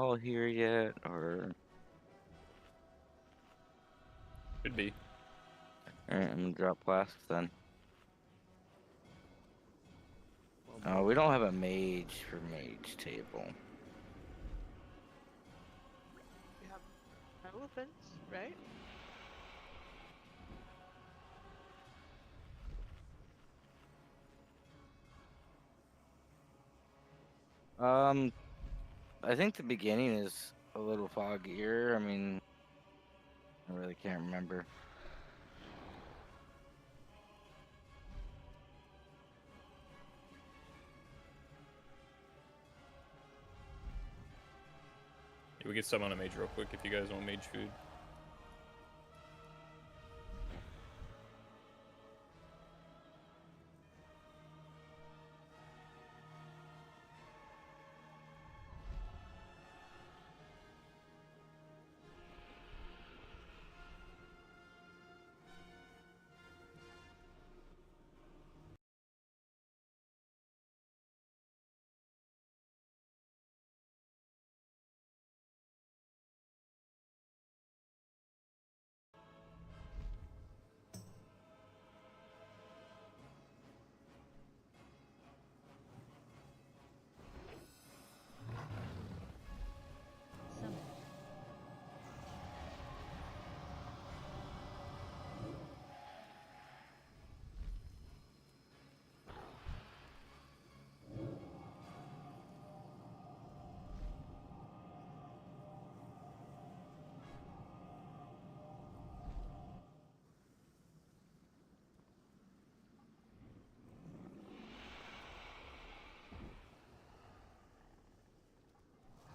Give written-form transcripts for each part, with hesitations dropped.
all here yet, or? Should be. Alright, I'm gonna drop flasks then. Well, We don't have a mage for mage table. We have elephants, right? I think the beginning is a little foggier. I mean, I really can't remember. Yeah, we get some on a mage real quick if you guys want mage food.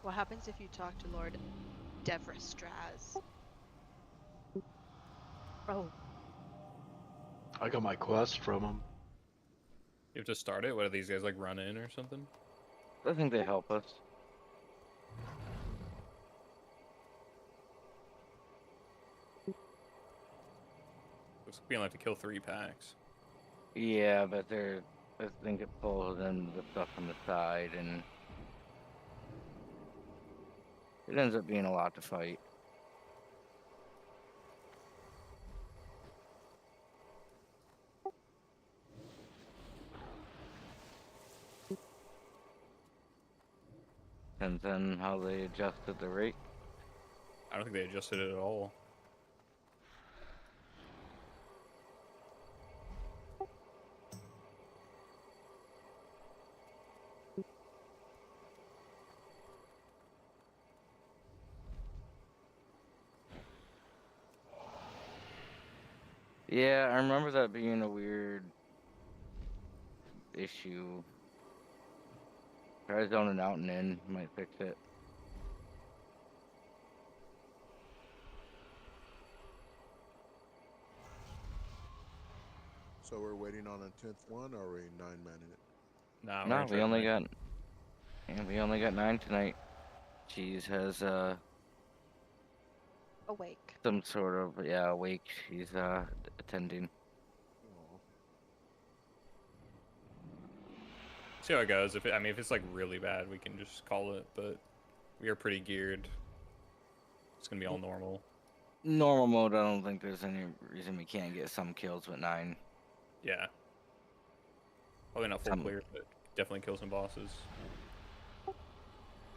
What happens if you talk to Lord Devrestraz? Oh, I got my quest from him. You have to start it? What, are these guys like run in or something? I think they help us. Looks like we only have to kill 3 packs. Yeah, but I think it pulls in the stuff on the side, and it ends up being a lot to fight. Depends on how they adjusted the rate. I don't think they adjusted it at all. Yeah, I remember that being a weird issue. Try zoning out and in, might fix it. So we're waiting on a 10th one, or are we 9-manning it? Nah, we're No, gonna try we to only make got we only got 9 tonight. Cheese has awake. some sort of awake. She's attending. Oh, see how it goes. If if it's like really bad, we can just call it. But we are pretty geared. It's gonna be all normal. Normal mode, I don't think there's any reason we can't get some kills with 9. Yeah. Probably not full clear, but definitely kill some bosses.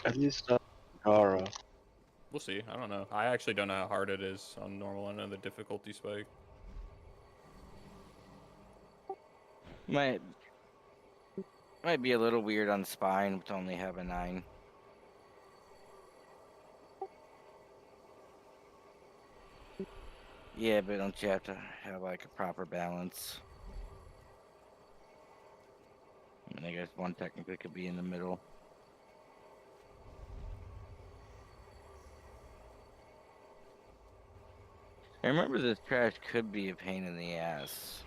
At least Gara. We'll see. I don't know. I actually don't know how hard it is on normal. I know the difficulty spike. Might be a little weird on spine with only having 9. Yeah, but don't you have to have like a proper balance? I guess one technically could be in the middle. I remember this trash could be a pain in the ass.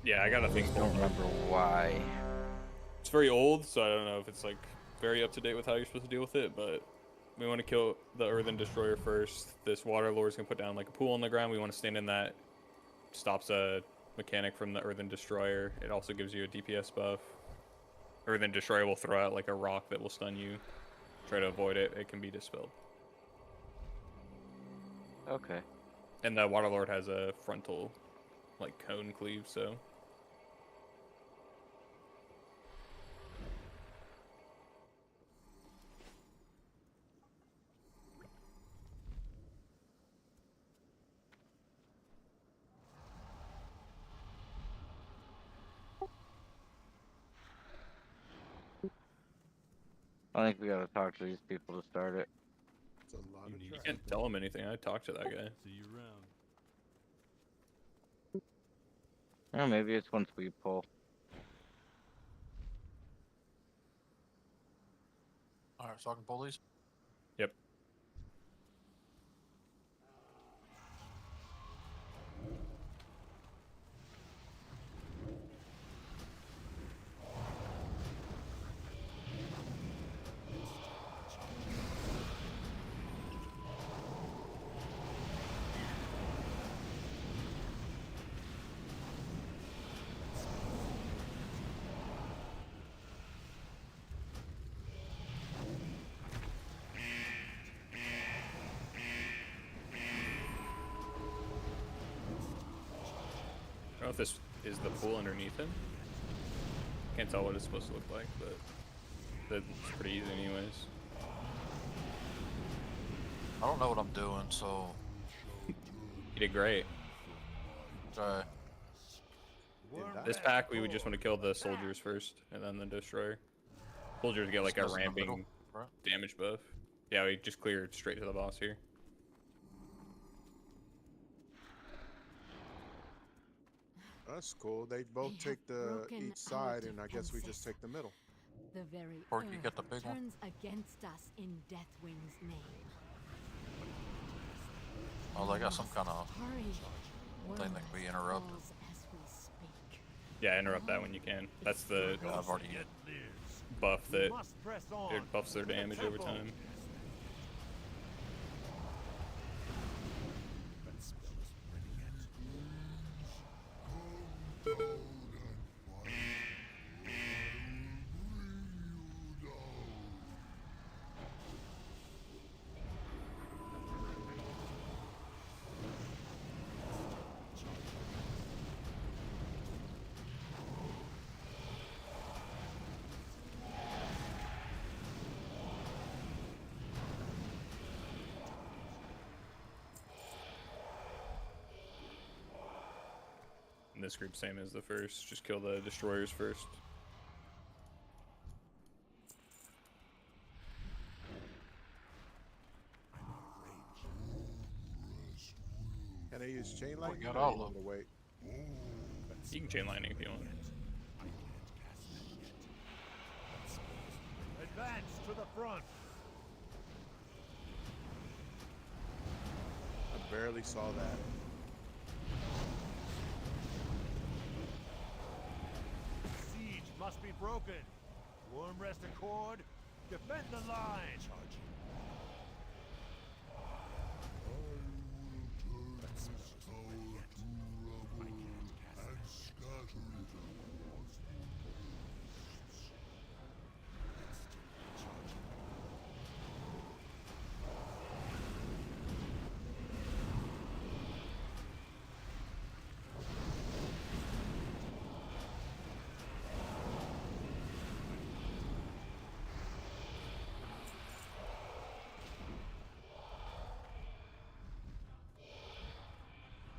Yeah, I gotta think. I don't remember why. It's very old, so I don't know if it's like very up to date with how you're supposed to deal with it, but we want to kill the Earthen Destroyer first. This Water Lord's gonna put down like a pool on the ground. We want to stand in that. Stops a mechanic from the Earthen Destroyer. It also gives you a DPS buff. Earthen Destroyer will throw out like a rock that will stun you. try to avoid it, it can be dispelled. Okay. And the Water Lord has a frontal, like, cone cleave, so. I think we gotta talk to these people to start it. It's a lot of You traffic. can't tell him anything. I talked to that guy. See you around. Or maybe it's once we pull. Alright, so I can pull these? Yep. I don't know if this is the pool underneath him. Can't tell what it's supposed to look like, but that's pretty easy anyways. I don't know what I'm doing, so You did great. try. This pack, we would just want to kill the soldiers first, and then the destroyer. Soldiers get like a Just in the middle, ramping right? damage buff. Yeah, we just cleared straight to the boss here. That's cool. They both They have take the broken each side, our and I guess we just defenses. take the middle. The very Or you earth get the big one. turns against us in Deathwing's name. Oh, they got some kind of Hurry. thing that can be interrupted. Falls as we speak. Yeah, interrupt that when you can. That's the Yeah, I've already. buff that Must press on. it buffs their damage over time. And this group, same as the first. Just kill the destroyers first. Can I use chain lightning? got or all you of want to wait? You can chain lightning if you want. Advance to the front. I barely saw that. Siege must be broken. Worm rest accord. Defend the line.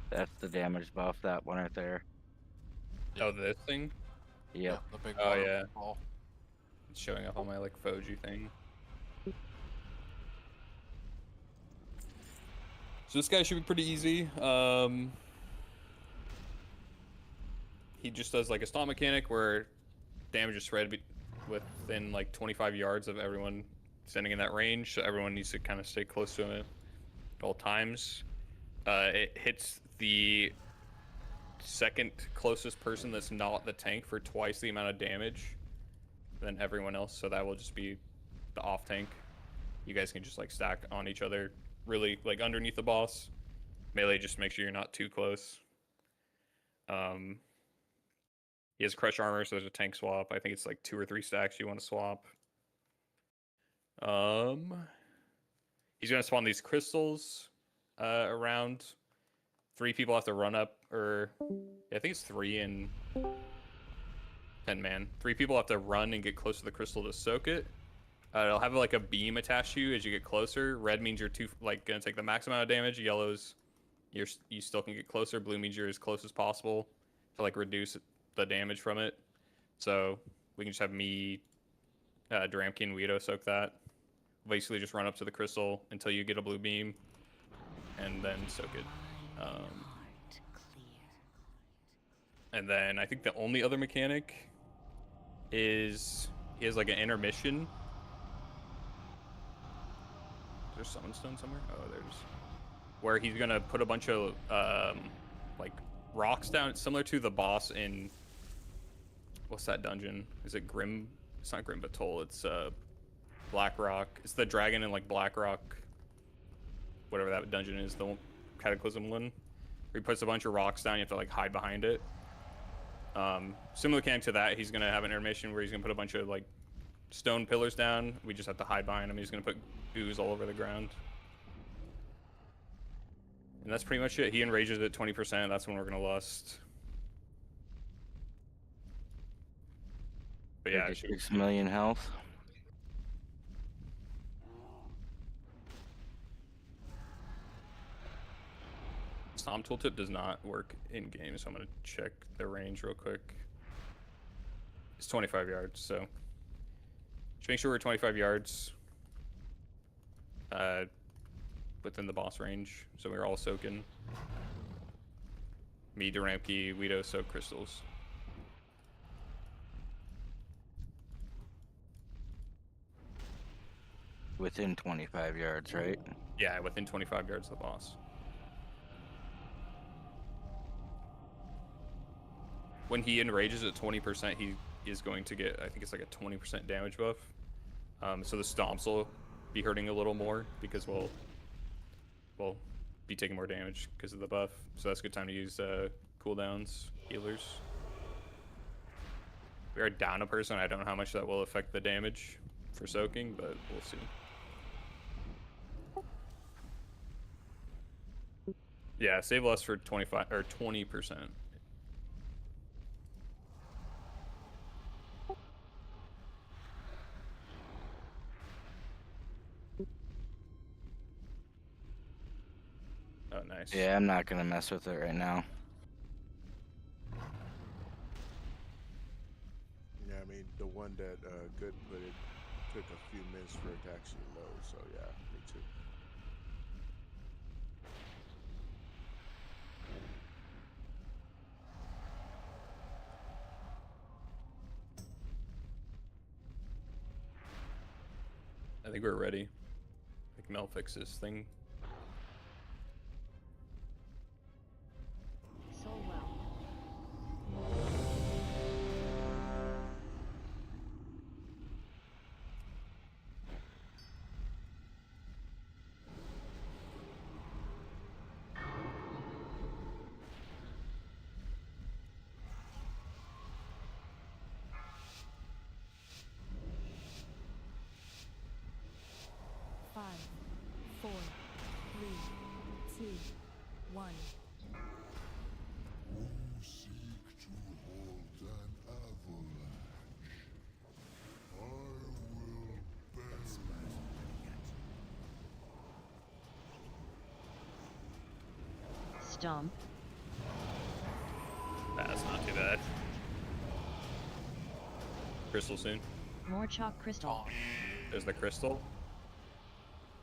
That's the damage buff, that one right there. Oh, this thing? Yep. The big Oh, water yeah. ball. It's showing up on my like Foji thing. So this guy should be pretty easy. He just does like a stomp mechanic where damage is spread within like 25 yards of everyone standing in that range. So everyone needs to kind of stay close to him at all times. It hits the second closest person that's not the tank for twice the amount of damage than everyone else. So that will just be the off tank. You guys can just like stack on each other really like underneath the boss. Melee, just make sure you're not too close. He has crush armor, so there's a tank swap. I think it's like 2 or 3 stacks you want to swap. He's gonna spawn these crystals around. 3 people have to run up, or yeah, I think it's 3 and 10 man. 3 people have to run and get close to the crystal to soak it. It'll have like a beam attached to you as you get closer. Red means you're gonna take the max amount of damage. Yellow's you still can get closer. Blue means you're as close as possible to like reduce the damage from it. So we can just have me, Dramke, and Weedo soak that. Basically, just run up to the crystal until you get a blue beam, and then soak it. And then I think the only other mechanic is he has like an intermission. Is there summon stone somewhere? Oh, there's where he's gonna put a bunch of like rocks down, similar to the boss in what's that dungeon? Is it Grim? It's not Grim Batol. It's Black Rock. It's the dragon in like Black Rock, whatever that dungeon is, the Cataclysm one. Where he puts a bunch of rocks down. You have to like hide behind it. Similar mechanic to that, he's gonna have an intermission where he's gonna put a bunch of like stone pillars down. We just have to hide behind him. He's gonna put ooze all over the ground. And that's pretty much it. He enrages at 20%. That's when we're gonna lust. But yeah, 6 million health. Stomp tooltip does not work in game, so I'm gonna check the range real quick. It's 25 yards, so just make sure we're 25 yards within the boss range, so we're all soaking. Me, Duramke, Weedo soak crystals. Within 25 yards, right? Yeah, within 25 yards of the boss. When he enrages at 20%, he is going to get, I think it's like a 20% damage buff. So the stomps will be hurting a little more because we'll be taking more damage because of the buff. So that's a good time to use cooldowns, healers. We are down a person. I don't know how much that will affect the damage for soaking, but we'll see. Yeah, save less for 25 or 20%. Oh, nice. Yeah, I'm not gonna mess with it right now. Yeah, I mean, the one that Good put it took a few minutes for it to actually load, so yeah, me too. I think we're ready. Like Mel fixed this thing. So well. Five, 4, 3, 2, 1. Stomp. That's not too bad. Crystal soon. More chalk crystal. There's the crystal.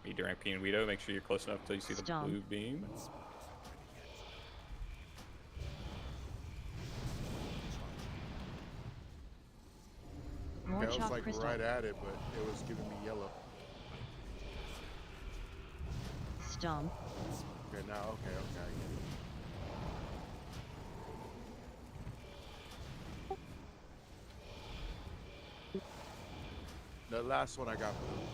Me, Duramke, and Weedo. Make sure you're close enough until you see the Stomp. blue beam. More Okay, I was chalk like crystal. right at it, but it was giving me yellow. Stomp. Okay, now, okay, I get it. The last one I got blue.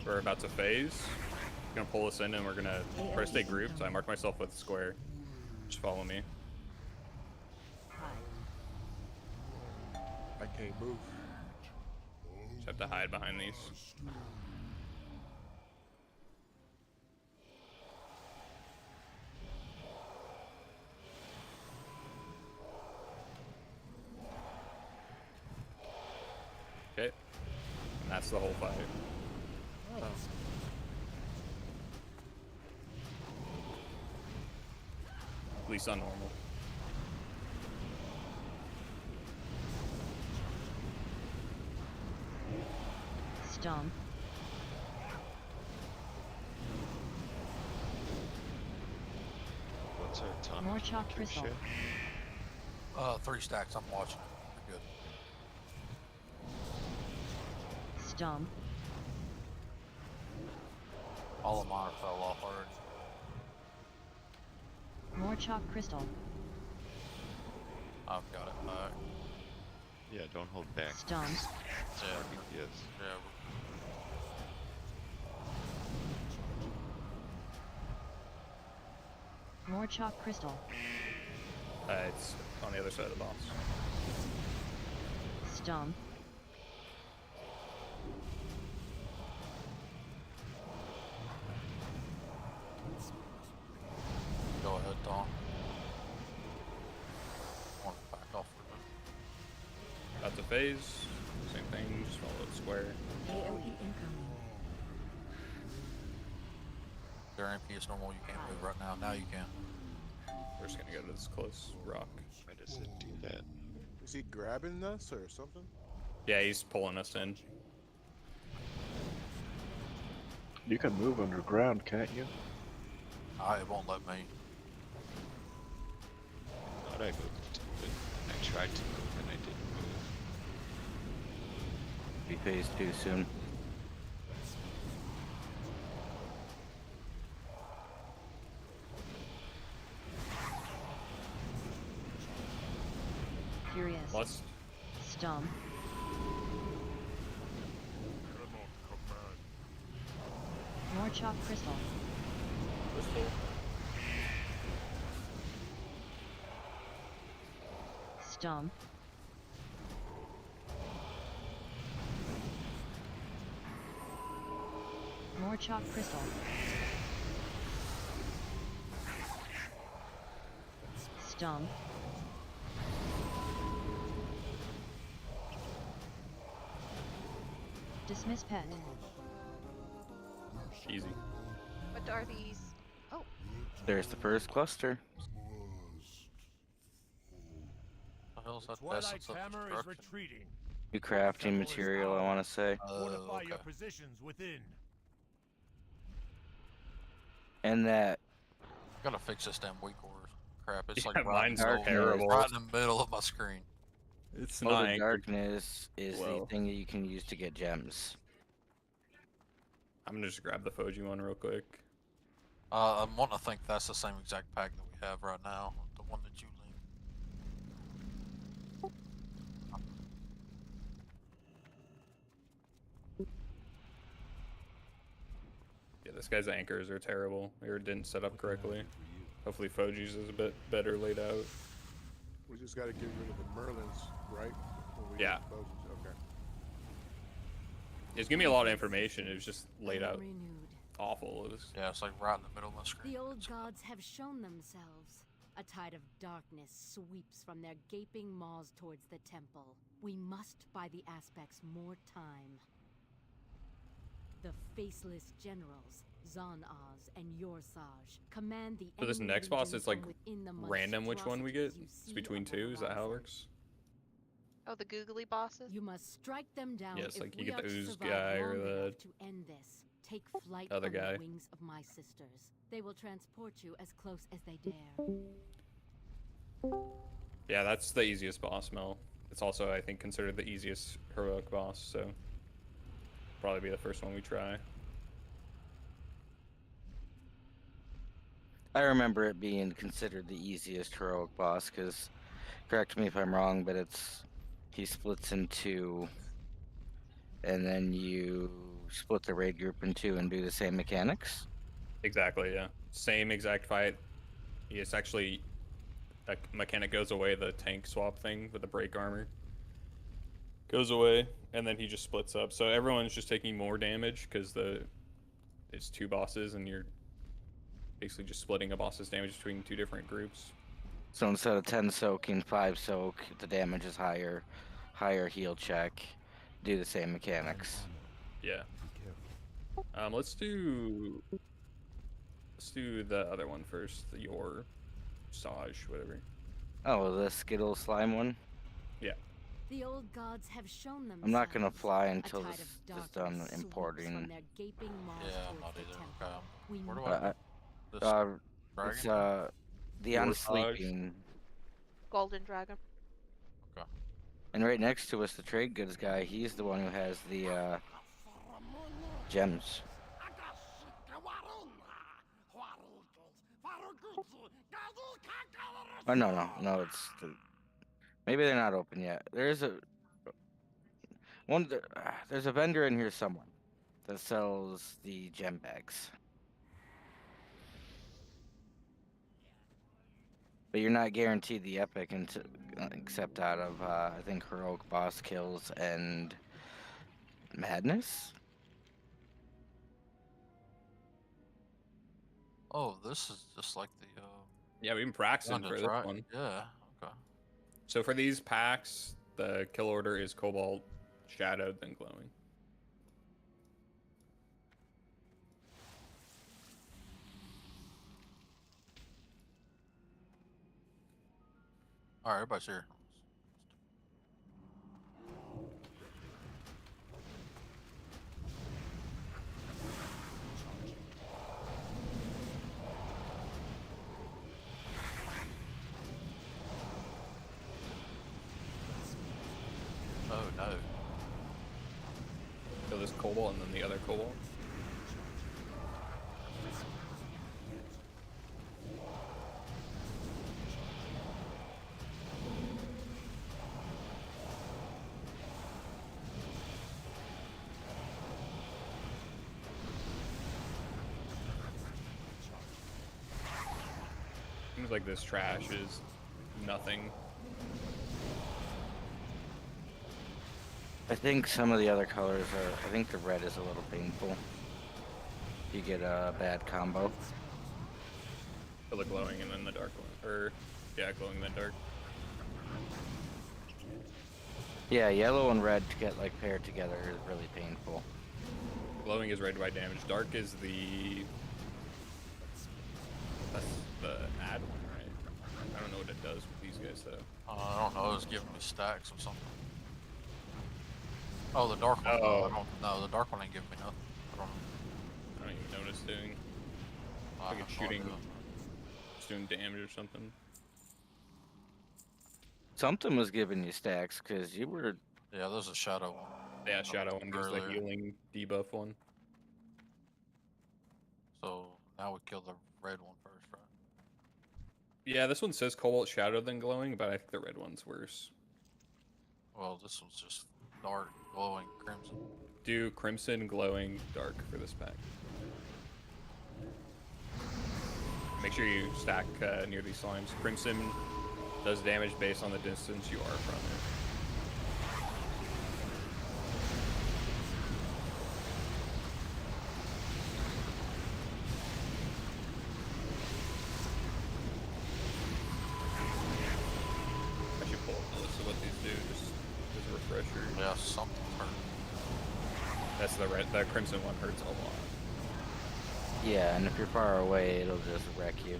We're about to phase. Gonna pull us in, and we're gonna first stay grouped. So I mark myself with square. Just follow me. I can't move. Just have to hide behind these. Okay. And that's the whole fight. Oh. At least on normal. Stomp. What's our time? More chalk crystal. 3 stacks. I'm watching. We're good. Stomp. All of mine fell off already. More chalk crystal. I've got it back. Yeah, don't hold back. Stomp. Yeah. Yes. Yeah. More chalk crystal. It's on the other side of the boss. Stomp. Go ahead, Tom. Want to back off for a bit. Got the phase. Same thing, just follow the square. AOE incoming. There MP is normal. You can't move right now. Now you can. We're just gonna go to this close rock. Why does it do that? Is he grabbing us or something? Yeah, he's pulling us in. You can move underground, can't you? It won't let me. Thought I moved, but I tried to move and I didn't move. Be phase 2 soon. Furious. Lust. Stomp. More chalk crystal. Crystal. Stomp. More chalk crystal. Stomp. Dismiss pet. Easy. What are these? Oh, There's the first cluster. The hell's that? Twilight's Essence of hammer is Destruction? retreating. New crafting material, I want to say. Fortify Okay. your positions within. And that Gotta fix this damn weak ore. Crap, it's Yeah, like right, mine's dark terrible. right in the middle of my screen. It's All not the anchored. darkness is Whoa. the thing that you can use to get gems. I'm gonna just grab the Foji one real quick. I'm wanting to think that's the same exact pack that we have right now. The one that you linked. Yeah, this guy's anchors are terrible. Or didn't set up correctly. Hopefully Foji's is a bit better laid out. We just got to get rid of the Merlins, right? When we Yeah. get those- Okay. It's giving me a lot of information. It was just laid out Renewed. awful. It was Yeah, it's like right in the middle of my screen. The old gods have shown themselves. A tide of darkness sweeps from their gaping maws towards the temple. We must buy the aspects more time. The faceless generals, Zon-Oz and Yorsaj, command the So this enemy next boss legions is, like, from within the random which one we get. monstrosities you It's see between on the two. Is that how it horizon. works? oh, the googly bosses. You must strike them down. Yeah, it's if like you we get the are to ooze survive guy or long the enough to end this. Take flight other on guy. the wings of my sisters. They will transport you as close as they dare. Yeah, that's the easiest boss, Mel. It's also, I think, considered the easiest heroic boss, so probably be the first one we try. I remember it being considered the easiest heroic boss because, correct me if I'm wrong, but he splits in two, and then you split the raid group in two and do the same mechanics. Exactly, yeah. Same exact fight. It's actually, that mechanic goes away, the tank swap thing with the break armor goes away, and then he just splits up. So everyone's just taking more damage because it's 2 bosses, and you're basically just splitting a boss's damage between 2 different groups. So instead of 10 soaking, 5 soak, the damage is higher. Higher heal check. Do the same mechanics. Yeah. Let's do the other one first. Your Saj, whatever. Oh, the Skittle slime one? Yeah. The old gods have shown themselves. I'm not gonna fly A until tide this of is darkness done sweeps importing. from their gaping maws Yeah, I'm towards not the either. temple. Okay. We Where do must- I? This It's dragon? the Your unsleeping. Golden dragon. Okay. And right next to us, the trade goods guy, he's the one who has the gems. Oh no, it's maybe they're not open yet. There's there's a vendor in here somewhere that sells the gem bags. But you're not guaranteed the epic until, except out of I think heroic boss kills and madness. Oh, this is just like the Yeah, we've been practicing Dungeon for this Tri- one. Yeah. Okay. So for these packs, the kill order is Cobalt, Shadowed, then Glowing. All right, everybody's here. Oh no. So this Cobalt and then the other Cobalt. Seems like this trash is nothing. I think some of the other colors are. I think the red is a little painful. You get a bad combo. For the glowing and then the dark one. Or, yeah, glowing and then dark. Yeah, yellow and red to get like paired together is really painful. Glowing is rated by damage. Dark is that's the add one, right? I don't know what it does with these guys though. I don't know. It's giving me stacks or something. Oh, the dark one. Oh. No, the dark one ain't giving me nothing. I don't even know what it's doing. I Like have it's no shooting, idea. it's doing damage or something. Something was giving you stacks because you were. Yeah, there's a shadow one. Yeah, Shadow one gives the Earlier. healing debuff one. So now we kill the red one first, right? Yeah, this one says Cobalt Shadow then glowing, but I think the red one's worse. Well, this one's just dark, glowing, crimson. Do Crimson, Glowing, Dark for this pack. Make sure you stack near these slimes. Crimson does damage based on the distance you are from it. I should pull up the list of what these do, just as a refresher. Yeah, something hurt. That's the red. The Crimson one hurts a lot. Yeah, and if you're far away, it'll just wreck you.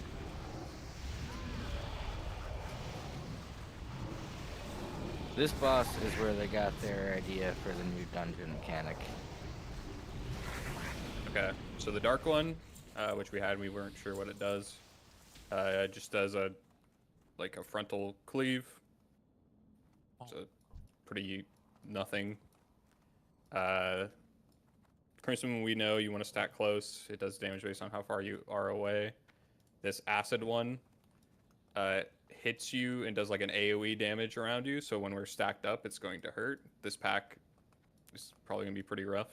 This boss is where they got their idea for the new dungeon mechanic. Okay, so the dark one, which we weren't sure what it does. It just does a frontal cleave. So pretty nothing. Crimson, we know you want to stack close. It does damage based on how far you are away. This acid one hits you and does like an AoE damage around you. So when we're stacked up, it's going to hurt. This pack is probably going to be pretty rough.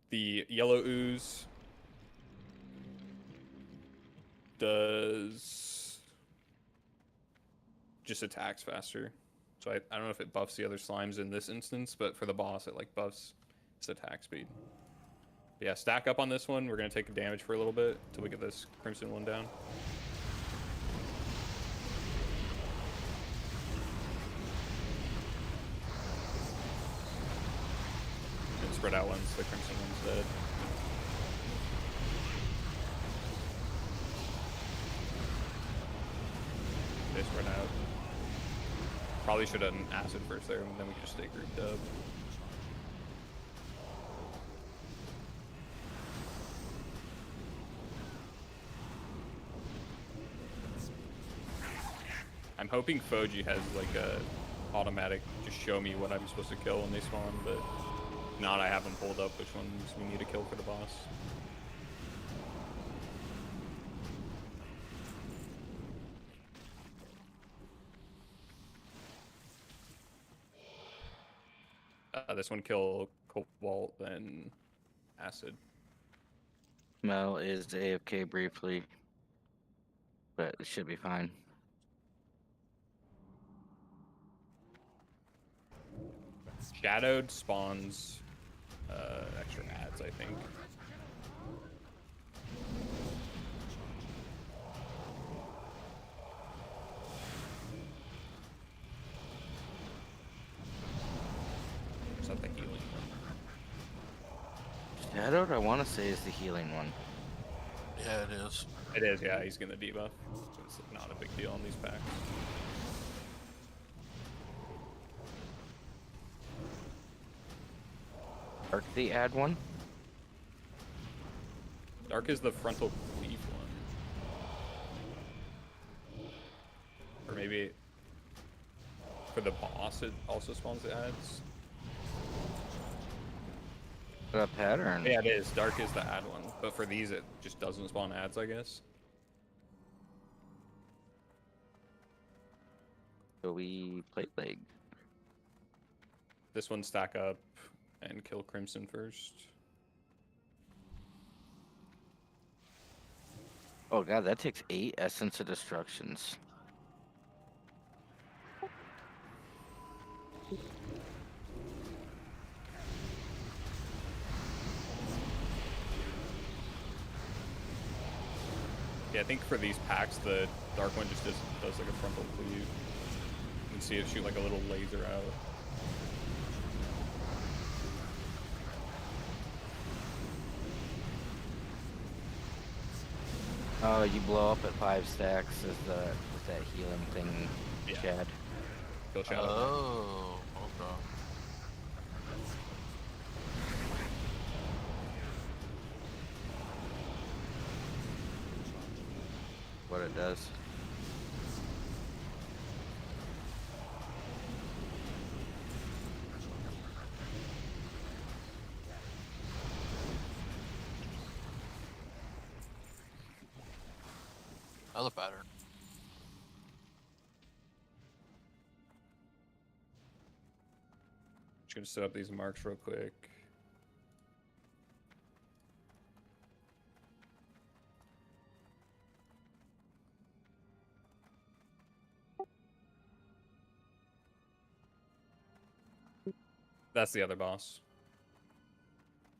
The yellow ooze does just attacks faster. So I don't know if it buffs the other slimes in this instance, but for the boss, it like buffs its attack speed. But yeah, stack up on this one. We're gonna take damage for a little bit until we get this crimson one down. And spread out once the crimson one's dead. They spread out. Probably should have done acid first there, and then we could just stay grouped up. I'm hoping Foji has like a automatic just show me what I'm supposed to kill when they spawn, but if not, I have them pulled up which ones we need to kill for the boss. This one kill Cobalt and Acid. Mel is AFK briefly, but it should be fine. Shadowed spawns extra ads, I think. Is that the healing one? Shadowed, I want to say, is the healing one. Yeah, it is. It is, yeah, he's gonna debuff. So it's not a big deal on these packs. Dark the ad one? Dark is the frontal cleave one. Or maybe for the boss it also spawns the ads. A pattern. Yeah, it is. Dark is the ad one. But for these it just doesn't spawn ads, I guess. So we play leg. This one stack up and kill Crimson first. Oh god, that takes 8 Essence of Destructions. Yeah, I think for these packs, the dark one just does like a frontal cleave. You can see it shoot like a little laser out. Oh, you blow up at 5 stacks with that healing thing, Yeah. Chad. Kill Shadow. Oh, okay. What it does. Another pattern. Just gonna set up these marks real quick. That's the other boss.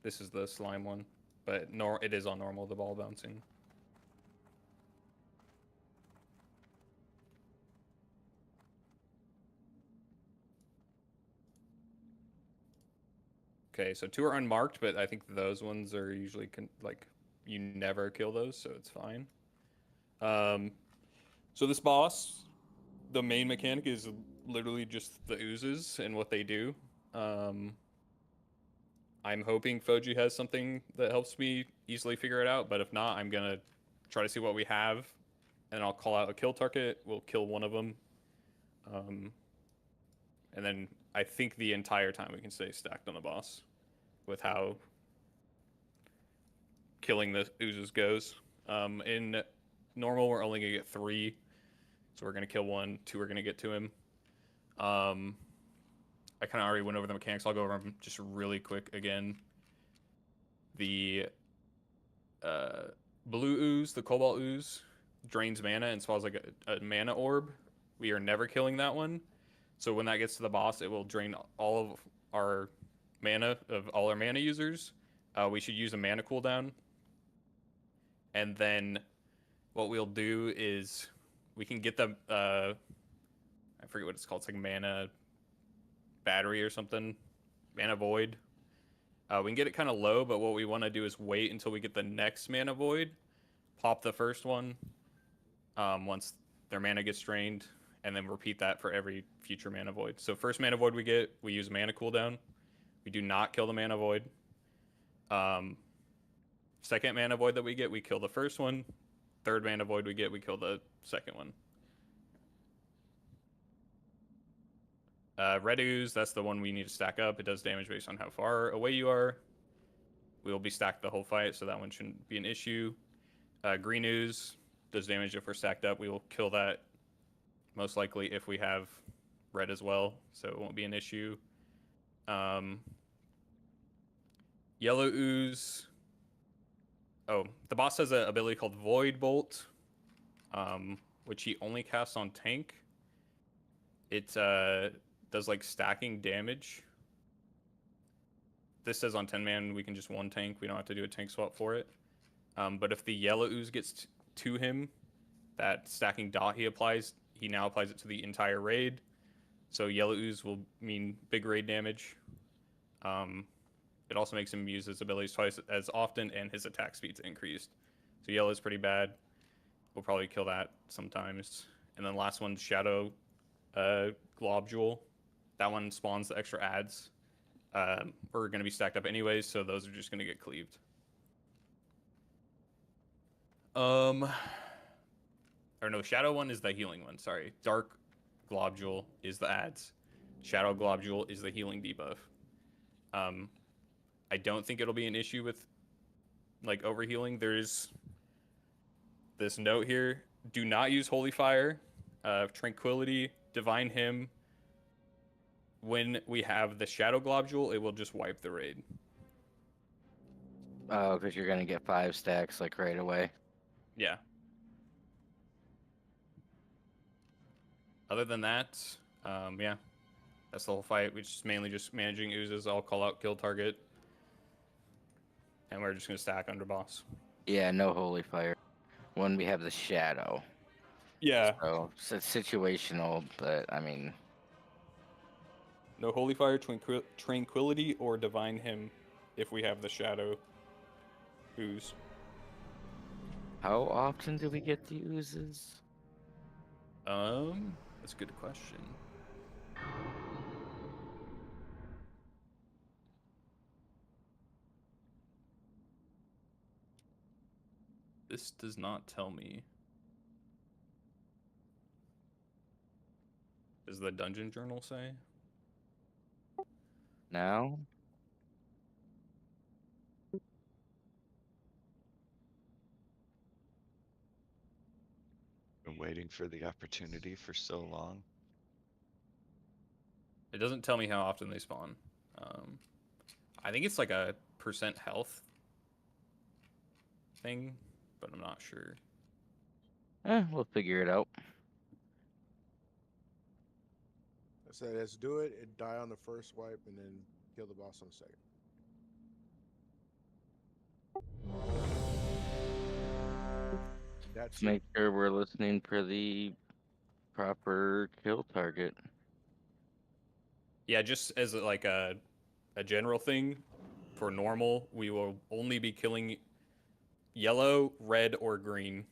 This is the slime one, but it is on normal, the ball bouncing. Okay, so 2 are unmarked, but I think those ones are usually like you never kill those, so it's fine. So this boss, the main mechanic is literally just the oozes and what they do. I'm hoping Foji has something that helps me easily figure it out, but if not, I'm gonna try to see what we have, and I'll call out a kill target. We'll kill one of them, and then I think the entire time we can stay stacked on the boss with how killing the oozes goes. In normal, we're only gonna get 3, so we're gonna kill 1, 2 are gonna get to him. I kind of already went over the mechanics. I'll go over them just really quick again. The blue ooze, the cobalt ooze, drains mana and spawns like a mana orb. We are never killing that one. So when that gets to the boss, it will drain all of our mana of all our mana users. We should use a mana cooldown. And then what we'll do is we can get the I forget what it's called. It's like mana battery or something. Mana void. We can get it kind of low, but what we want to do is wait until we get the next mana void. Pop the first one once their mana gets drained, and then repeat that for every future mana void. So first mana void we get, we use mana cooldown. We do not kill the mana void. Second mana void that we get, we kill the first one. Third mana void we get, we kill the second one. Red ooze, that's the one we need to stack up. It does damage based on how far away you are. We will be stacked the whole fight, so that one shouldn't be an issue. Green ooze does damage if we're stacked up. We will kill that most likely if we have red as well, so it won't be an issue. Yellow ooze. Oh, the boss has an ability called Void Bolt, which he only casts on tank. It does like stacking damage. This says on 10 man we can just one tank. We don't have to do a tank swap for it. But if the yellow ooze gets to him, that stacking dot he now applies it to the entire raid. So yellow ooze will mean big raid damage. It also makes him use his abilities twice as often, and his attack speed's increased. So yellow is pretty bad. We'll probably kill that sometimes. And then last one, Shadow Globule. That one spawns the extra adds. We're going to be stacked up anyways, so those are just going to get cleaved. Or no, Shadow one is the healing one, sorry. Dark Globule is the adds. Shadow Globule is the healing debuff. I don't think it'll be an issue with like overhealing. There's this note here. Do not use Holy Fire, Tranquility, Divine Hymn. When we have the Shadow Globule, it will just wipe the raid. Oh, because you're gonna get 5 stacks like right away. Yeah. Other than that, yeah, that's the whole fight. We're just mainly just managing oozes. I'll call out kill target, and we're just gonna stack under boss. Yeah, no holy fire. When we have the shadow. Yeah. So it's situational, but I mean. No Holy Fire, Tranquility, or Divine Hymn if we have the Shadow ooze. How often do we get the oozes? That's a good question. This does not tell me. Does the dungeon journal say? Now? Been waiting for the opportunity for so long. It doesn't tell me how often they spawn. I think it's like a % health thing, but I'm not sure. We'll figure it out. I said, let's do it. It die on the first wipe and then kill the boss on the second. Let's make sure we're listening for the proper kill target. Yeah, just as like a general thing, for normal, we will only be killing yellow, red, or green.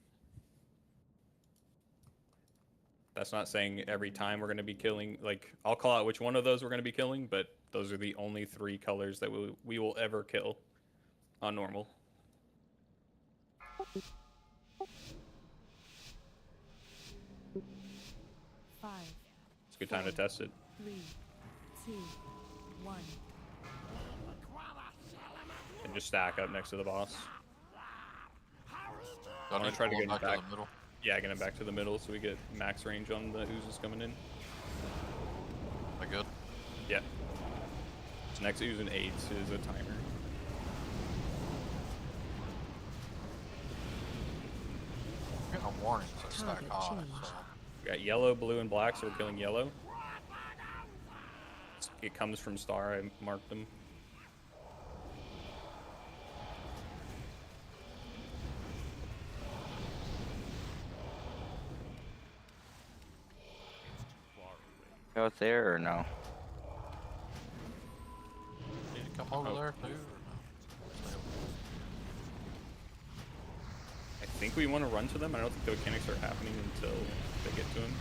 That's not saying every time we're going to be killing, like, I'll call out which one of those we're going to be killing, but those are the only 3 colors that we will ever kill on normal. It's a good time to test it. 3, 2, 1. And just stack up next to the boss. I want need to try to pull get him him back. to the middle. Yeah, get him back to the middle so we get max range on the oozes coming in. That good? Yeah. So next ooze and 8 is a timer. I'm getting a warning to stack high. So. We got yellow, blue, and black, so we're killing yellow. It comes from star. I marked them. Out there or no? Need to come over Oh. there too, or no? Stay over I think we want to run to them. I don't think the mechanics are happening until they get to him.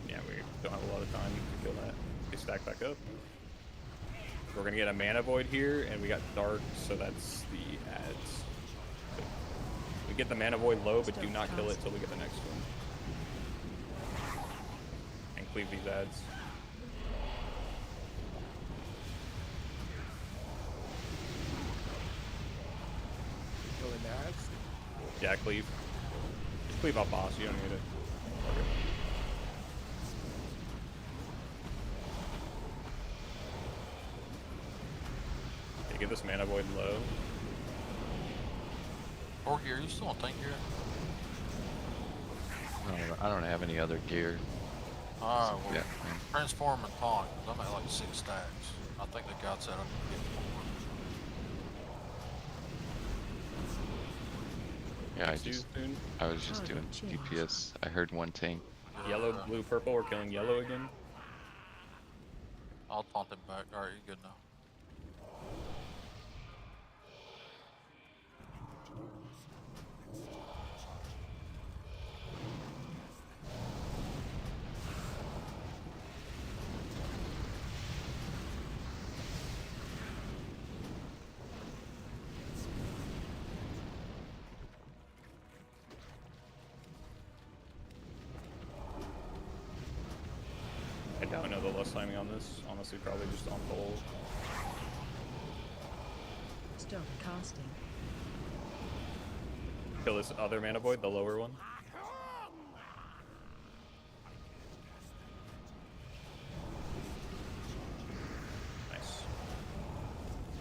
Yeah, we don't have a lot of time to kill that. They stack back up. We're gonna get a mana void here, and we got dark, so that's the ads. We get the mana void low, but do not kill it till we get the next one. And cleave these ads. Killing the ads. Yeah, cleave. Just cleave off boss, you don't need it. Okay. Okay, get this mana void low. Porky, are you still on tank gear? I don't have any other gear. Alright, well, Yeah. transform and taunt, 'cause I'm at like 6 stacks. I think the god said I need to get 4. Yeah, Soon. I was just doing DPS. I heard one tank. Yellow, blue, purple. We're killing yellow again. I'll taunt him back. Alright, you're good now. I don't know the loss timing on this. Honestly, probably just on hold. Stone casting. Kill this other mana void, the lower one. Nice.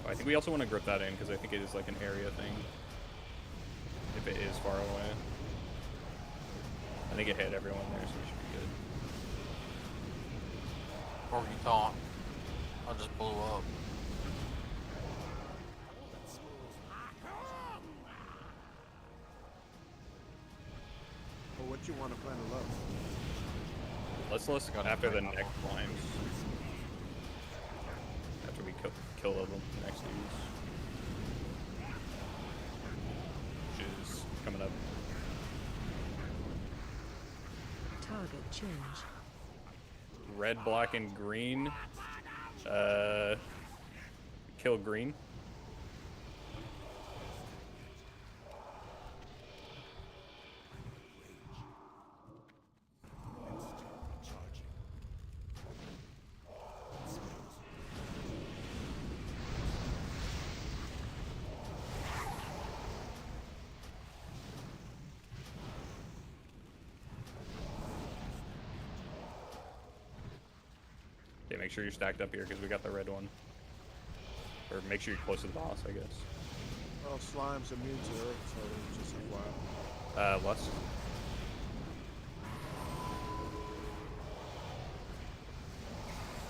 Oh, I think we also want to grip that in because I think it is like an area thing. If it is far away. I think it hit everyone there, so we should be good. Porky taunt. I just blew up. Well, what you want to plan to love? Let's after the next climbs. After we kill the next dudes. Which is coming up. Target change. Red, black, and green. Kill green. Okay, make sure you're stacked up here because we got the red one. Or make sure you're close to the boss, I guess. Well, slime's immune to it, so just a while. Lust.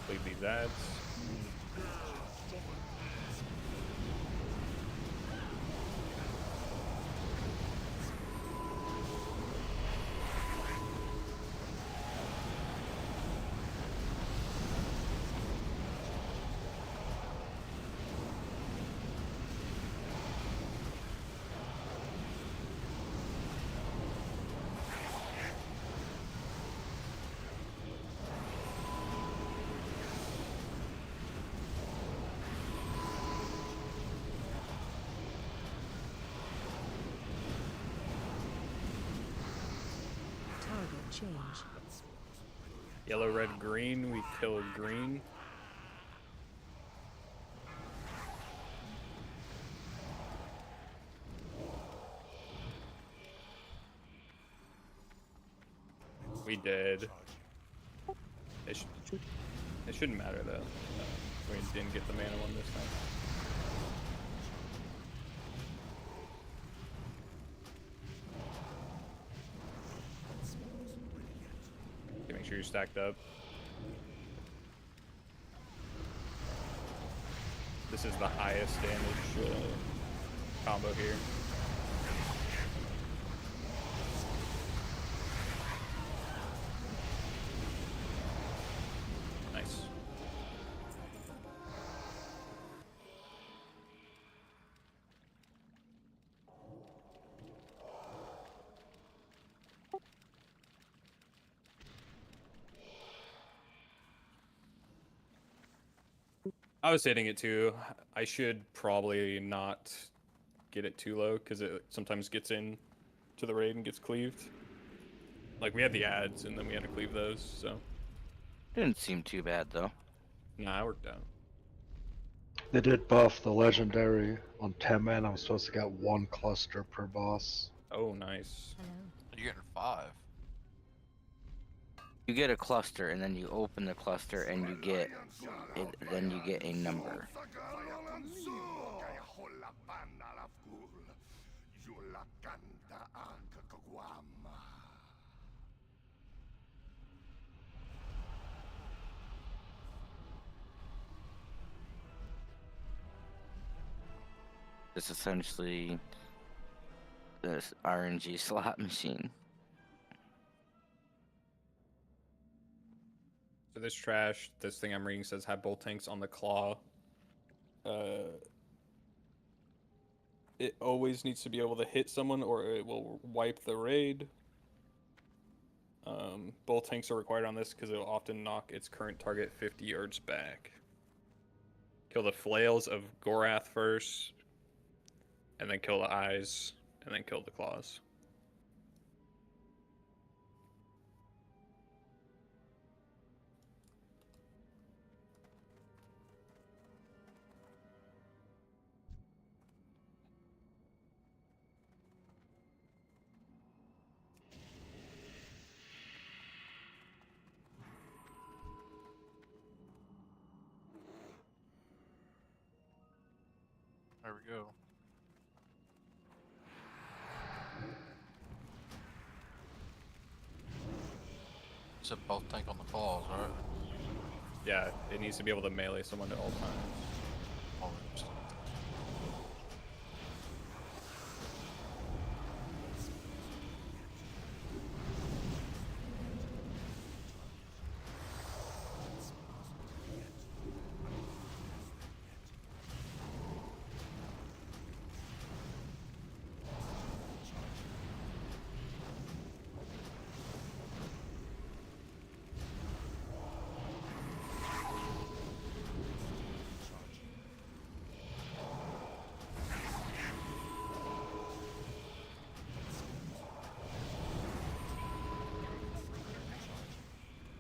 Leave these ads. Target change. Yellow, red, green. We kill green. We did. It shouldn't matter though. We didn't get the mana one this time. Okay, make sure you're stacked up. This is the highest damage combo here. Nice. I was hitting it too. I should probably not get it too low because it sometimes gets in to the raid and gets cleaved. Like we had the ads and then we had to cleave those, so. Didn't seem too bad though. Nah, it worked out. They did buff the legendary on 10 man. I'm supposed to get 1 cluster per boss. Oh, nice. Hello. You're getting 5. You get a cluster, and then you open the cluster, and you get it. Then you get a number. It's essentially this RNG slot machine. So this trash, this thing I'm reading says have both tanks on the claw. It always needs to be able to hit someone or it will wipe the raid. Both tanks are required on this because it will often knock its current target 50 yards back. Kill the flails of Gorath first, and then kill the eyes, and then kill the claws. There we go. Said both tank on the claws, right? Yeah, it needs to be able to melee someone at all times. Almost.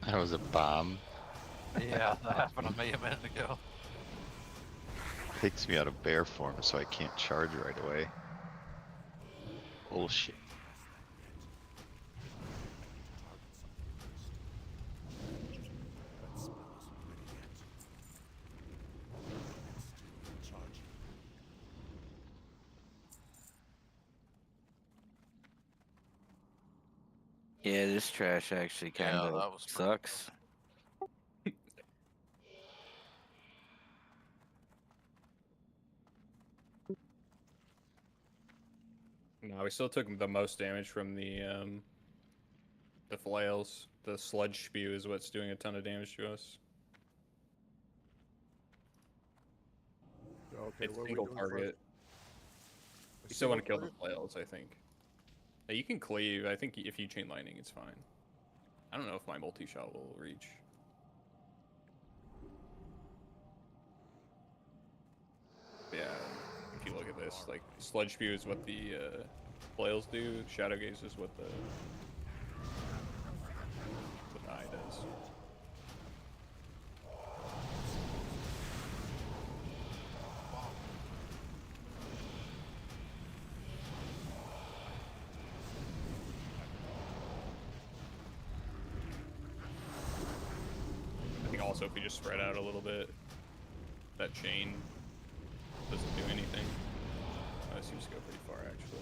That was a bomb. Yeah, that happened to me a minute ago. Takes me out of bear form, so I can't charge right away. Bullshit. Yeah, this trash actually kind Yeah, of that was pretty sucks. No, we still took the most damage from the flails. The sludge spew is what's doing a ton of damage to us. Okay, It's what are we single doing target. A You still want to kill single the flails, I think. Now, you can cleave. I think if you chain lightning, it's fine. I don't know if my multi-shot will reach. But yeah, if you look at this, like, sludge spew is what the flails do. Shadow gaze is what the eye does. I think also if we just spread out a little bit, that chain doesn't do anything. It seems to go pretty far, actually.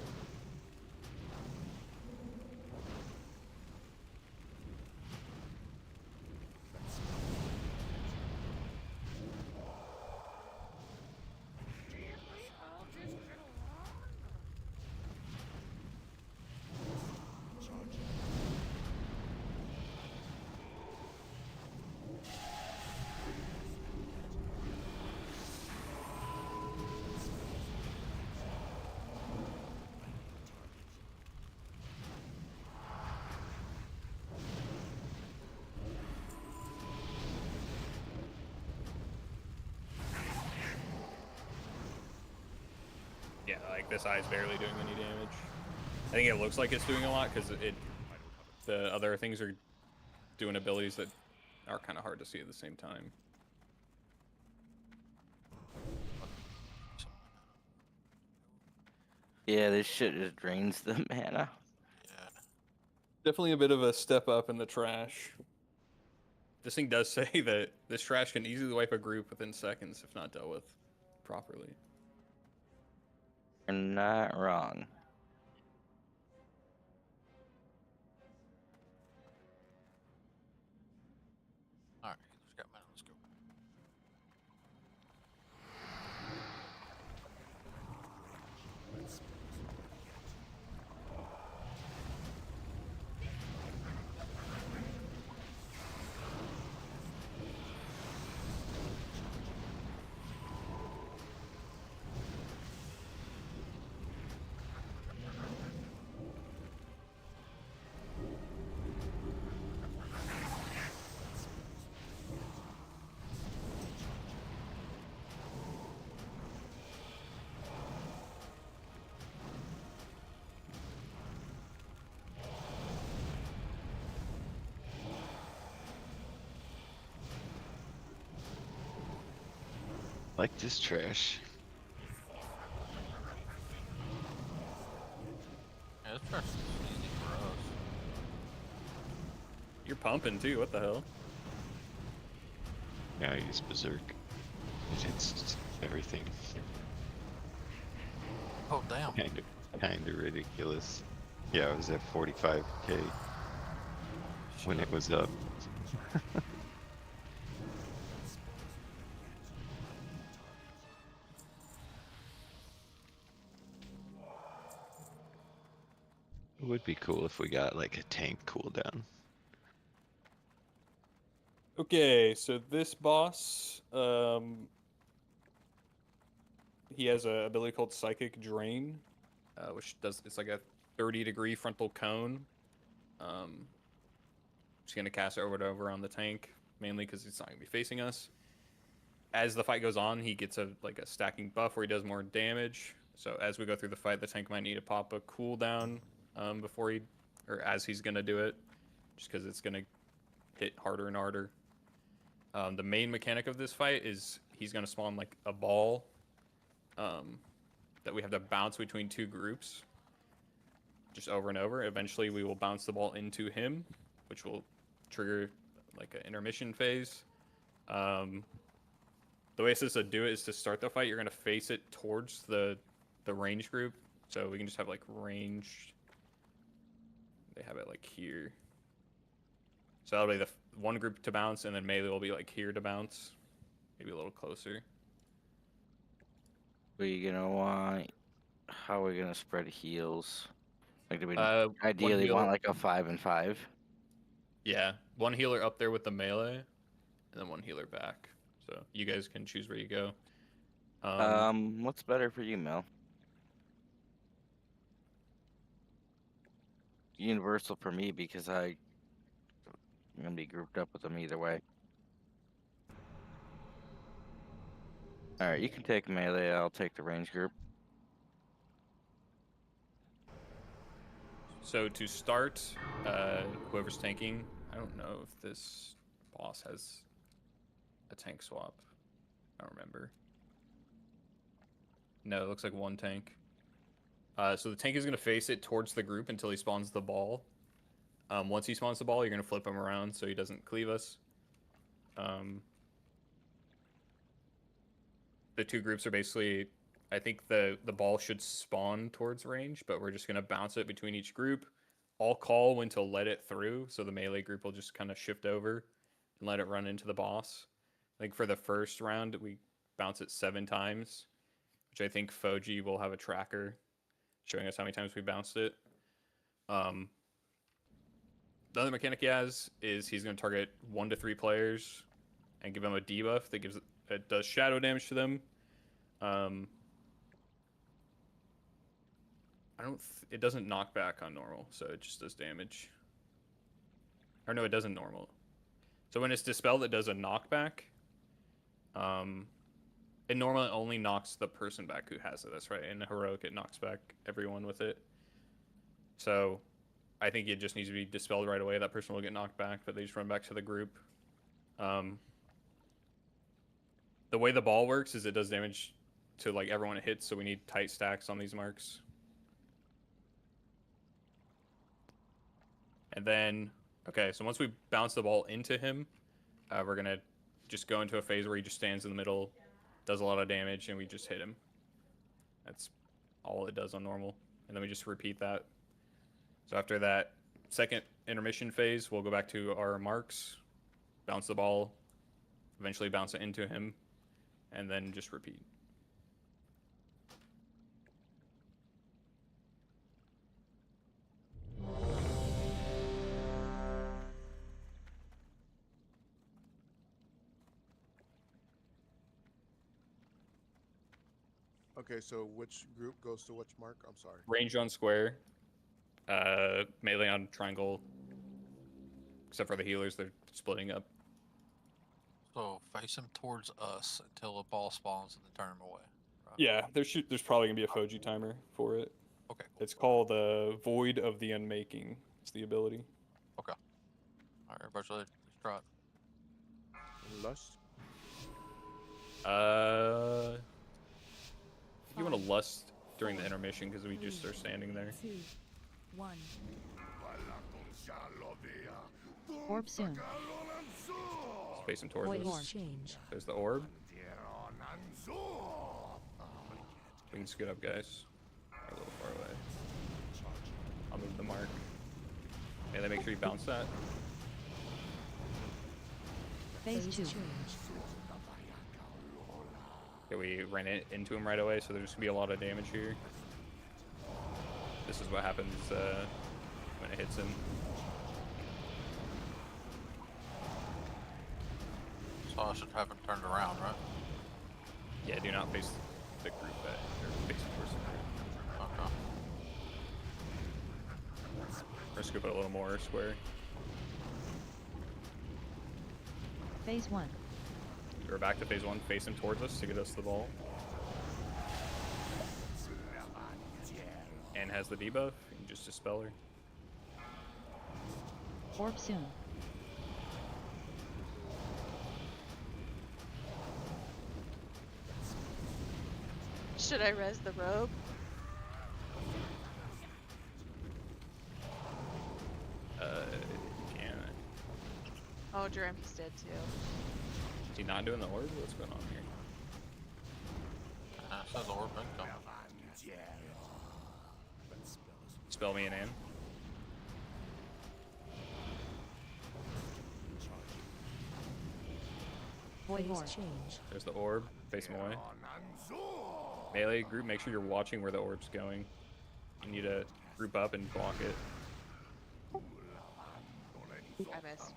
like this eye is barely doing any damage. I think it looks like it's doing a lot because the other things are doing abilities that are kind of hard to see at the same time. Yeah, this shit just drains the mana. Yeah. Definitely a bit of a step up in the trash. This thing does say that this trash can easily wipe a group within seconds if not dealt with properly. You're not wrong. Alright, healer's got mana, let's go. Like this trash. Yeah, this trash is easy for us. You're pumping too, what the hell? Now I use Berserk. It hits everything. Oh, damn. Kinda ridiculous. Yeah, I was at 45k when it was up. It would be cool if we got like a tank cooldown. Okay, so this boss, he has a ability called Psychic Drain, which it's like a 30-degree frontal cone. Just gonna cast it over and over on the tank, mainly because it's not gonna be facing us. As the fight goes on, he gets a stacking buff where he does more damage. So as we go through the fight, the tank might need to pop a cooldown before as he's gonna do it, just because it's gonna hit harder and harder. The main mechanic of this fight is he's gonna spawn like a ball that we have to bounce between two groups, just over and over. Eventually, we will bounce the ball into him, which will trigger like an intermission phase. The way it says to do it is to start the fight, you're gonna face it towards the range group, so we can just have like range. They have it like here, so that'll be the one group to bounce, and then melee will be like here to bounce, maybe a little closer. We gonna want. How are we gonna spread heals? Like, do we One ideally healer, want like a 5 and 5? yeah, one healer up there with the melee, and then one healer back. So you guys can choose where you go. What's better for you, Mel? Universal for me because I'm gonna be grouped up with them either way. All right, you can take melee. I'll take the range group. So to start, whoever's tanking, I don't know if this boss has a tank swap. I don't remember. No, it looks like one tank. So the tank is going to face it towards the group until he spawns the ball. Once he spawns the ball, you're going to flip him around so he doesn't cleave us. The two groups are basically, I think the ball should spawn towards range, but we're just going to bounce it between each group. I'll call when to let it through, so the melee group will just kind of shift over and let it run into the boss. I think for the first round, we bounce it 7 times, which I think Foji will have a tracker showing us how many times we bounced it. The other mechanic he has is he's going to target 1 to 3 players and give them a debuff that does shadow damage to them. It doesn't knock back on normal, so it just does damage. Or no, it doesn't normal. So when it's dispelled, it does a knockback. it normally only knocks the person back who has it. That's right. In heroic, it knocks back everyone with it. So I think it just needs to be dispelled right away. That person will get knocked back, but they just run back to the group. The way the ball works is it does damage to like everyone it hits, so we need tight stacks on these marks. And then, okay, so once we bounce the ball into him, we're going to just go into a phase where he just stands in the middle, does a lot of damage, and we just hit him. That's all it does on normal. And then we just repeat that. So after that second intermission phase, we'll go back to our marks, bounce the ball, eventually bounce it into him, and then just repeat. Okay, so which group goes to which mark? I'm sorry. Range on square, melee on triangle, except for the healers, they're splitting up. So face him towards us until the ball spawns and then turn him away. Right? Yeah, there's probably going to be a Foji timer for it. Okay. It's called the Void of the Unmaking. It's the ability. Okay. Alright, everybody's ready. Let's try it. Lust. If you want to lust during the intermission, because we just are standing there. 2, 1. Orb soon. Space him towards Void us. orb. Change. There's the orb. We can scoot up, guys. We're a little far away. I'll move the mark. Yeah, they make sure you bounce that. Phase 2. Change. Okay, we ran it into him right away, so there's gonna be a lot of damage here. This is what happens when it hits him. So I should have him turned around, right? Yeah, do not face the group or face towards the group. Okay. We're gonna scoop it a little more square. Phase 1. We're back to phase 1, face him towards us to get us the ball. And has the debuff, you can just dispel her. Orb soon. Should I res the robe? Yeah. Oh, Jeremy's dead too. Is he not doing the orb? What's going on here? It says orb income. Spell me an in. Void Phase orb. change. There's the orb. Face him away. Melee group, make sure you're watching where the orb's going. You need to group up and block it. I missed.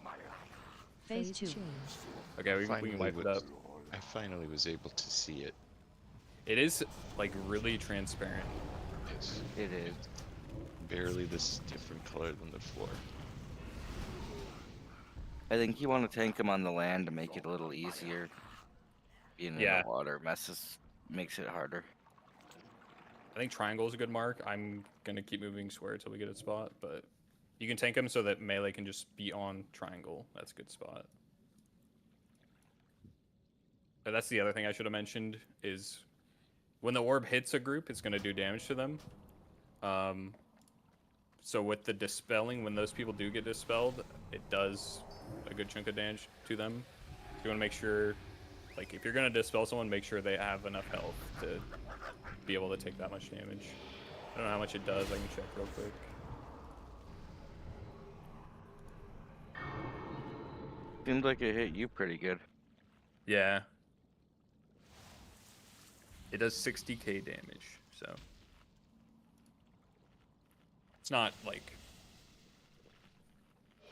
Phase 2. Change. Okay, we can wipe it up. I finally was able to see it. It is, like, really transparent. Yes. It is. Barely this different color than the floor. I think you want to tank him on the land to make it a little easier. Being Yeah. in the water makes it harder. I think triangle is a good mark. I'm going to keep moving square until we get a spot, but you can tank him so that melee can just be on triangle. That's a good spot. But that's the other thing I should have mentioned is when the orb hits a group, it's going to do damage to them. So with the dispelling, when those people do get dispelled, it does a good chunk of damage to them. So you want to make sure, like, if you're going to dispel someone, make sure they have enough health to be able to take that much damage. I don't know how much it does. I can check real quick. Seems like it hit you pretty good. Yeah. It does 60k damage, so. It's not like.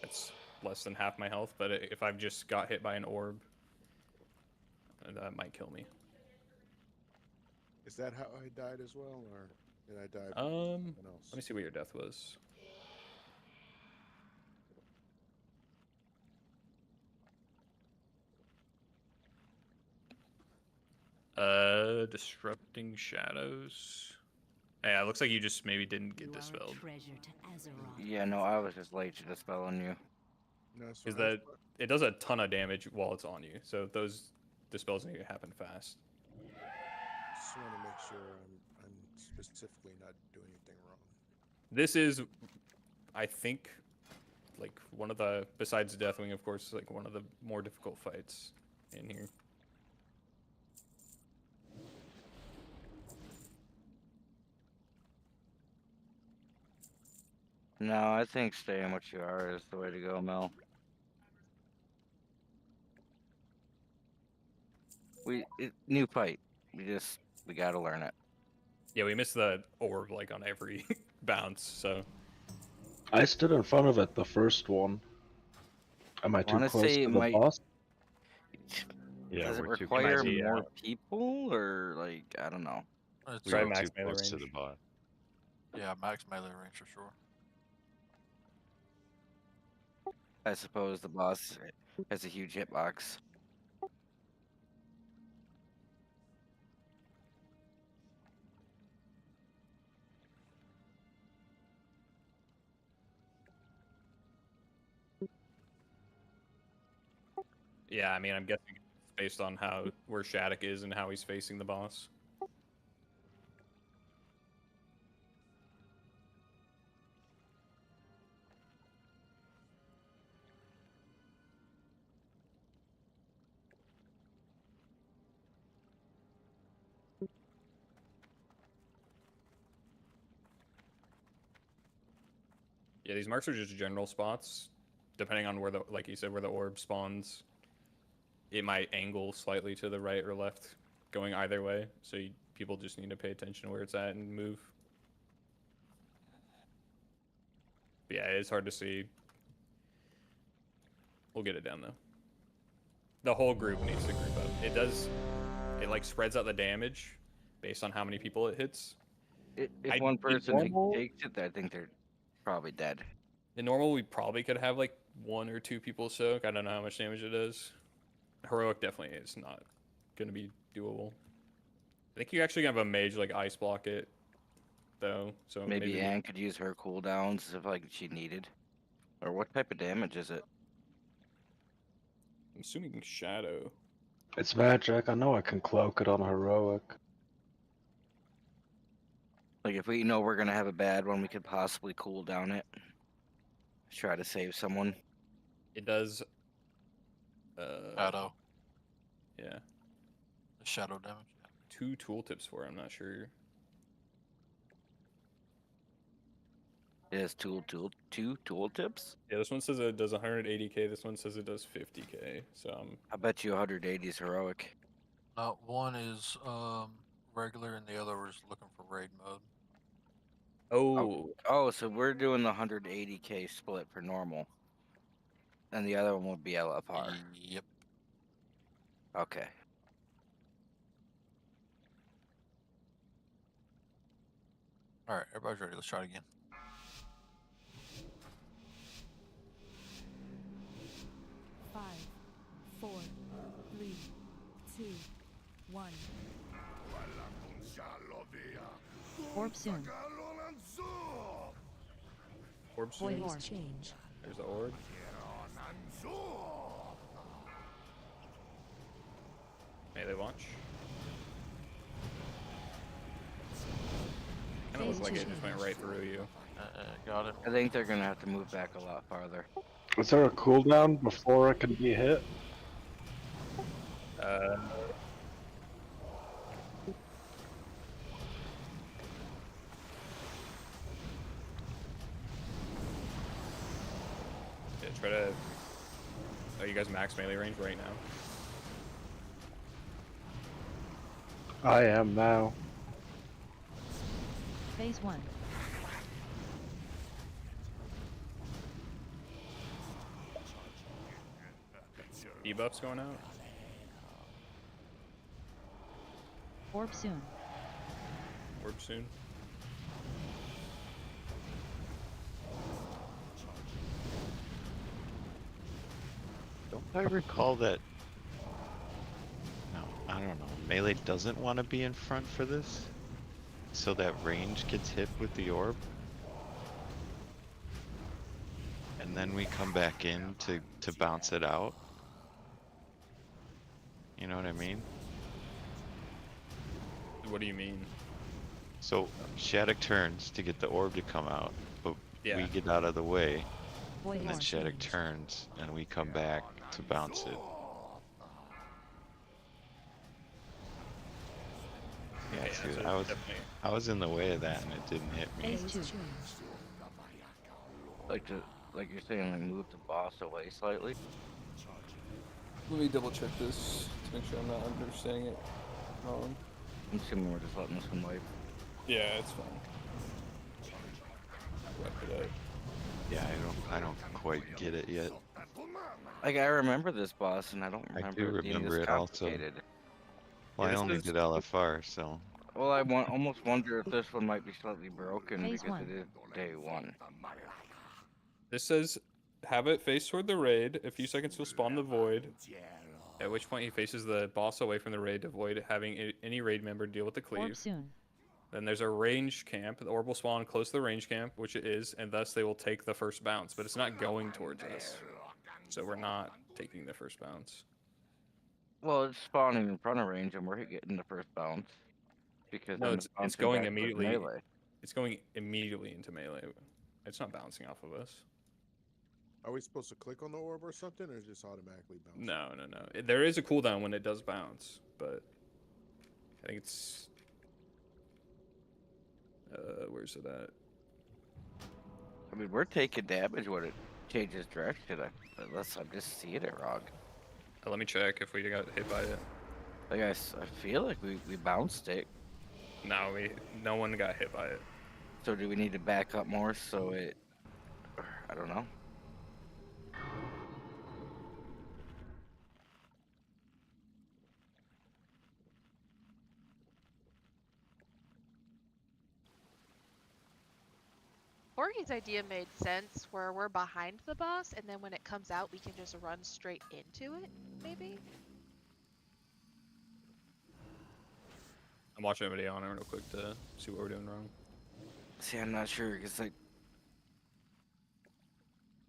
It's less than half my health, but if I've just got hit by an orb, that might kill me. Is that how I died as well, or did I die? Let else? me see what your death was. Disrupting shadows. Yeah, it looks like you just maybe didn't get You are a dispelled. treasure to Azeroth. Yeah, no, I was just late to dispel on you. No, so Is that it does a ton of damage while it's on you, so those dispels need to happen fast. just want to make sure I'm specifically not doing anything wrong. This is, I think, like one of the, besides Deathwing, of course, like one of the more difficult fights in here. No, I think staying what you are is the way to go, Mel. New fight. We gotta learn it. Yeah, we missed the orb like on every bounce, so I stood in front of it the first one. Am I too Wanna close say to it the might. boss? Yeah, Does it we're too require close. more people, or like I don't know? It's, We try were max too melee close to range. the bot. yeah, max melee range for sure. I suppose the boss has a huge hitbox. Yeah, I mean, I'm guessing it's based on how where Shattuck is and how he's facing the boss. Yeah, these marks are just general spots, depending on where the, like you said, where the orb spawns. It might angle slightly to the right or left, going either way. So people just need to pay attention to where it's at and move. But yeah, it's hard to see. We'll get it down though. The whole group needs to group up. It does. It like spreads out the damage based on how many people it hits. If I- one in person normal- takes it, I think they're probably dead. In normal, we probably could have like 1 or 2 people soak. I don't know how much damage it does. Heroic definitely is not going to be doable. I think you actually have a mage like ice block it, though. So Maybe we- Anne could use her cooldowns if like she needed. Or what type of damage is it? I'm assuming shadow. It's magic. I know I can cloak it on heroic. Like if we know we're gonna have a bad one, we could possibly cool down it. Try to save someone. It does. Shadow. Yeah. The shadow damage. Yeah. 2 tooltips for it, I'm not sure. It has two tooltips. Yeah, this one says it does 180k. This one says it does 50k. So I bet you 180 is heroic. One is regular and the other is looking for raid mode. Oh, so we're doing the 180k split for normal. And the other one would be LFR. Yep. Okay. All right, everybody's ready. Let's try it again. Five, 4, 3, 2, 1. Orb soon. Orb Void soon. orb. Change. There's the orb. Melee launch. Kind of looks like it just went right through you. Got it. I think they're gonna have to move back a lot farther. Is there a cooldown before it can be hit? Yeah, try to. Oh, you guys max melee range right now. I am now. Phase 1. Debuffs going out. Orb soon. Orb soon. Don't I recall that? No, I don't don't know. Melee doesn't want to be in front for this, so that range gets hit with the orb. And then we come back in to bounce it out. You know what I mean? What do you mean? So Shattuck turns to get the orb to come out, but Yeah. we get out of the way, Void and then Lord. Shattuck turns, and we come back to bounce it. Yeah, Yeah, see, so definitely. I was in the way of that, and it didn't hit me. Phase 2. Like you're saying, like move the boss away slightly. Let me double check this to make sure I'm not understanding it wrong. I'm assuming we're just letting this one wipe. Yeah, it's fine. Wipe it out. Yeah, I don't quite get it yet. Like I remember this boss, and I don't I remember do it being remember this it also. complicated. Well, Yeah, I this only is- did LFR, so. Well, I almost wonder if this one might be slightly broken Phase because 1. it is day 1. This says, have it face toward the raid. A few seconds will spawn the void. At which point he faces the boss away from the raid to avoid having any raid member deal with the Orb cleave. soon. Then there's a range camp. The orb will spawn close to the range camp, which it is, and thus they will take the first bounce. But it's not going towards us, so we're not taking the first bounce. Well, it's spawning in front of range, and we're getting the first bounce because No, then it's bouncing going back towards immediately. melee. It's going immediately into melee. It's not bouncing off of us. Are we supposed to click on the orb or something, or is it just automatically bounce? No. There is a cooldown when it does bounce, but I think it's. Where's it at? I mean, we're taking damage when it changes direction, unless I'm just seeing it wrong. Let me check if we got hit by it. Like I feel like we bounced it. No one got hit by it. So do we need to back up more so it? I don't know. Borgie's idea made sense where we're behind the boss, and then when it comes out, we can just run straight into it, maybe? I'm watching a video on it real quick to see what we're doing wrong. See, I'm not sure because like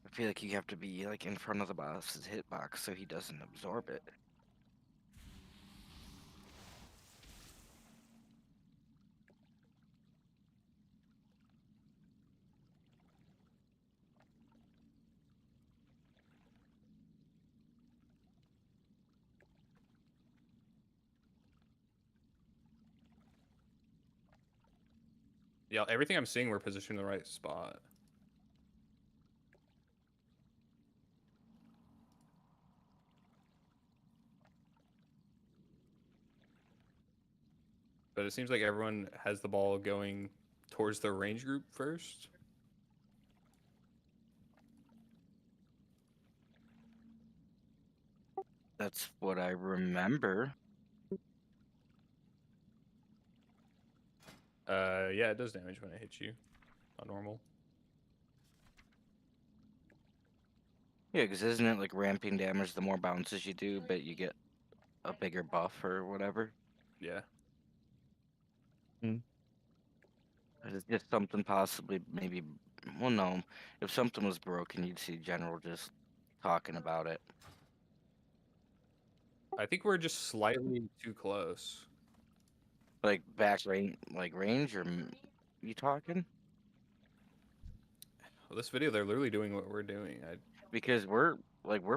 I feel like you have to be like in front of the boss's hitbox so he doesn't absorb it. Yeah, everything I'm seeing, we're positioned in the right spot. But it seems like everyone has the ball going towards the range group first. That's what I remember. Yeah, it does damage when it hits you. Not normal. Yeah, because isn't it like ramping damage the more bounces you do, but you get a bigger buff or whatever? Yeah. It's just something possibly maybe. Well, no. If something was broken, you'd see General just talking about it. I think we're just slightly too close. Like back range, range, or you talking? Well, this video, they're literally doing what we're doing. Because we're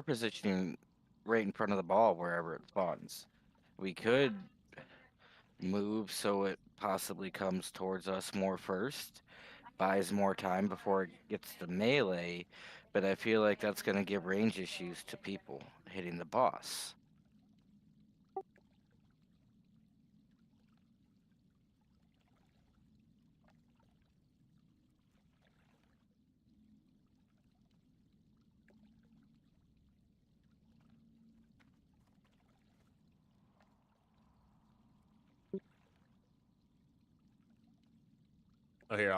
positioning right in front of the ball wherever it spawns. We could move so it possibly comes towards us more first, buys more time before it gets to melee, but I feel like that's going to give range issues to people hitting the boss. Oh, here,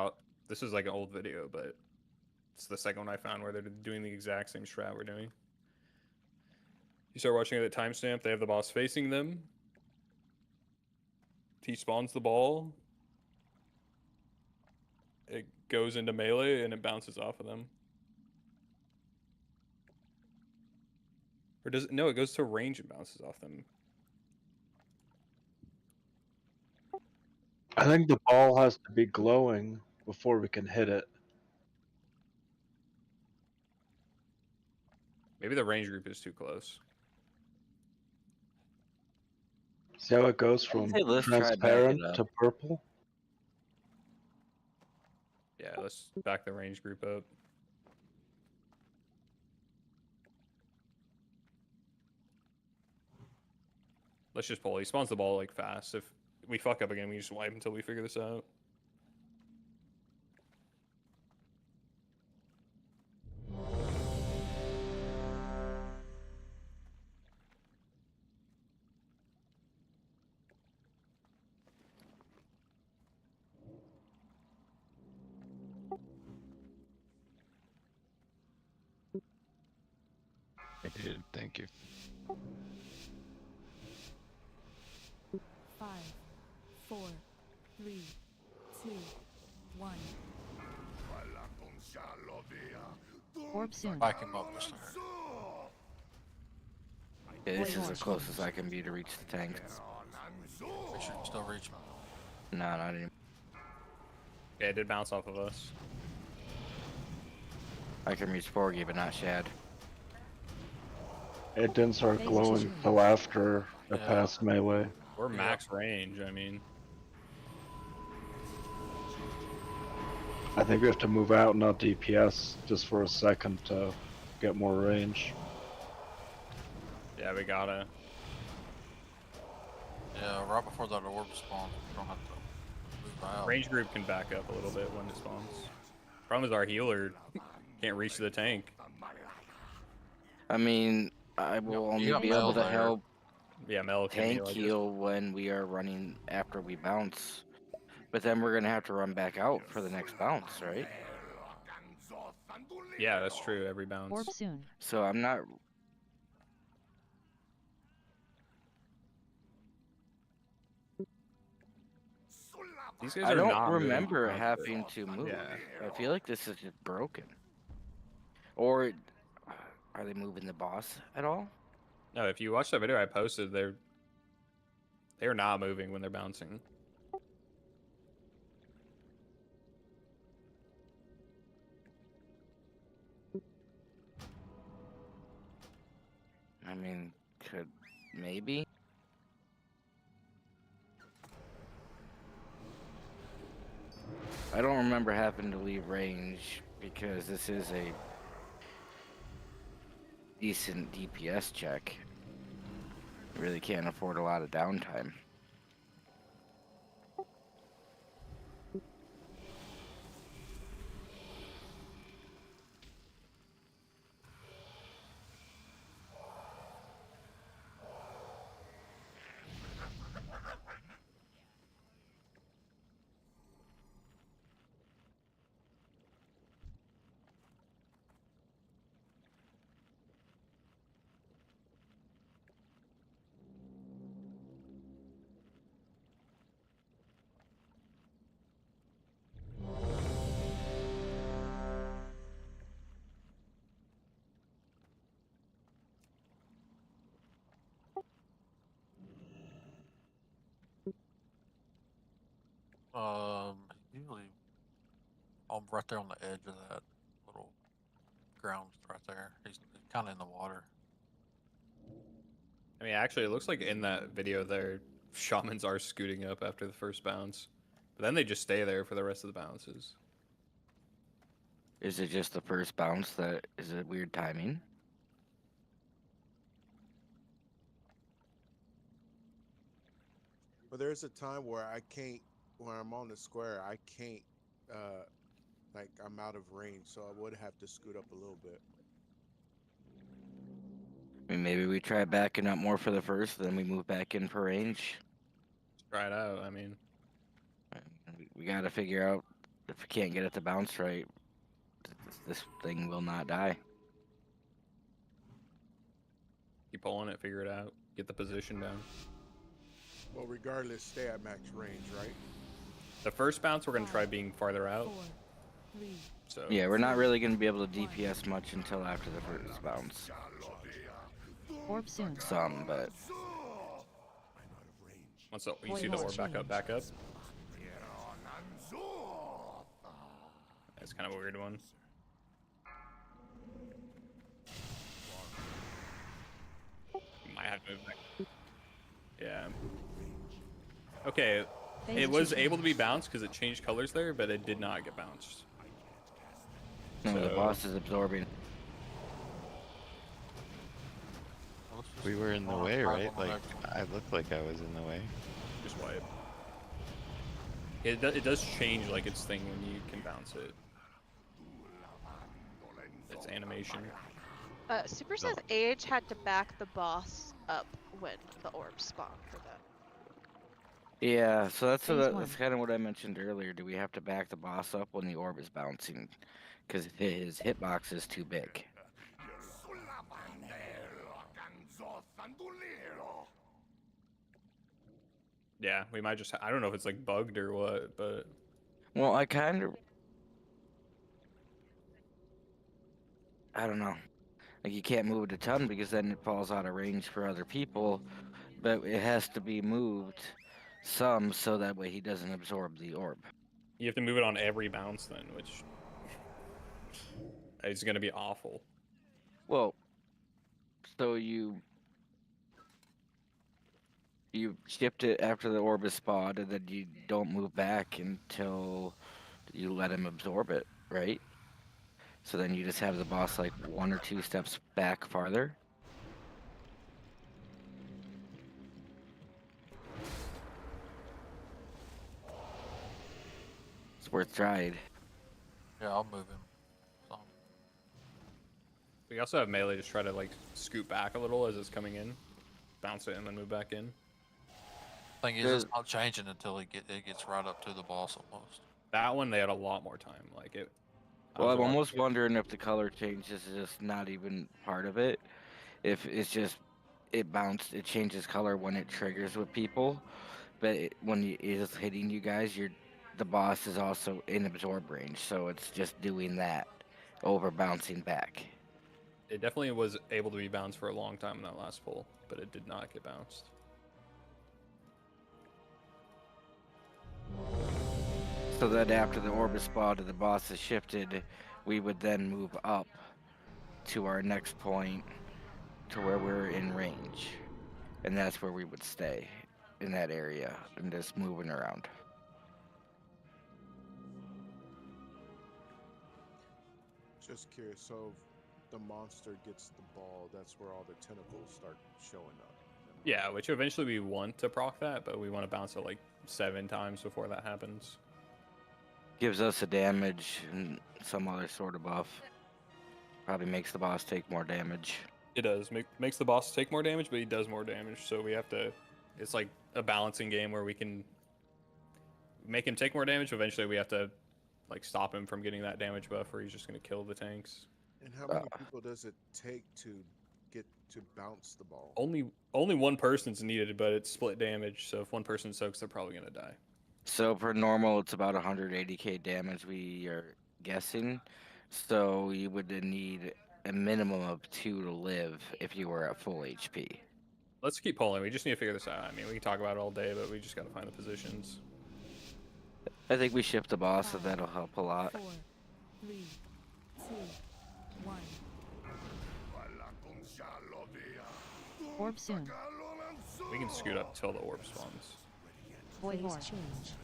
this is like an old video, but it's the second one I found where they're doing the exact same strat we're doing. You start watching at the timestamp, they have the boss facing them. he spawns the ball, it goes into melee and it bounces off of them. Or does it? No, it goes to range and bounces off them. I think the ball has to be glowing before we can hit it. Maybe the range group is too close. See how it goes from say let's try back it transparent up. to purple? Yeah, let's back the range group up. Let's just pull. He spawns the ball like fast. If we fuck up again, we just wipe until we figure this out. I did, thank you. 5, 4, 3, 2, 1. Orb soon. Back him up, Mr. Okay, this is Wait, the closest I can be to reach the tank. Make sure you still reach me. No, not anymore. Yeah, it did bounce off of us. I can reach Porgy, but not Shad. It didn't start Phase glowing change. till after it Yeah. passed melee. We're max range, I mean. I think we have to move out, not DPS, just for a second to get more range. Yeah, we gotta. Yeah, right before that orb spawns, we don't have to move out. Range group can back up a little bit when it spawns. Problem is our healer can't reach the tank. I mean, I will only got be able Mel to there. help Yeah, Mel can tank heal, I just- heal when we are running after we bounce. But then we're gonna have to run back out for the next bounce, right? Yeah, that's true. Every bounce. Orb soon. So I'm not. These guys I are don't not moving remember around having very to often. move. Yeah. I feel like this is just broken. Or are they moving the boss at all? No, if you watch that video I posted, they're not moving when they're bouncing. I mean, could maybe. I don't remember having to leave range because this is a decent DPS check. Really can't afford a lot of downtime. Usually, I'm right there on the edge of that little ground right there. He's kind of in the water. I mean, actually, it looks like in that video there, shamans are scooting up after the first bounce. But then they just stay there for the rest of the bounces. Is it just the first bounce that is it weird timing? But there's a time where I can't, when I'm on the square, I can't, like I'm out of range, so I would have to scoot up a little bit. I mean, maybe we try backing up more for the first, then we move back in for range. Try it out, I mean. We gotta figure out if we can't get it to bounce right, this thing will not die. Keep pulling it, figure it out, get the position down. Well, regardless, stay at max range, right? The first bounce, we're gonna try being farther out. 4, 3, So Yeah, we're not really going to be able to DPS much until after the first bounce. Orb soon. Some, but once you Void see the Lord orb back up, change. back up. That's kind of a weird one. Might have to move back. Yeah. Okay. Phase It was 2 able to be change. bounced because it changed colors there, but it did not get bounced. no, the So- boss is absorbing. Let's just We were in the go on way, five right? on the Like, next. I looked like I was in the way. Just wipe. It does change like its thing when you can bounce it. Its animation. Super says Age had to back the boss up when the orb spawned for that. Yeah, so that's Phase that's one. kind of what I mentioned earlier. Do we have to back the boss up when the orb is bouncing? Because his hitbox is too big. Yeah, we might just. I don't know if it's like bugged or what, but Well, I don't know. Like, you can't move it a ton because then it falls out of range for other people, but it has to be moved some so that way he doesn't absorb the orb. you have to move it on every bounce then, which is gonna be awful. Well, so you shift it after the orb is spawned, and then you don't move back until you let him absorb it, right? So then you just have the boss like 1 or 2 steps back farther. It's worth trying. Yeah, I'll move him. So, We also have melee just try to like scoot back a little as it's coming in, bounce it and then move back in. thing is, There's- it's not changing until it gets right up to the boss almost. That one they had a lot more time. Like it. I Well, was I'm walking- almost wondering if the color change is just not even part of it. If it's just it changes color when it triggers with people, but when it is hitting you guys, the boss is also in absorb range, so it's just doing that over bouncing back. It definitely was able to be bounced for a long time in that last pull, but it did not get bounced. So that after the orb is spawned and the boss is shifted, we would then move up to our next point to where we're in range. And that's where we would stay, in that area, and just moving around. Just curious. So, if the monster gets the ball, that's where all the tentacles start showing up. Yeah, which eventually we want to proc that, but we want to bounce it like 7 times before that happens. Gives us a damage and some other sort of buff. Probably makes the boss take more damage. It does. Makes the boss take more damage, but he does more damage, so we have to... It's like a balancing game where we can make him take more damage, but eventually we have to like stop him from getting that damage buff where he's just going to kill the tanks. And how many people does it take to get to bounce the ball? Only one person's needed, but it's split damage, so if one person soaks, they're probably going to die. So for normal, it's about 180k damage, we are guessing. So you would need a minimum of 2 to live if you were at full HP. Let's keep pulling. We just need to figure this out. I mean, we can talk about it all day, but we just got to find the positions. I think we shift the boss, and that'll help a lot. 4, 3, 2, 1. Orb soon. We can scoot up till the orb spawns. Void Lord change.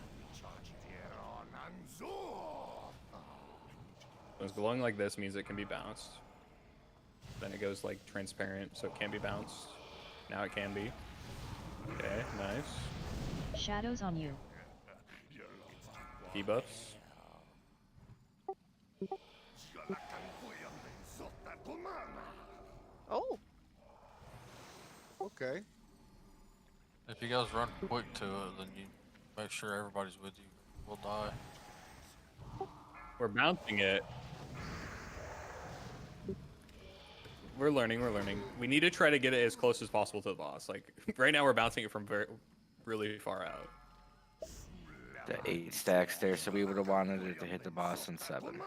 When it's glowing like this means it can be bounced. Then it goes like transparent, so it can be bounced. Now it can be. Okay, nice. Shadows on you. Debuffs. Oh, Okay. If you guys run quick to it, then you make sure everybody's with you. We'll die. We're bouncing it. We're learning. We need to try to get it as close as possible to the boss. Like right now, we're bouncing it from really far out. The 8 stacks there, so we would have wanted it to hit the boss in 7.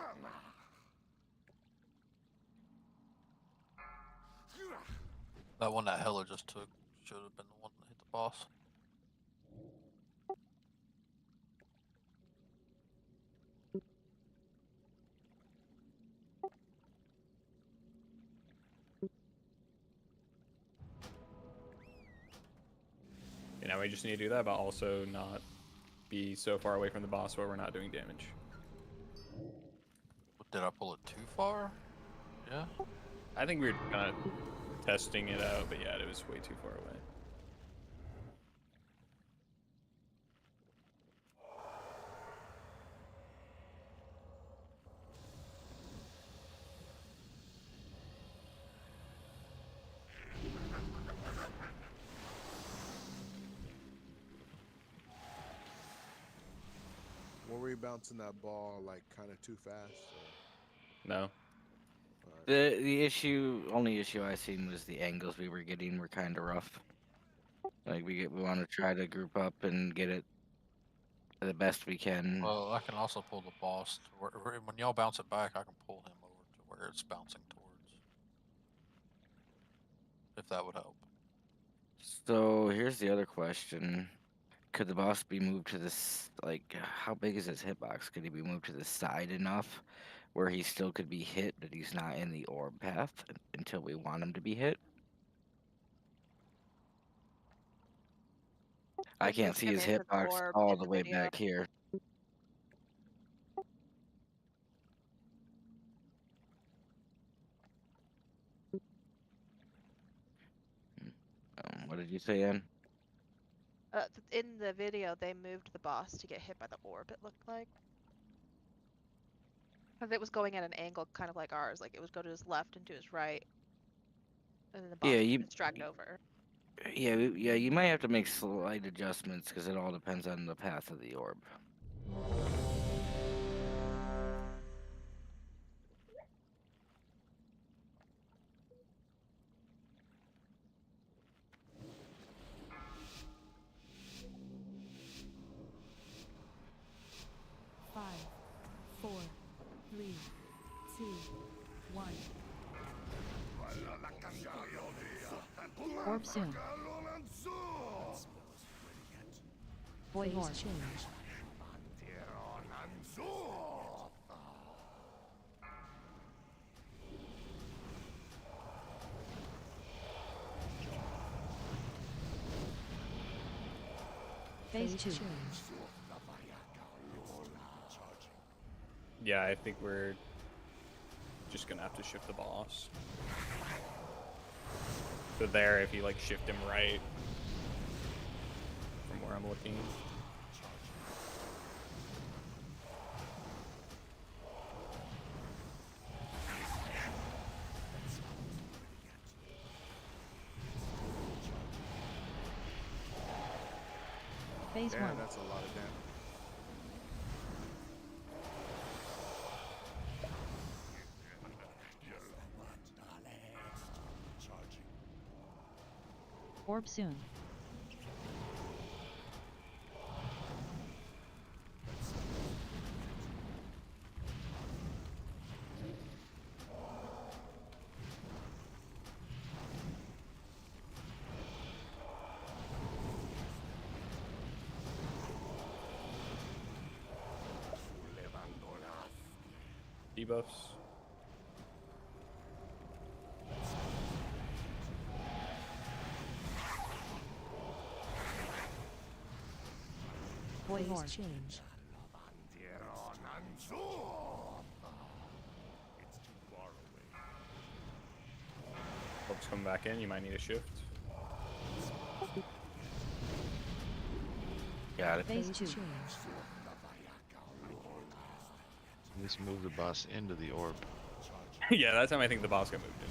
That one that Heller just took should have been the one that hit the boss. You know, we just need to do that, but also not be so far away from the boss where we're not doing damage. Did I pull it too far? Yeah. I think we were kind of testing it out, but yeah, it was way too far away. Were we bouncing that ball like kind of too fast? Or? No. The only issue I seen was the angles we were getting were kind of rough. Like we want to try to group up and get it the best we can. Well, I can also pull the boss to where when y'all bounce it back, I can pull him over to where it's bouncing towards. If that would help. So here's the other question: could the boss be moved to this? Like, how big is his hitbox? Could he be moved to the side enough where he still could be hit, but he's not in the orb path until we want him to be hit? I can't see his hitbox all the way back here. What did you say, Ann? In the video, they moved the boss to get hit by the orb, it looked like. Because it was going at an angle kind of like ours. Like, it would go to his left and to his right. And then the boss gets dragged over. Yeah, you might have to make slight adjustments because it all depends on the path of the orb. Five, 4, 3, 2, 1. Orb soon. Boy horn. Change. Phase 2. Yeah, I think we're just gonna have to shift the boss. So there, if you like shift him right from where I'm looking. Phase Damn, 1. that's a lot of damage. Orb soon. Debuffs. Boy horn. Change. It's too far away. Orbs coming back in, you might need a shift. Got it. Phase 2. Just move the boss into the orb. Yeah, that time I think the boss got moved in.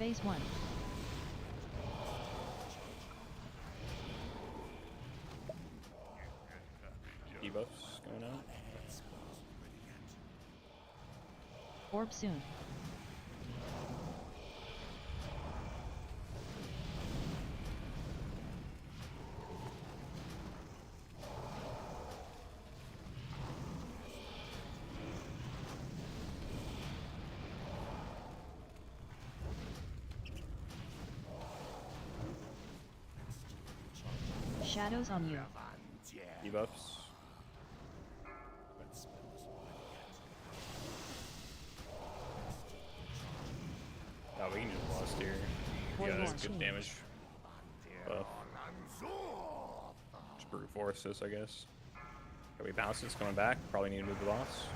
Phase 1. Debuffs going out. Orb soon. Shadows on you. Debuffs. Oh, we can just lost here. Yeah, that's good damage. Buff. Just brute force this, I guess. Okay, we bounce this coming back. Probably need to move the boss.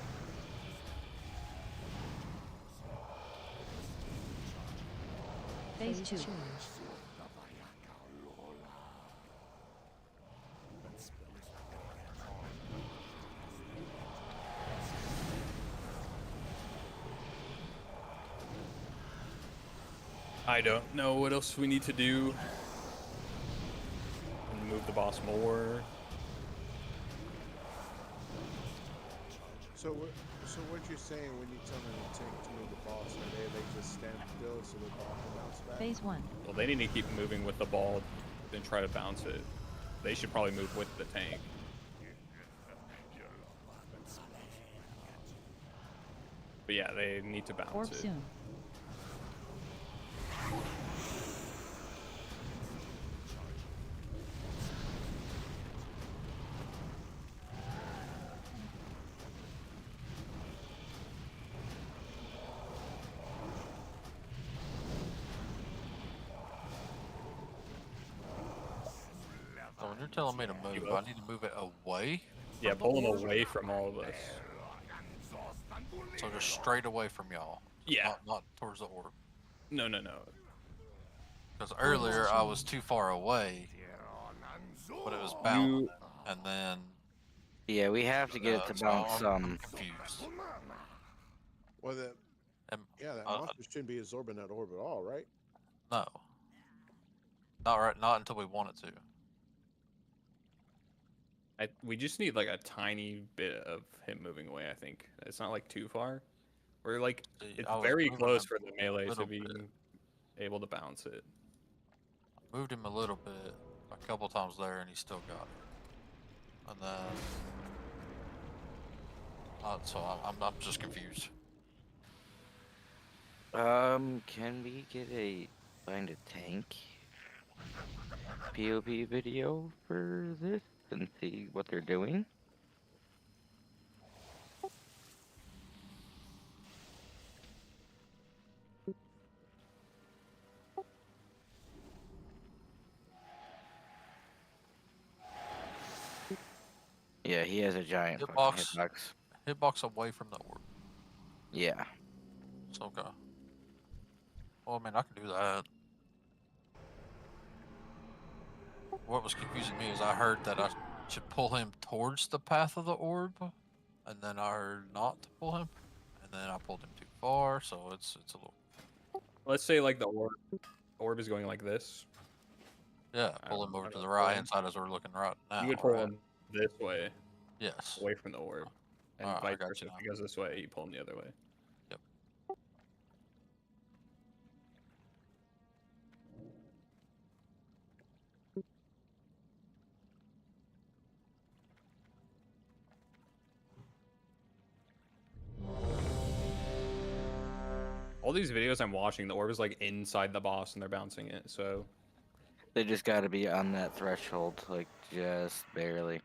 Phase 2. I don't know what else we need to do. Move the boss more. So what you're saying when you tell them to move the boss, are they just stand still so the ball can bounce back? Phase 1. Well, they need to keep moving with the ball, then try to bounce it. They should probably move with the tank. But yeah, they need to bounce Orb it. soon. So when you're telling me to move, I need to move it away? Yeah, pull them away from all of us. So just straight away from y'all. Yeah. Not towards the orb. No. Because earlier I was too far away, but it was bouncing, and then. Yeah, we have to get it to so bounce I'm confused. Well, then, yeah, that monster shouldn't be absorbing that orb at all, right? No. Not right. Not until we want it to. We just need like a tiny bit of him moving away. I think it's not like too far. We're like it's very close for the melee to be able to bounce it. I moved him a little bit, a couple times there, and he still got it. And then, so I'm just confused. Can we get find a tank POV video for this and see what they're doing? Yeah, he has a giant hitbox. Hitbox away from the orb. Yeah. It's okay. Well, I mean, I can do that. What was confusing me is I heard that I should pull him towards the path of the orb, and then I heard not to pull him, and then I pulled him too far, so it's a little. Let's say like the orb is going like this. Yeah, pull him over to the right hand side as we're looking right now. You would pull him this way. Yes. Away from the orb. And vice versa. If he goes this way, you pull him the other way. Yep. All these videos I'm watching, the orb is like inside the boss and they're bouncing it, so. They just gotta be on that threshold, like just barely.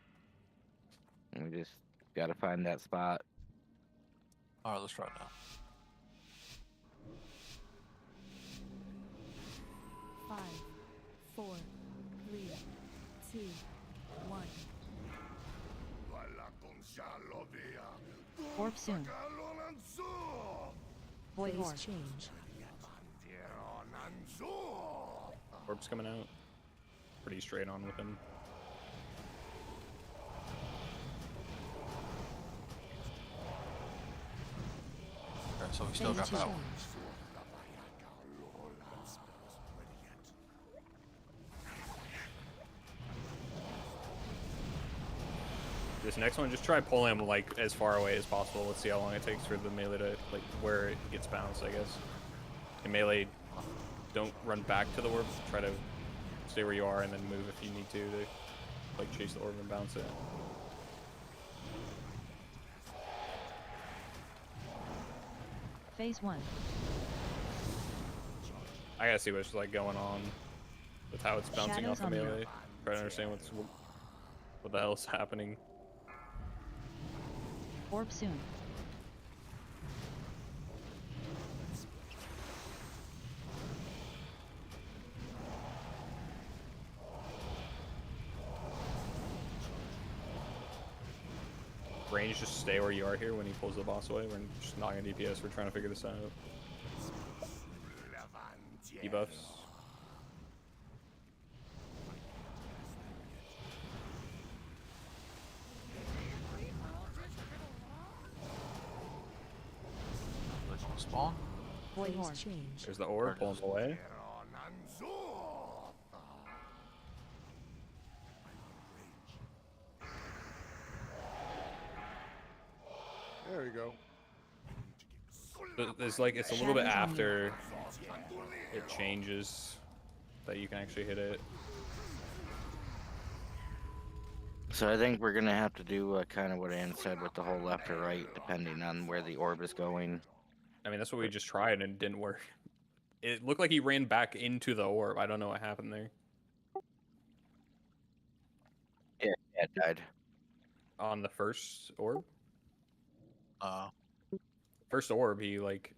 And we just gotta find that spot. Alright, let's try it now. Five, 4, 3, 2, 1. Orb soon. Void Horn. Change. Orb's coming out. Pretty straight on with him. Okay, so we still got that one. This next one, just try pull him like as far away as possible. Let's see how long it takes for the melee to like where it gets bounced, I guess. And melee, don't run back to the orb. Try to stay where you are and then move if you need to like chase the orb and bounce it. Phase 1. I gotta see what's like going on with how it's bouncing Shadows off the on the melee. Try to understand what the hell's happening. Orb soon. Range, just stay where you are here when he pulls the boss away. We're just not gonna DPS. We're trying to figure this out. Debuffs. Spawn. Void horn. There's the orb. Pull him away. There we go. It's like it's a little bit after it changes that you can actually hit it. So I think we're gonna have to do kind of what Ann said with the whole left or right, depending on where the orb is going. I mean, that's what we just tried and it didn't work. It looked like he ran back into the orb. I don't know what happened there. Yeah, it died. On the first orb? Uh, First orb, he like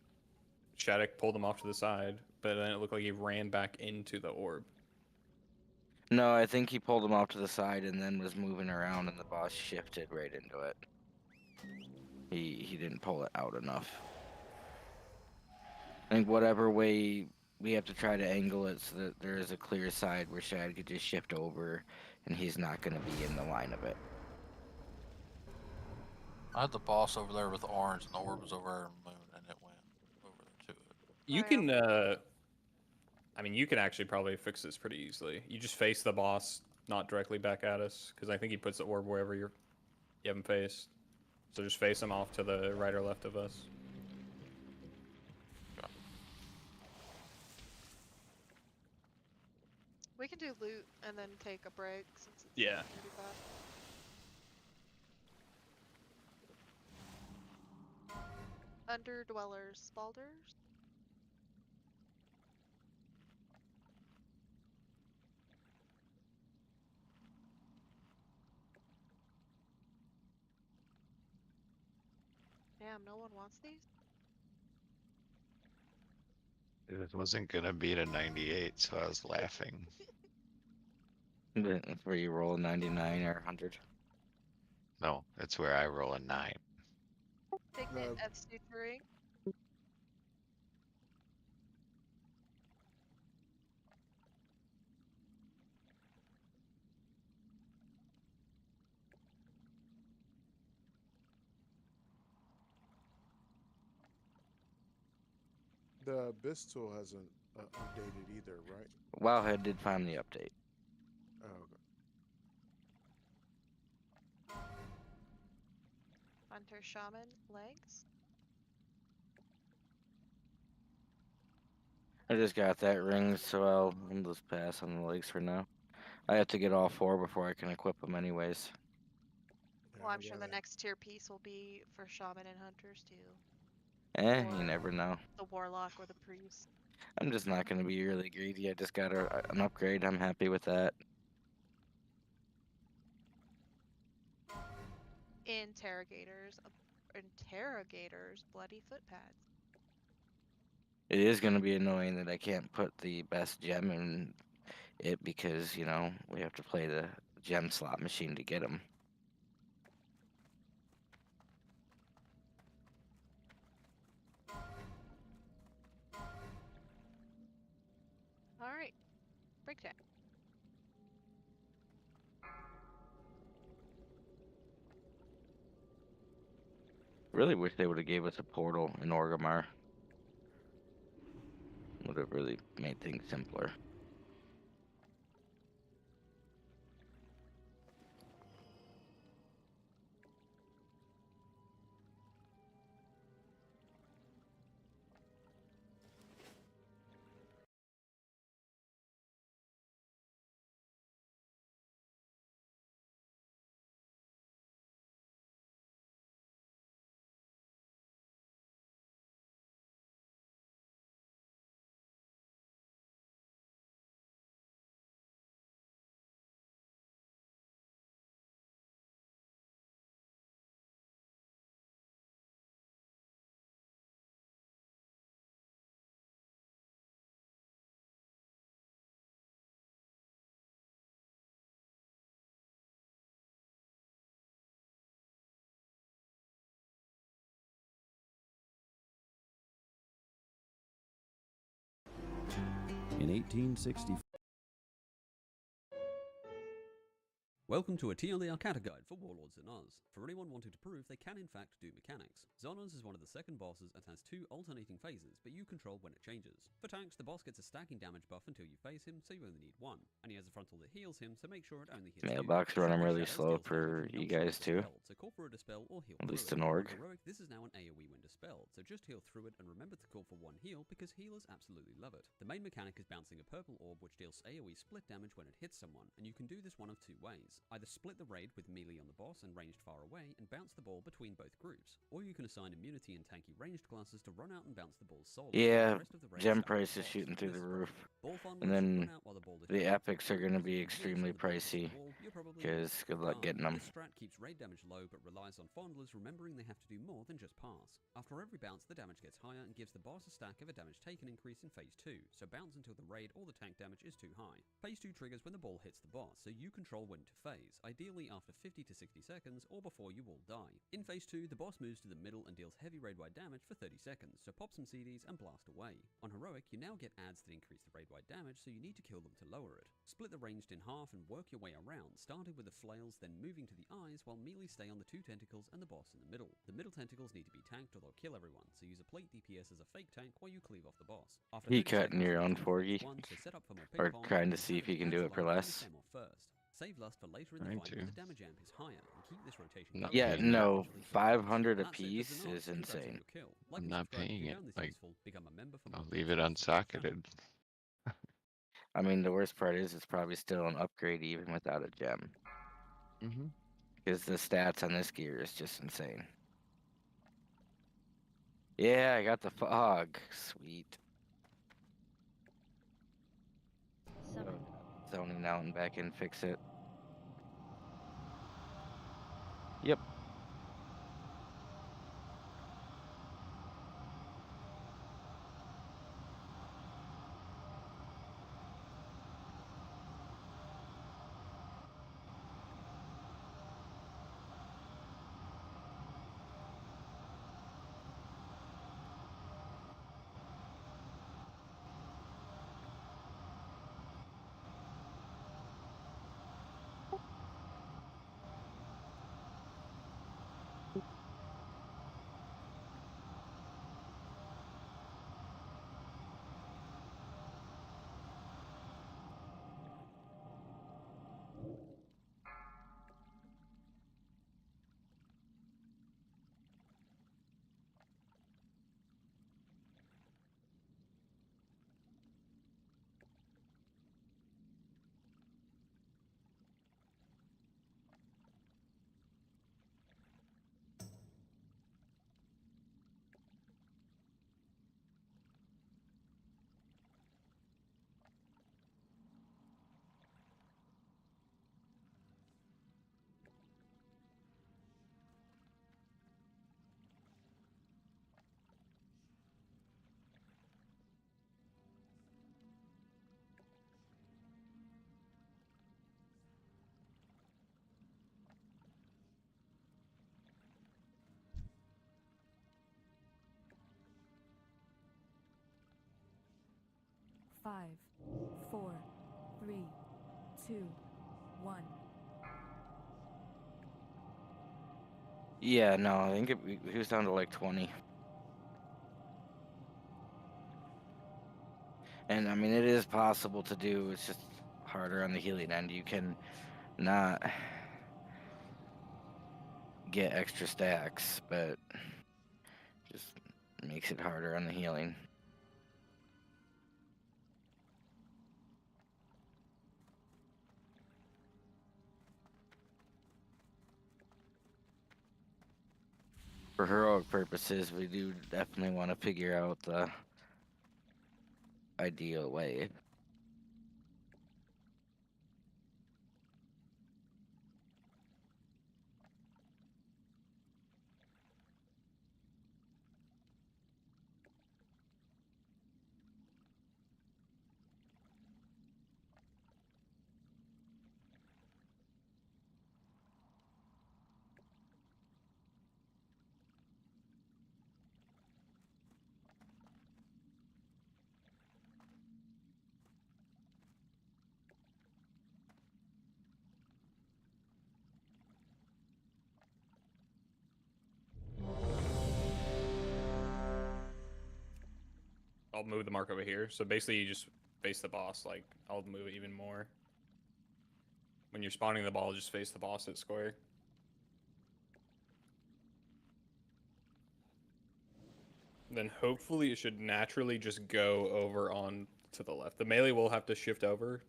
Shattuck pulled him off to the side, but then it looked like he ran back into the orb. No, I think he pulled him off to the side and then was moving around, and the boss shifted right into it. He didn't pull it out enough. I think whatever way we have to try to angle it so that there is a clear side where Shad could just shift over, and he's not going to be in the line of it. I had the boss over there with orange, and the orb was over there in the moon, and it went over there to it. You can, I mean, you can actually probably fix this pretty easily. You just face the boss, not directly back at us, because I think he puts the orb wherever you have him faced. So just face him off to the right or left of us. We can do loot and then take a break since it's Yeah. 35. Underdwellers, Spalders. Damn, no one wants these? It wasn't gonna beat a 98, so I was laughing. That's where you roll a 99 or 100. No, that's where I roll a 9. Signet F suturing. The Abyss tool hasn't updated either, right? Wowhead did finally update. Oh, okay. Hunter Shaman legs. I just got that ring, so I'll just pass on the legs for now. I have to get all 4 before I can equip them anyways. Well, Yeah, I'm sure the next tier piece will be for Shaman and Hunters too. You Or never know. the Warlock or the Priest. I'm just not going to be really greedy. I just got an upgrade. I'm happy with that. Interrogators. Interrogators. Bloody foot pads. It is going to be annoying that I can't put the best gem in it because, you know, we have to play the gem slot machine to get them. Alright. Break time. Really wish they would have gave us a portal in Orgrimmar. Would have really made things simpler. In 1860. Welcome to a TLDR Kata guide for Warlords and Oz. For anyone wanting to prove they can in fact do mechanics. Zonos is one of the second bosses and has 2 alternating phases, but you control when it changes. For tanks, the boss gets a stacking damage buff until you phase him, so you only need 1. And he has a frontal that heals him, so make sure it only hits Mailbox you. running Shocking really Shadows slow deals damage for when you not guys too. dispelled, so call for a dispel or heal At through least it. in org. On Heroic, this is now an AoE when dispelled, so just heal through it and remember to call for 1 heal because healers absolutely love it. The main mechanic is bouncing a purple orb which deals AoE split damage when it hits someone, and you can do this one of 2 ways. Either split the raid with melee on the boss and ranged far away and bounce the ball between both groups, or you can assign immunity and tanky ranged classes to run out and bounce the ball solo. Yeah, The rest of the raid gem stack on the price is boss. shooting through This the is roof. broken. Ball fondlers And run then out while the ball is the shooting epics are through, going to because be if you miss extremely and the ball hits the pricey. wall, you're probably Because lost. good luck Regardless, getting them. this strat keeps raid damage low but relies on fondlers remembering they have to do more than just pass. After every bounce, the damage gets higher and gives the boss a stack of a damage taken increase in phase 2, so bounce until the raid or the tank damage is too high. Phase 2 triggers when the ball hits the boss, so you control when to phase, ideally after 50 to 60 seconds or before you all die. In phase 2, the boss moves to the middle and deals heavy raid-wide damage for 30 seconds, so pop some CDs and blast away. On Heroic, you now get adds that increase the raid-wide damage, so you need to kill them to lower it. Split the ranged in half and work your way around, starting with the flails, then moving to the eyes, while melee stay on the 2 tentacles and the boss in the middle. The middle tentacles need to be tanked or they'll kill everyone, so use a plate DPS as a fake tank while you cleave off the boss. After He 30 cutting seconds, your you own can Forgy, one, so set up for more or ping-pong, trying to and see if have he can adds do it for aligned to less. finish them off first. Save lust for later in the Trying fight when to. the damage amp is higher, and keep this rotation Not going. Yeah, paying no, Eventually kill the boss. 500 That's it for apiece Xenos. is Congrats on insane. your kill. Like I'm and not subscribe if paying you it. found this Like, useful. Become a member for I'll more leave it details. unsocketed. I mean, the worst part is it's probably still an upgrade even without a gem. Mm-hmm. Because the stats on this gear is just insane. Yeah, I got the fog. Sweet. 7, Zoning out and back in, fix it. Yep. Five, four, three, two, one. Yeah, no, I think he was down to like 20. And I mean, it is possible to do. It's just harder on the healing end. You can not get extra stacks, but just makes it harder on the healing. For heroic purposes, we do definitely want to figure out the ideal way. I'll move the mark over here. So basically, you just face the boss. Like, I'll move it even more. When you're spawning the ball, just face the boss at square. Then hopefully it should naturally just go over on to the left. The melee will have to shift over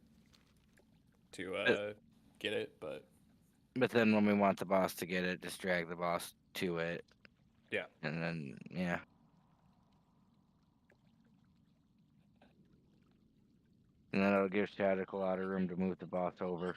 to get it, but then when we want the boss to get it, just drag the boss to it. yeah. And then, yeah. And then it'll give Shattuck a lot of room to move the boss over.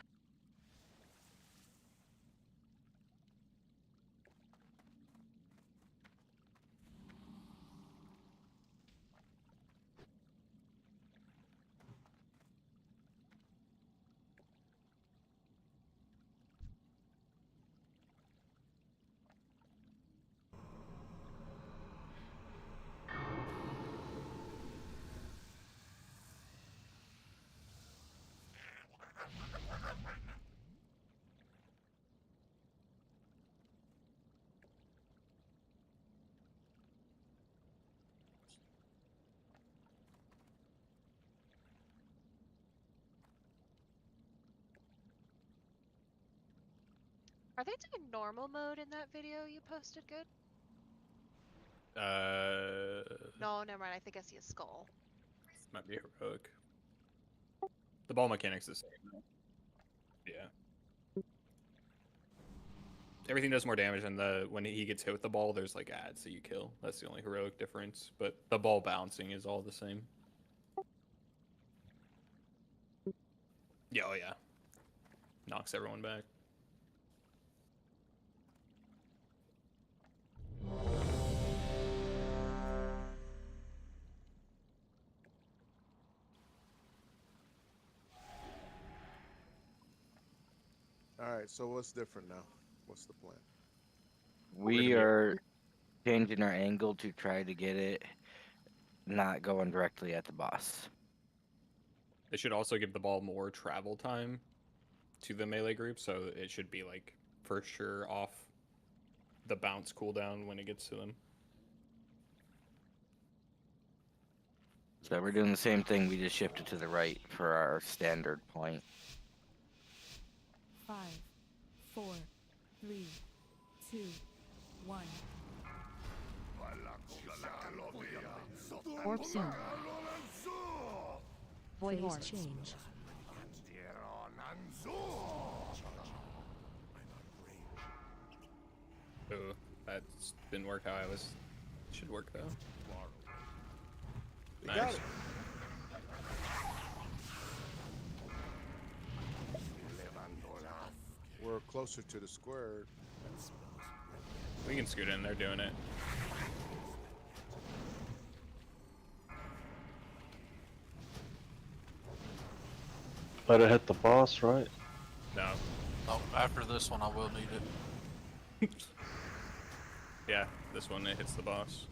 Are they doing normal mode in that video you posted, Good? No, never mind. I think I see a skull. Might be heroic. The ball mechanic's the same though. Yeah. Everything does more damage, and when he gets hit with the ball, there's like ads that you kill. That's the only heroic difference. But the ball bouncing is all the same. Yeah, oh yeah. Knocks everyone back. Alright, so what's different now? What's the plan? We are changing our angle to try to get it not going directly at the boss. They should also give the ball more travel time to the melee group, so it should be like for sure off the bounce cooldown when it gets to them. So we're doing the same thing, we just shifted to the right for our standard point. 5, 4, 3, 2, 1. Warp soon. Void horn. Change. Ooh, that didn't work how I was. Should work though. You got it. We're closer to the square. We can scoot in. They're doing it. Let it hit the boss, right? No. Oh, after this one, I will need it. Yeah, this one it hits the boss.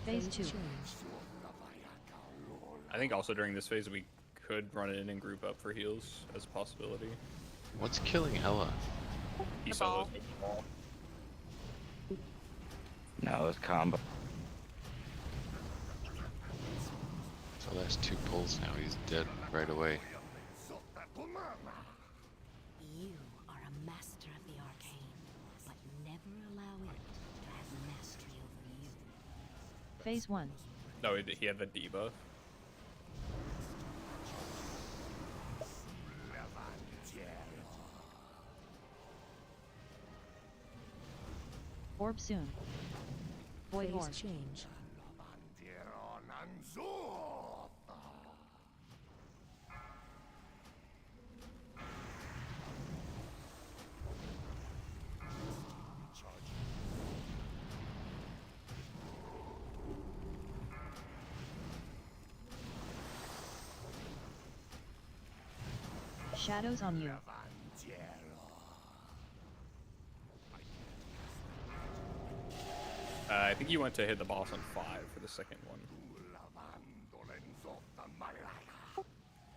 Phase 2. I think also during this phase we could run it in and group up for heals as a possibility. What's killing Ella? He The saw ball. those with the ball. No, it's combo. So that's 2 pulls now. He's dead right away. You are a master of the arcane, but never allow it to have mastery over you. Phase 1. No, he had the debuff. Orb soon. Void horn. Change. Shadows on you. I think you went to hit the boss on 5 for the second one.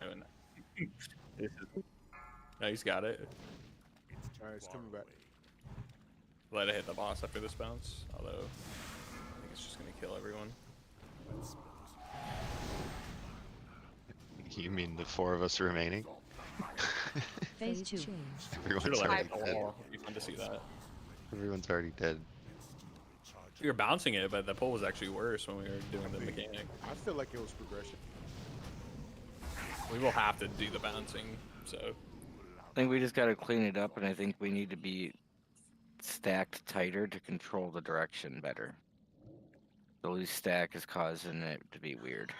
Oh, no. No, he's got it. Alright, it's coming back. let it hit the boss after this bounce. Although, I think it's just gonna kill everyone. You mean the 4 of us remaining? Phase 2. Everyone's Should've let it already hit the dead. wall. It'd be fun to see that. Everyone's already dead. We were bouncing it, but the pull was actually worse when we were doing the mechanic. I feel like it was progression. We will have to do the bouncing, so. I think we just gotta clean it up, and I think we need to be stacked tighter to control the direction better. The loose stack is causing it to be weird.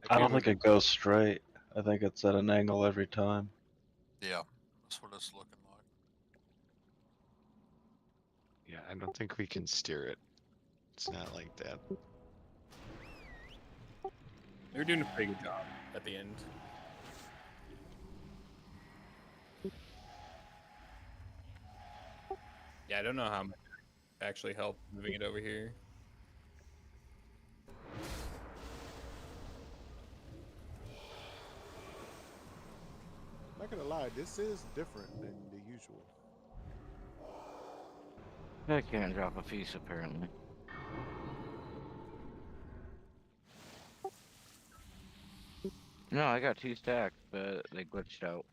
I don't think it goes straight. I think it's at an angle every time. Yeah, that's what it's looking like. Yeah, I don't think we can steer it. It's not like that. They were doing a pretty good job at the end. Yeah, I don't know how much it actually helped moving it over here. Not gonna lie, this is different than the usual. I can't drop a piece apparently. No, I got 2 stacks, but they glitched out.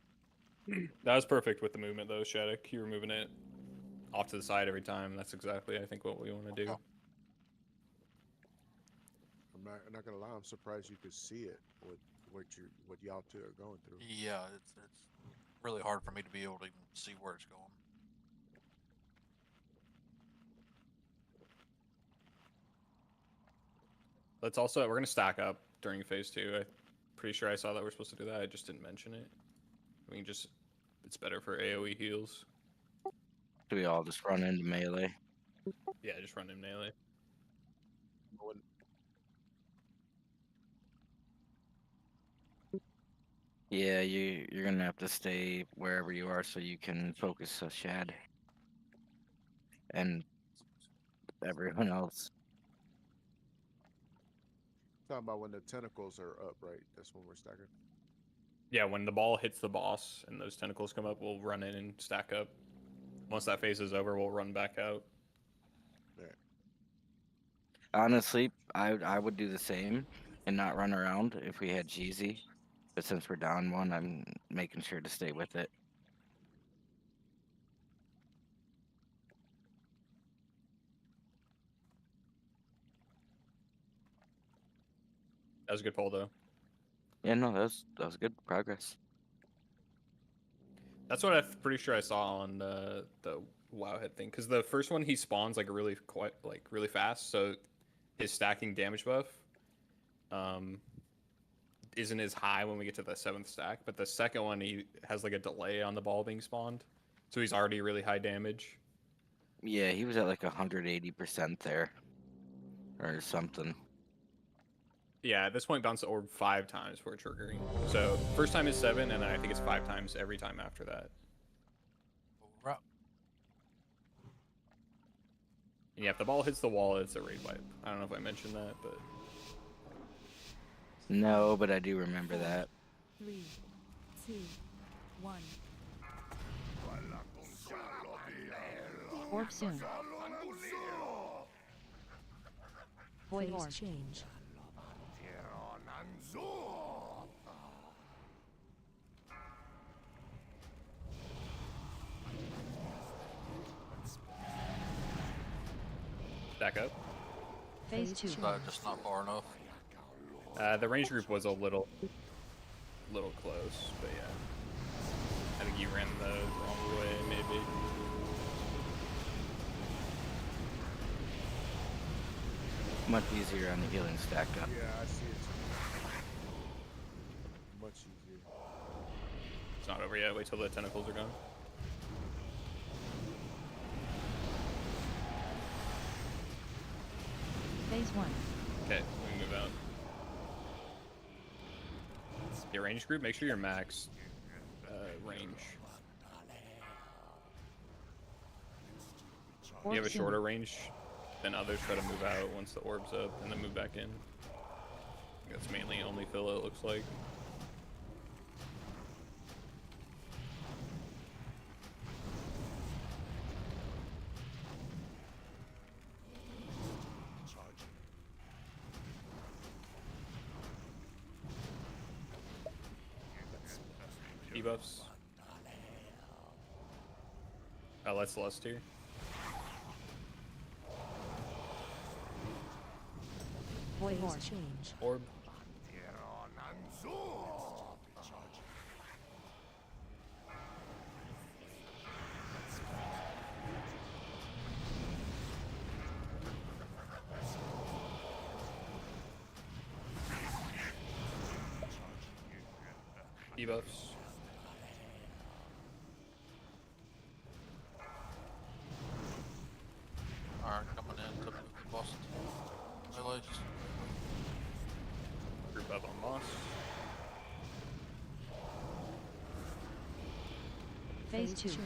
That was perfect with the movement though, Shattuck. You were moving it off to the side every time. That's exactly, I think, what we want to do. I'm not gonna lie, I'm surprised you could see it with what y'all two are going through. Yeah, it's really hard for me to be able to even see where it's going. Let's also, we're gonna stack up during phase 2. I'm pretty sure I saw that we're supposed to do that. I just didn't mention it. We can just, it's better for AoE heals. Do we all just run into melee? Yeah, just run in melee. Yeah, you're gonna have to stay wherever you are so you can focus a Shad. And everyone else. Talking about when the tentacles are up, right? That's when we're stacking. Yeah, when the ball hits the boss and those tentacles come up, we'll run in and stack up. Once that phase is over, we'll run back out. Yeah. Honestly, I would do the same and not run around if we had Jeezy. But since we're down 1, I'm making sure to stay with it. That was a good pull though. Yeah, no, that was good progress. That's what I'm pretty sure I saw on the Wowhead thing. Because the first one he spawns like really fast, so his stacking damage buff isn't as high when we get to the 7th stack. But the second one he has like a delay on the ball being spawned, so he's already really high damage. Yeah, he was at like 180% there, or something. Yeah, at this point, bounce the orb 5 times before triggering. So first time is 7, and I think it's 5 times every time after that. And yeah, if the ball hits the wall, it's a raid wipe. I don't know if I mentioned that, but No, but I do remember that. 3, 2, 1. Orb soon. Void orb. Change. stack up. Phase 2. Just not far enough. The range group was a little close, but yeah. I think you ran the wrong way, maybe. Much easier on the healing stacked up. Yeah, I see it too. Much easier. It's not over yet. Wait till the tentacles are gone. Phase 1. Okay, we move out. Your range group, make sure you're max range. You have a shorter range than others. Try to move out once the orb's up and then move back in. That's mainly only fill, it looks like. Debuffs. Oh, that's Lust here. Void Phase Horn. change. Orb. Debuffs. Alright, coming in to move the boss. Melee. Group up on Moss. Phase 2. change.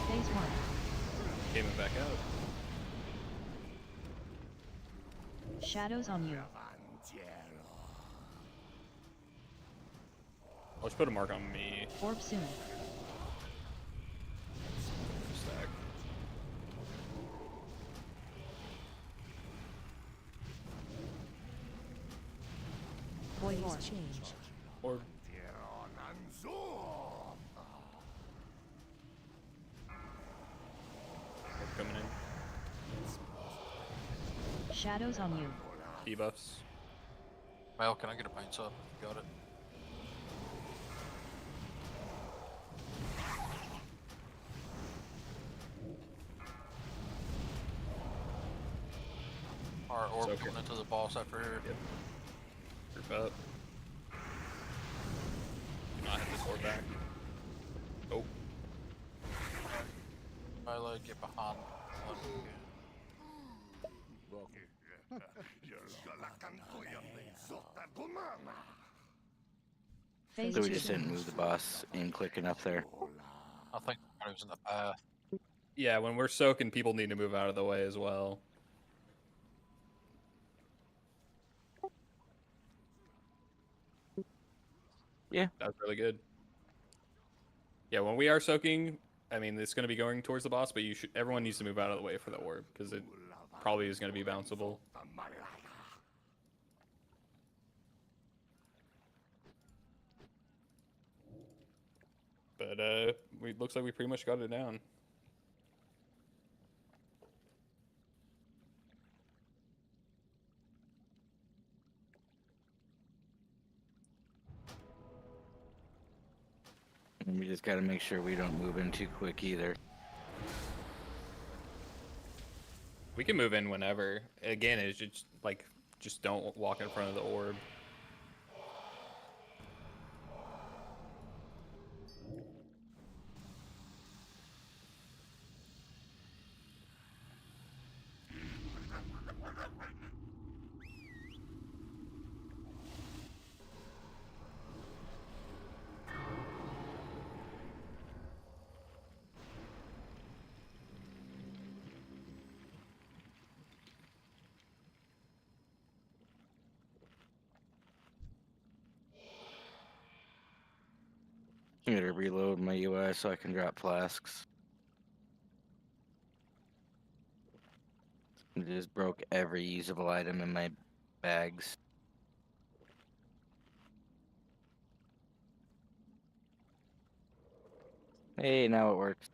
Phase 1. Came back out. Shadows on you. Let's put a mark on me. Orb soon. Stack. Void Horn. Change. Orb. Orb coming in. Shadows on you. Debuffs. Mel, can I get a paint up? Got it. Alright, Orb So coming into the boss after here. Yep. Group up. Do not hit this orb back. Oh. Melee, get behind. Phase So we 2. just didn't move the boss in quick enough there. I think it was in the path. Yeah, when we're soaking, people need to move out of the way as well. Yeah. That was really good. Yeah, when we are soaking, I mean, it's going to be going towards the boss, but everyone needs to move out of the way for the orb, because it probably is going to be bounceable. But looks like we pretty much got it down. And we just got to make sure we don't move in too quick either. We can move in whenever. Again, it's just like, just don't walk in front of the orb. I'm gonna reload my UI so I can drop flasks. I just broke every usable item in my bags. Hey, now it works.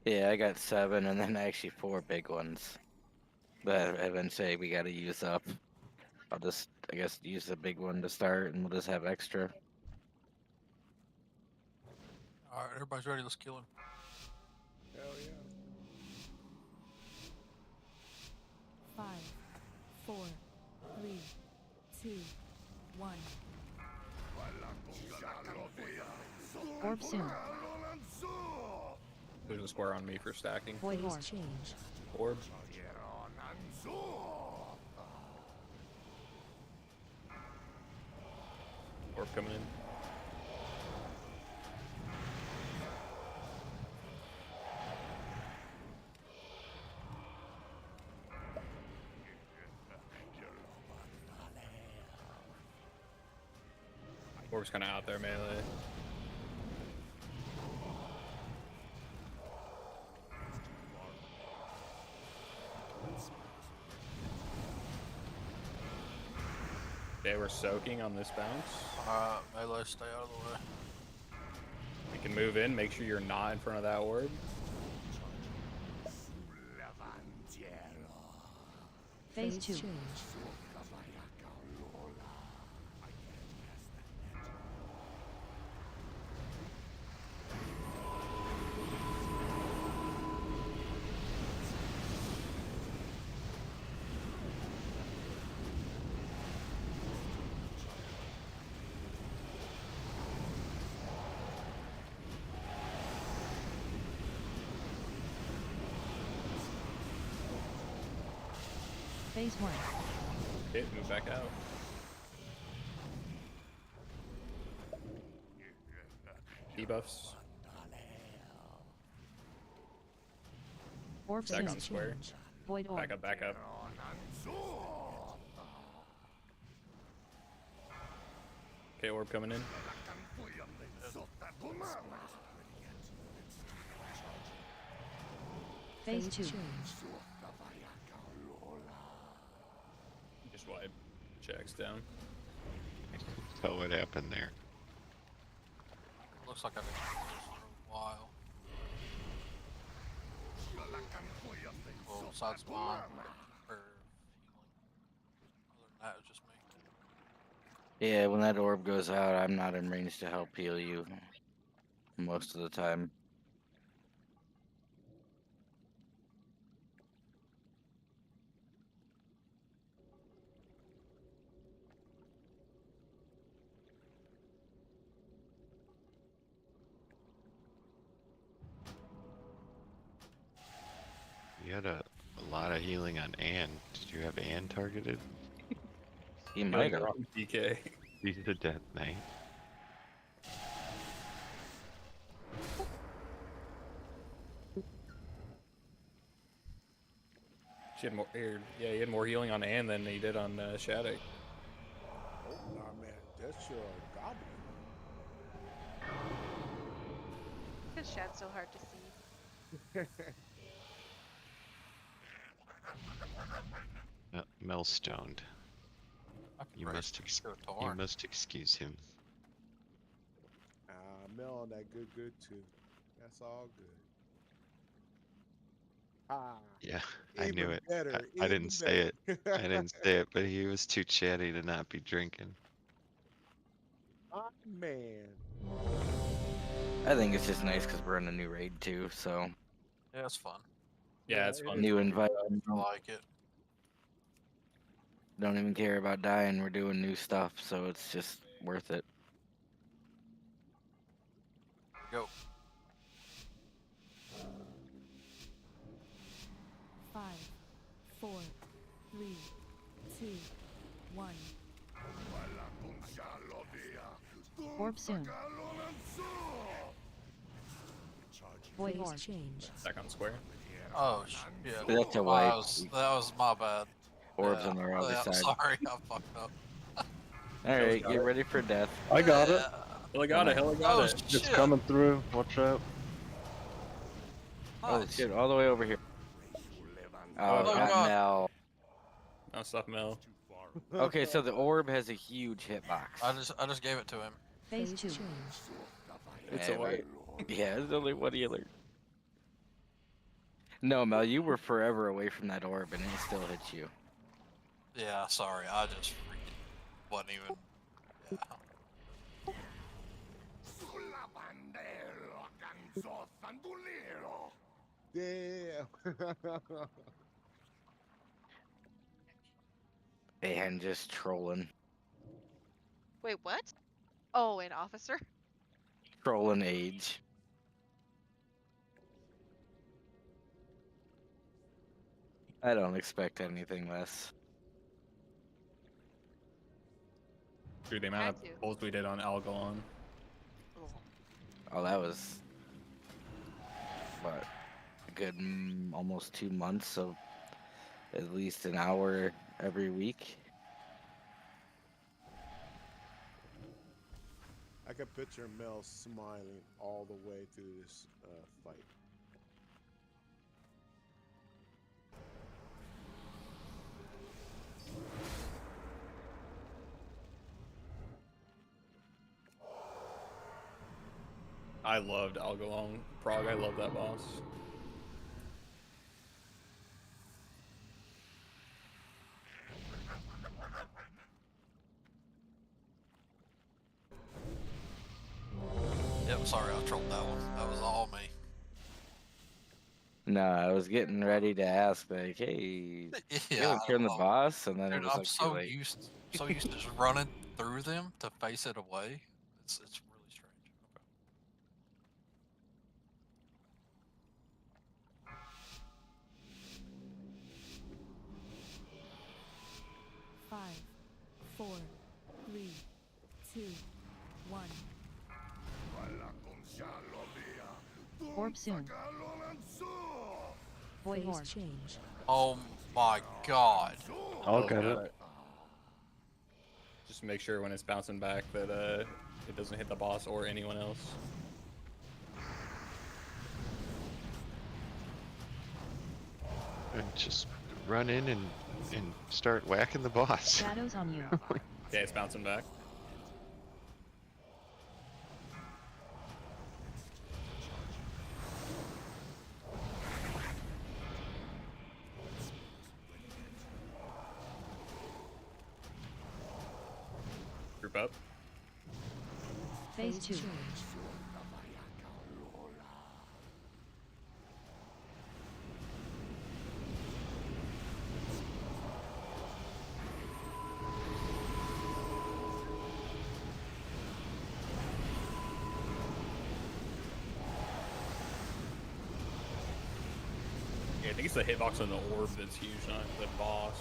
Yeah, I got 7 and then actually 4 big ones that eventually we gotta use up. I'll just, I guess, use the big one to start and we'll just have extra. Alright, everybody's ready. Let's kill him. Hell yeah. 5, 4, 3, 2, 1. Orb soon. There's a square on me for stacking. Void horn. Orb. Orb coming in. Orb's kind of out there, melee. Okay, we're soaking on this bounce. Melee, stay out of the way. We can move in, make sure you're not in front of that orb. Phase 2. Phase 1. Okay, move back out. Debuffs. Orb Back soon. on square. Void orb. Back up, back up. Okay, orb coming in. Phase 2. Just wipe. Checks down. Tell what happened there. Looks like I've been doing this for a while. Well, besides mine, or healing. Other than that, it's just me. Yeah, when that orb goes out, I'm not in range to help heal you most of the time. You had a lot of healing on Ann. Did you have Ann targeted? He might have. DK. He's the Death Knight. She had more. Yeah, he had more healing on Ann than he did on Shattuck. Oh, nah, man. That's your goblin. Because Shad's so hard to see. Millstoned. I can You raise must, to a you torn. must excuse him. Mel on that good too. That's all good. Ah, Yeah, I even knew it. better. I even didn't say it. better. I didn't say it, but he was too chatty to not be drinking. Ah, man. I think it's just nice because we're in a new raid too, so Yeah, it's fun. Yeah, it's fun. new environment. I like it. Don't even care about dying. We're doing new stuff, so it's just worth it. Go. 5, 4, 3, 2, 1. Orb soon. Void horn. Back on square. Oh, yeah. But that's a That wipe. was my bad. Orbs Yeah, on the other yeah, side. Sorry, I fucked up. Alright, get ready for death. I got it. Hell, I got it. Hell, I got Oh, it. It's shit. coming through. Watch out. Oh Nice. shit, all the way over here. Oh, Oh, got God. Mel. No, stop Mel. Okay, so the orb has a huge hitbox. I just gave it to him. Phase 2. It's Hey, a wipe. Yeah, there's only one healer. No, Mel, you were forever away from that orb and it still hit you. Yeah, sorry. I just freaking wasn't even. Yeah. Damn. And just trolling. Wait, what? Oh, an officer? Trolling age. I don't expect anything less. Dude, the amount Had of to. pulls we did on Algalon. Ugh. Oh, that was what, a good almost 2 months of at least an hour every week. I can picture Mel smiling all the way through this fight. I loved Algalon Prague. I love that boss. Yep, sorry, I trolled that one. That was all me. No, I was getting ready to ask, like, hey, you Yeah, haven't I turned the love boss, and then it. it Dude, was I'm like too so late. used to just running through them to face it away. It's really strange. Okay. 5, 4, 3, 2, 1. Orb soon. Void orb. Change. Oh my god. I'll get Got it. Just make sure when it's bouncing back that it doesn't hit the boss or anyone else. And just run in and start whacking the boss. Shadows on you. Yeah, it's bouncing back. Group up. Phase 2. Yeah, I think it's the hitbox on the orb that's huge, not the boss.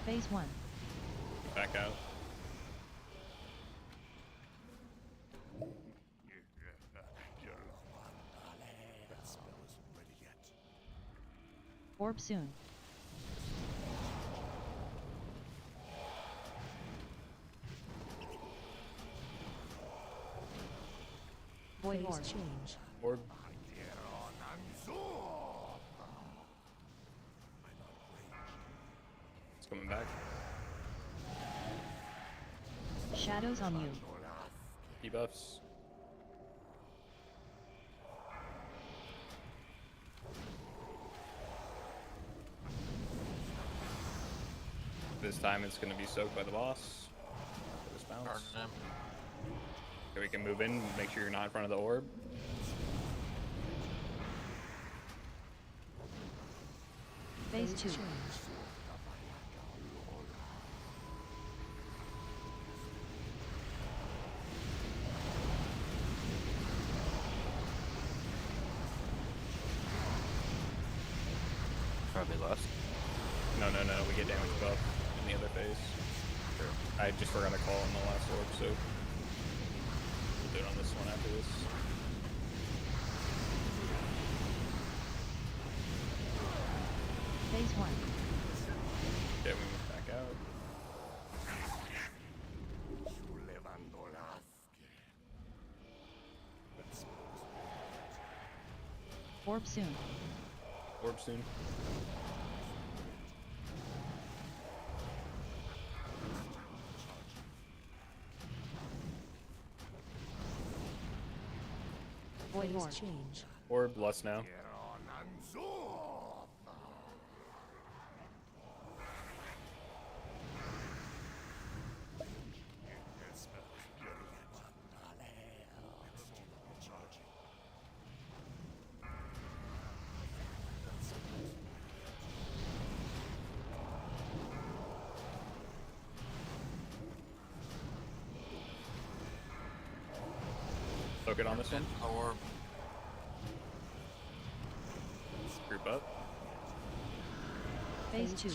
Phase 1. Back out. Orb soon. Void orb. Change. Orb. It's coming back. Shadows on you. Debuffs. This time it's going to be soaked by the boss. This bounce. Burning him. Okay, we can move in, make sure you're not in front of the orb. Phase 2. Probably lost. No, we get damage buff in the other phase. I just forgot to call on the last orb, so we'll do it on this one after this. Phase 1. Okay, we move back out. Orb soon. Orb soon. Void orb. Change. Orb less now. Soak it on this one. Orb. Group up. Phase 2.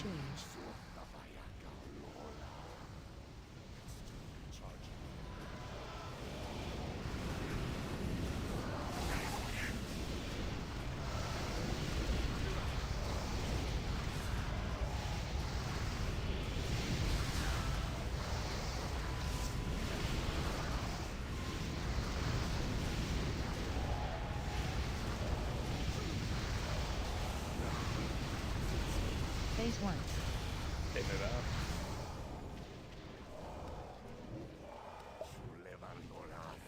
Phase 1. Okay, move out.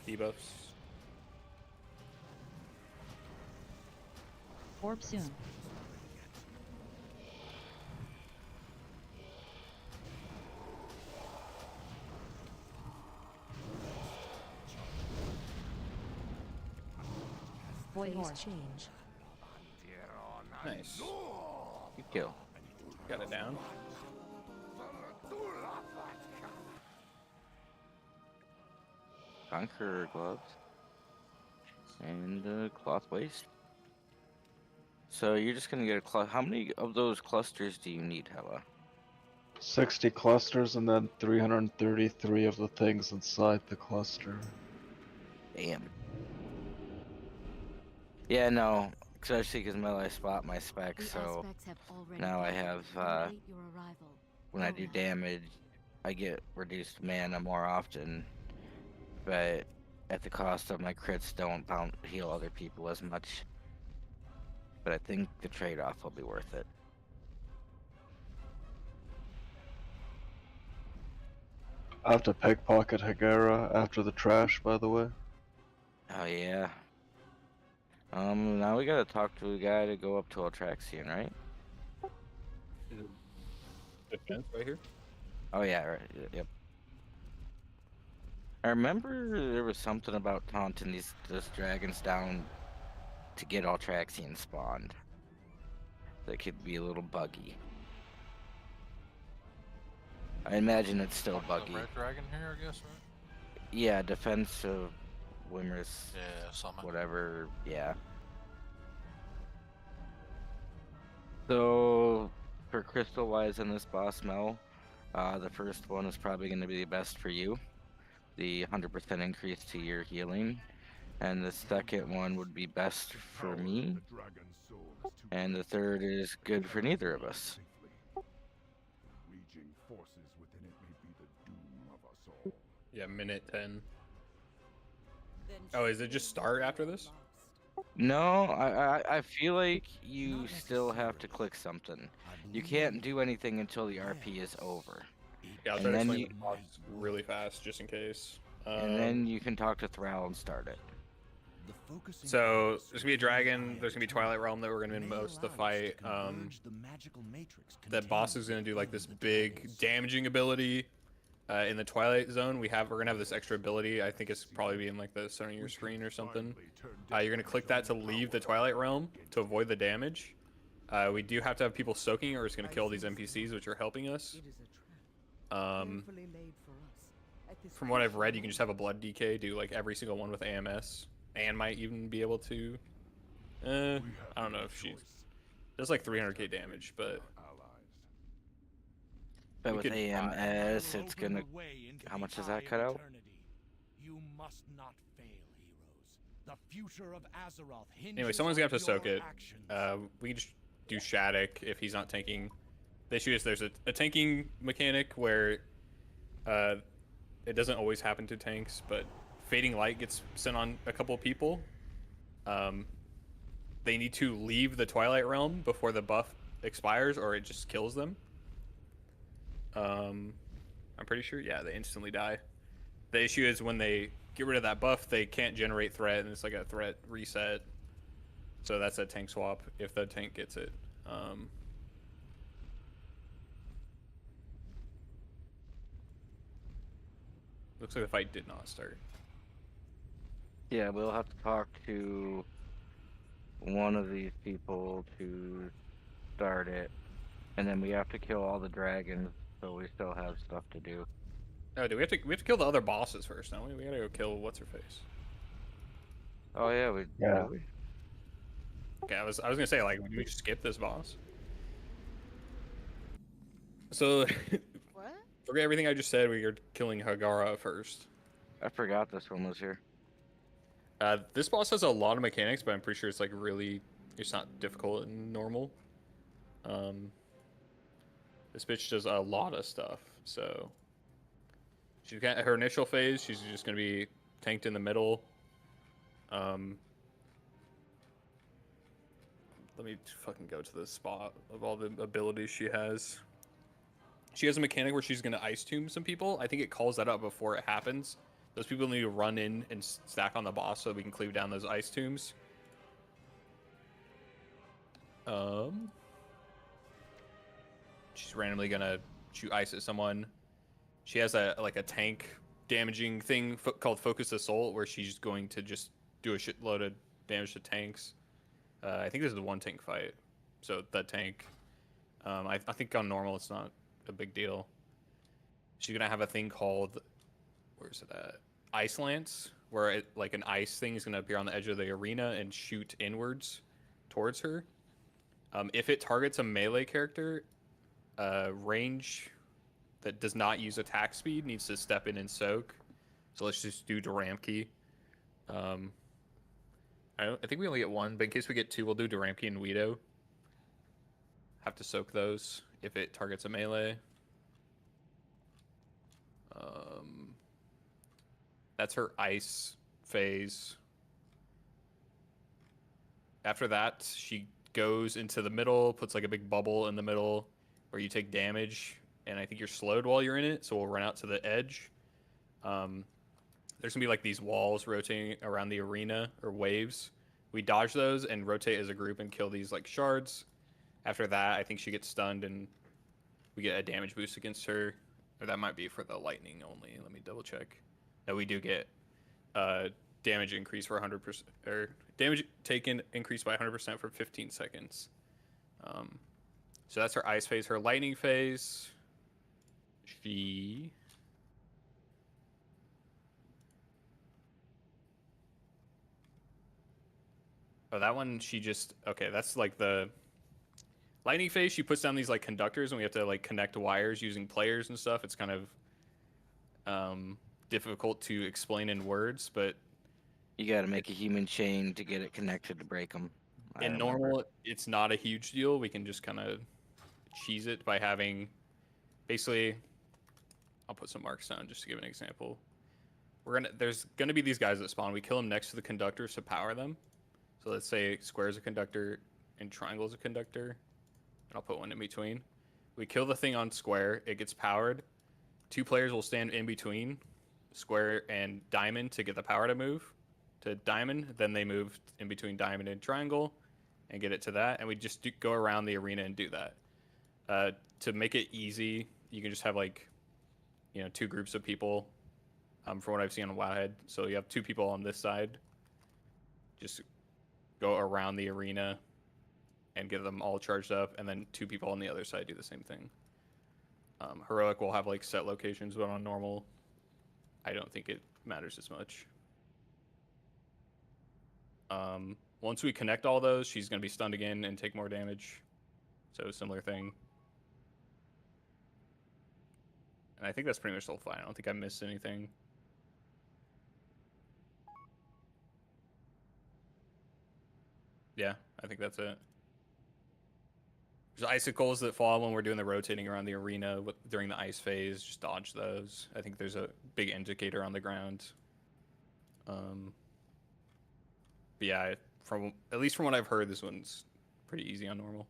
Debuffs. Orb soon. Void Horn. Change. Nice. Good kill. Got it down. Conqueror gloves. And cloth waist. So you're just gonna get a cloth. How many of those clusters do you need, Hella? 60 clusters and then 333 of the things inside the cluster. Damn. Yeah, no. Especially because melee spot my spec, The so aspects have already now I gathered have, to await your arrival. when I do Kodo. damage, I get reduced mana more often, but at the cost of my crits don't heal other people as much. But I think the trade-off will be worth it. I have to pickpocket Hagera after the trash, by the way. Oh yeah. Now we gotta talk to a guy to go up to Altraxian, right? Defense right here. Oh yeah, right. Yep. I remember there was something about taunting these dragons down to get Altraxian spawned. That could be a little buggy. I imagine it's still buggy. Red dragon here, I guess, right? Yeah, defense of Wimmer's Yeah, summon. whatever, yeah. So, for crystal wise in this boss Mel, the first one is probably going to be the best for you. The 100% increase to your healing. And the second one would be best for me. And the third is good for neither of us. Raging forces within it may be the doom of us all. Yeah, minute 10. Oh, is it just start after this? No, I feel like you still have to click something. You can't do anything until the RP is over. Yeah, I'll And try to then explain you- the boss really fast, just in case. And then you can talk to Thrall and start it. So there's gonna be a dragon. There's gonna be Twilight Realm that we're gonna win most of the fight. The boss is gonna do like this big damaging ability. In the Twilight Zone, we're gonna have this extra ability. I think it's probably be in like the center of your screen or something. You're gonna click that to leave the Twilight Realm to avoid the damage. We do have to have people soaking, or it's gonna kill these NPCs, which are helping us. From what I've read, you can just have a blood DK, do like every single one with AMS, and might even be able to. I don't know if she does like 300k damage, but. But we with could- AMS, it's gonna. How much does that cut out? You must not fail, heroes. The future of Azeroth hinges Anyway, someone's gonna have to on soak your it. actions. We can just do Shattuck if he's not tanking. The issue is there's a tanking mechanic where it doesn't always happen to tanks, but Fading Light gets sent on a couple people. They need to leave the Twilight Realm before the buff expires, or it just kills them. I'm pretty sure, yeah, they instantly die. The issue is when they get rid of that buff, they can't generate threat, and it's like a threat reset. So that's a tank swap if the tank gets it. Looks like the fight did not start. Yeah, we'll have to talk to one of these people to start it. And then we have to kill all the dragons, so we still have stuff to do. Oh, do we have to kill the other bosses first? No, we gotta go kill what's her face. Oh yeah, we Yeah. did we? Okay, I was gonna say, like, we just skip this boss. So What? forget everything I just said. We are killing Hagara first. I forgot this one was here. This boss has a lot of mechanics, but I'm pretty sure it's like really, it's not difficult and normal. This bitch does a lot of stuff. So she's got her initial phase. She's just gonna be tanked in the middle. Let me fucking go to the spot of all the abilities she has. She has a mechanic where she's gonna ice tomb some people. I think it calls that up before it happens. Those people need to run in and stack on the boss so we can cleave down those ice tombs. She's randomly gonna shoot ice at someone. She has a tank damaging thing called Focus Assault, where she's going to just do a shitload of damage to tanks. I think this is the one tank fight, so that tank. I think on normal it's not a big deal. She's gonna have a thing called, where's it at? Ice Lance, where like an ice thing is gonna appear on the edge of the arena and shoot inwards towards her. If it targets a melee character, range that does not use attack speed needs to step in and soak. So let's just do Duramki. I think we only get one, but in case we get two, we'll do Duramki and Weedo. Have to soak those if it targets a melee. That's her ice phase. After that, she goes into the middle, puts like a big bubble in the middle where you take damage, and I think you're slowed while you're in it, so we'll run out to the edge. There's gonna be like these walls rotating around the arena, or waves. We dodge those and rotate as a group and kill these like shards. After that, I think she gets stunned and we get a damage boost against her. Or that might be for the lightning only. Let me double check. No, we do get damage increase for 100%, or damage taken increased by 100% for 15 seconds. So that's her ice phase. Her lightning phase, she... Oh, that one, she just... Okay, that's like the... Lightning phase, she puts down these like conductors and we have to like connect wires using players and stuff. It's kind of difficult to explain in words, but... You gotta make a human chain to get it connected to break them. In normal, it's not a huge deal. We can just kind of cheese it by having... Basically, I'll put some marks down just to give an example. There's gonna be these guys that spawn. We kill them next to the conductors to power them. So let's say square is a conductor and triangle is a conductor. And I'll put one in between. We kill the thing on square. It gets powered. Two players will stand in between square and diamond to get the power to move to diamond. Then they move in between diamond and triangle and get it to that. And we just go around the arena and do that. To make it easy, you can just have like, two groups of people. From what I've seen on Wowhead. So you have two people on this side. Just go around the arena and get them all charged up, and then two people on the other side do the same thing. Heroic will have like set locations, but on normal, I don't think it matters as much. Once we connect all those, she's going to be stunned again and take more damage. So similar thing. And I think that's pretty much all fine. I don't think I missed anything. Yeah, I think that's it. There's icicles that fall when we're doing the rotating around the arena during the ice phase. Just dodge those. I think there's a big indicator on the ground. But yeah, at least from what I've heard, this one's pretty easy on normal.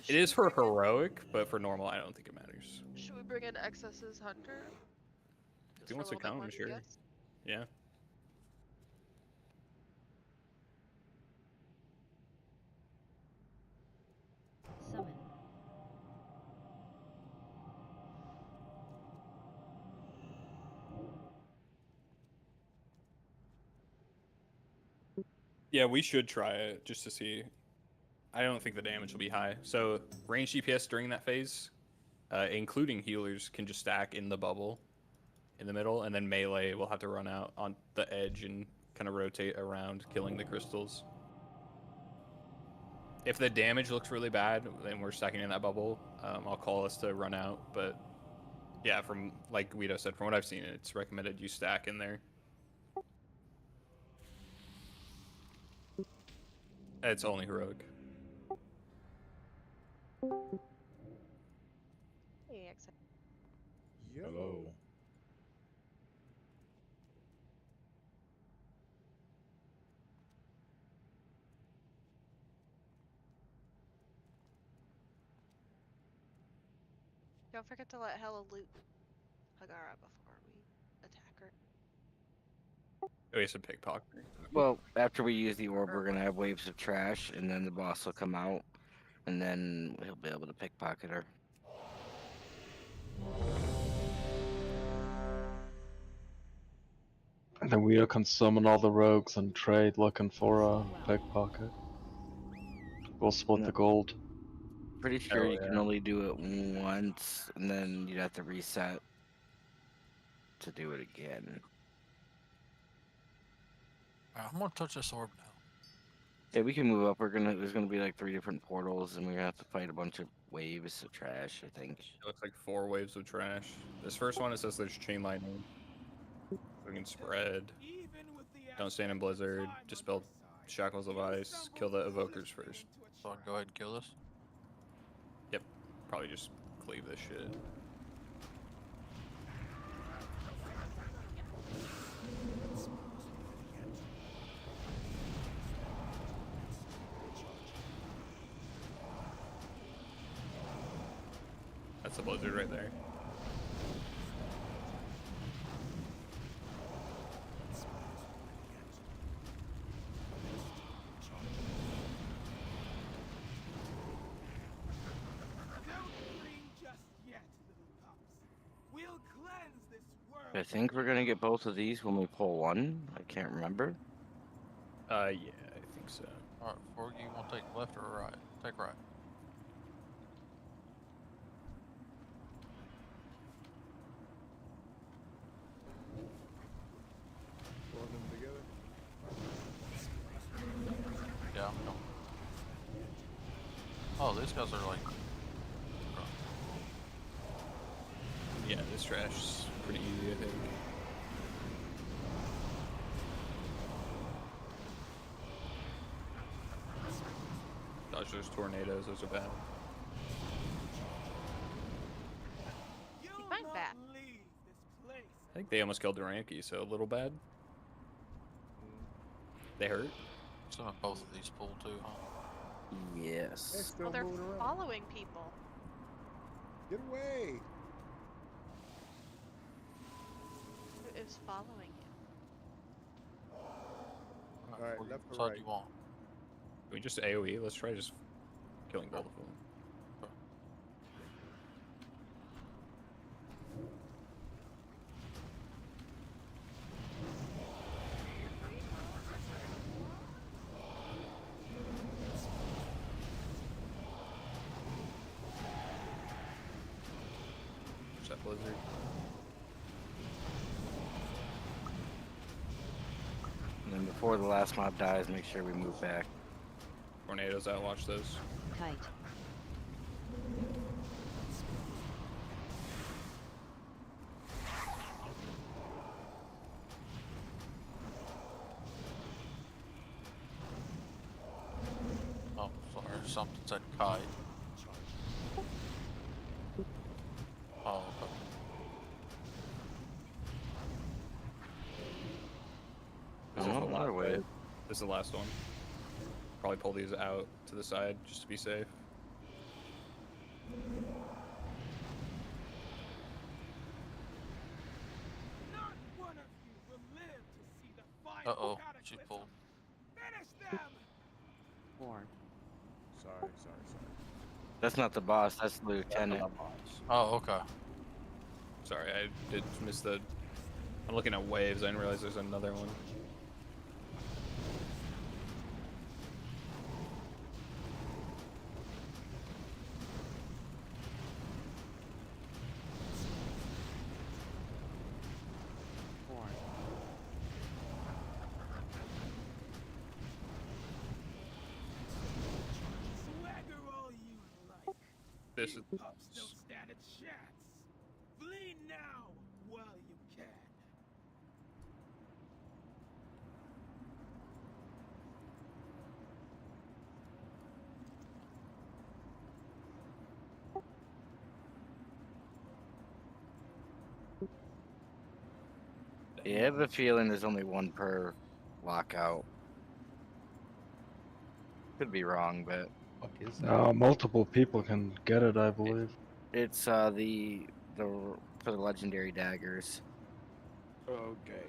It is for heroic, but for normal, I don't think it matters. Should we bring in Excess's Hunter? If he wants to come, sure. Yeah. Summon. Yeah, we should try it just to see. I don't think the damage will be high. So range DPS during that phase including healers, can just stack in the bubble in the middle, and then melee will have to run out on the edge and kind of rotate around, killing the crystals. If the damage looks really bad and we're stacking in that bubble, I'll call us to run out. But yeah, from like Guido said, from what I've seen, it's recommended you stack in there. It's only heroic. Hey, excited. Hello. Don't forget to let Hella loot Hagara before we attack her. Oh, it's a pickpocket. Well, after we use the orb, we're gonna have waves of trash, and then the boss will come out, and then he'll be able to pickpocket her. And then we can summon all the rogues and trade looking for a pickpocket. We'll split the gold. Pretty sure Oh, you can yeah. only do it once, and then you'd have to reset to do it again. I'm gonna touch this orb now. Yeah, we can move up. There's gonna be like 3 different portals, and we're gonna have to fight a bunch of waves of trash, I think. It looks like 4 waves of trash. This first one, it says there's chain lightning. We can spread. Don't stand in blizzard. Dispel shackles of ice. Kill the evokers first. So I can go ahead and kill this. Yep. Probably just cleave this shit. That's a blizzard right there. I think we're gonna get both of these when we pull one. I can't remember. Yeah, I think so. Alright, Forgy, you want to take left or right? Take right. Pulling them together. Yeah, I'm coming. Oh, these guys are like... Yeah, this trash is pretty easy, I think. Dodge those tornadoes, those are bad. Find that. I think they almost killed Duranki, so a little bad. They hurt. Some of both of these pull too, huh? They're Yes. still Well, they're moving around. following people. Get away! Who is following you? Alright, Forgy, left or which side right? do you want? Can we just AoE? Let's try just killing both of them. There's that blizzard. And then before the last mob dies, make sure we move back. Tornadoes out, watch those. Kite. Oh, sorry, something said kite. Oh, okay. This Oh, is the another last wave. wave. This is the last one. Probably pull these out to the side just to be safe. Uh-oh, she pulled. Sorry. That's not the boss. That's the lieutenant. Oh, okay. Sorry, I did miss the... I'm looking at waves, I didn't realize there's another one. This is. Pups don't stand a chance. Flee now while you can. Yeah, I have a feeling there's only one per lockout. Could be wrong, but Fuck is that? Multiple people can get it, I believe. it's the for the legendary daggers. Okay.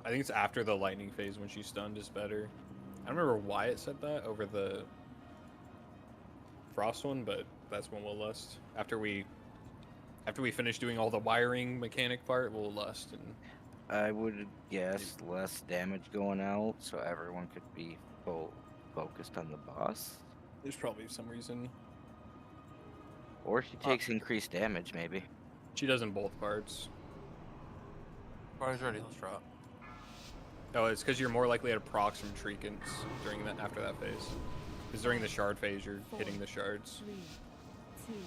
I think it's after the lightning phase when she's stunned is better. I don't remember why it said that over the frost one, but that's when we'll lust. After we finish doing all the wiring mechanic part, we'll lust. And I would guess less damage going out, so everyone could be full focused on the boss. there's probably some reason Or she takes increased damage, maybe. she does in both parts. Party's ready. Let's try it. Oh, it's because you're more likely to procs from Shriekins during that after that phase. Because during the shard phase, you're hitting the shards. 3, 2,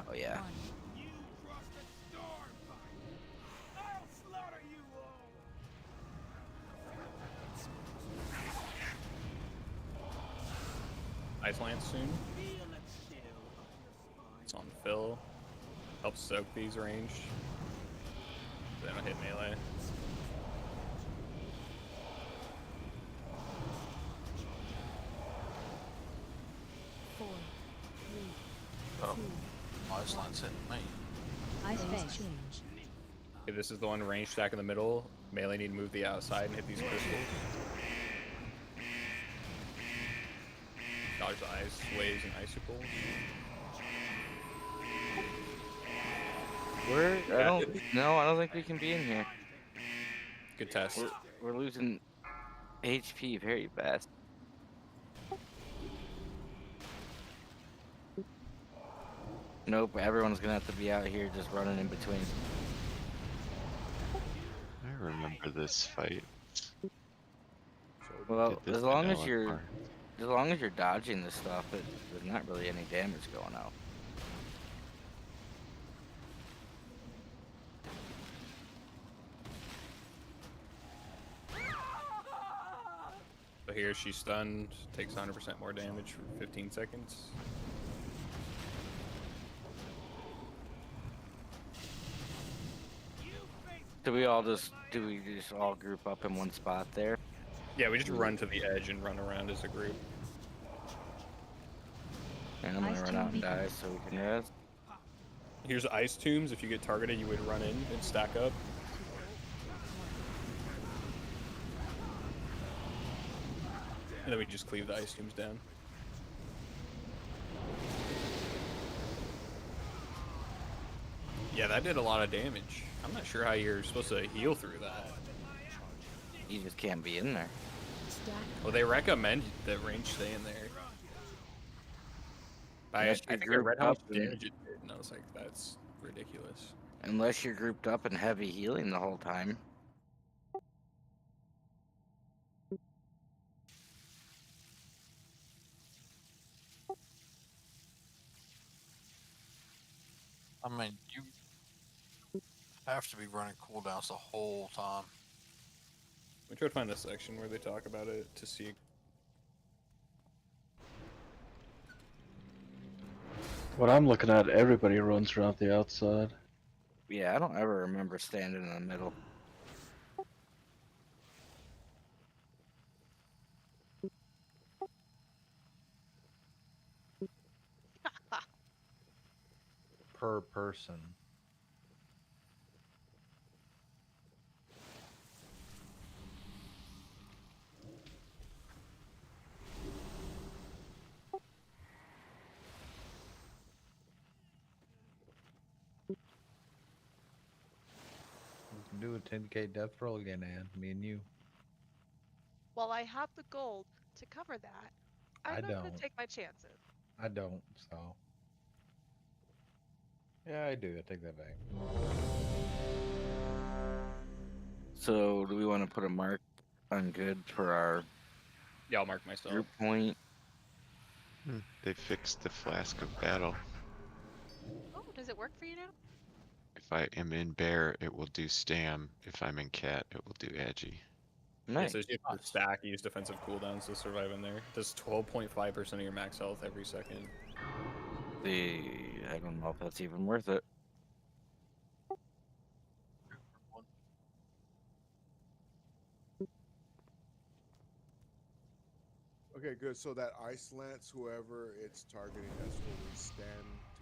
Oh yeah. 1. You crossed the storm fight. I'll slaughter you all. Ice Lance soon. Feel it chill up your It's spine. on fill. Helps soak these ranged. Then I hit melee. Four, Oh, 3, Ice Line's hitting me. Ice Phase phase. change. Okay, this is the one range stack in the middle. Melee need to move the outside and hit these crystals. Dodge the ice, waves, and icicles. I don't think we can be in here. Good test. We're losing HP very fast. Nope, everyone's gonna have to be out here just running in between. I remember this fight. Well, Did this as long in as LFR. you're dodging this stuff, there's not really any damage going out. So here she's stunned, takes 100% more damage for 15 seconds. Do we just all group up in one spot there? Yeah, we just run to the edge and run around as a group. And I'm gonna Ice run Tomb out and beacon. die so we can rest. Here's ice tombs. If you get targeted, you would run in and stack up. And then we just cleave the ice tombs down. Yeah, that did a lot of damage. I'm not sure how you're supposed to heal through that. You just can't be in there. Well, they recommend that range stay in there. I Unless think I you're read grouped how much up and- damage it did, and I was like, that's ridiculous. Unless you're grouped up and heavy healing the whole time. I mean, you have to be running cooldowns the whole time. We try to find the section where they talk about it to see. What I'm looking at, everybody runs around the outside. Yeah, I don't ever remember standing in the middle. Per person. We can do a 10k death roll again, Ann. Me and you. Well, I have the gold to cover that. I'm not gonna don't. take my chances. I don't, so. Yeah, I do. I take that back. So, do we want to put a mark on good for our Yeah, I'll mark myself. group point? They fixed the flask of battle. Oh, does it work for you now? If I am in bear, it will do stam. If I'm in cat, it will do agi. Yeah, Nice. so you have to stack, use defensive cooldowns to survive in there. It does 12.5% of your max health every second. I don't know if that's even worth it. Okay, good. So that ice lance, whoever it's targeting, that's where we stand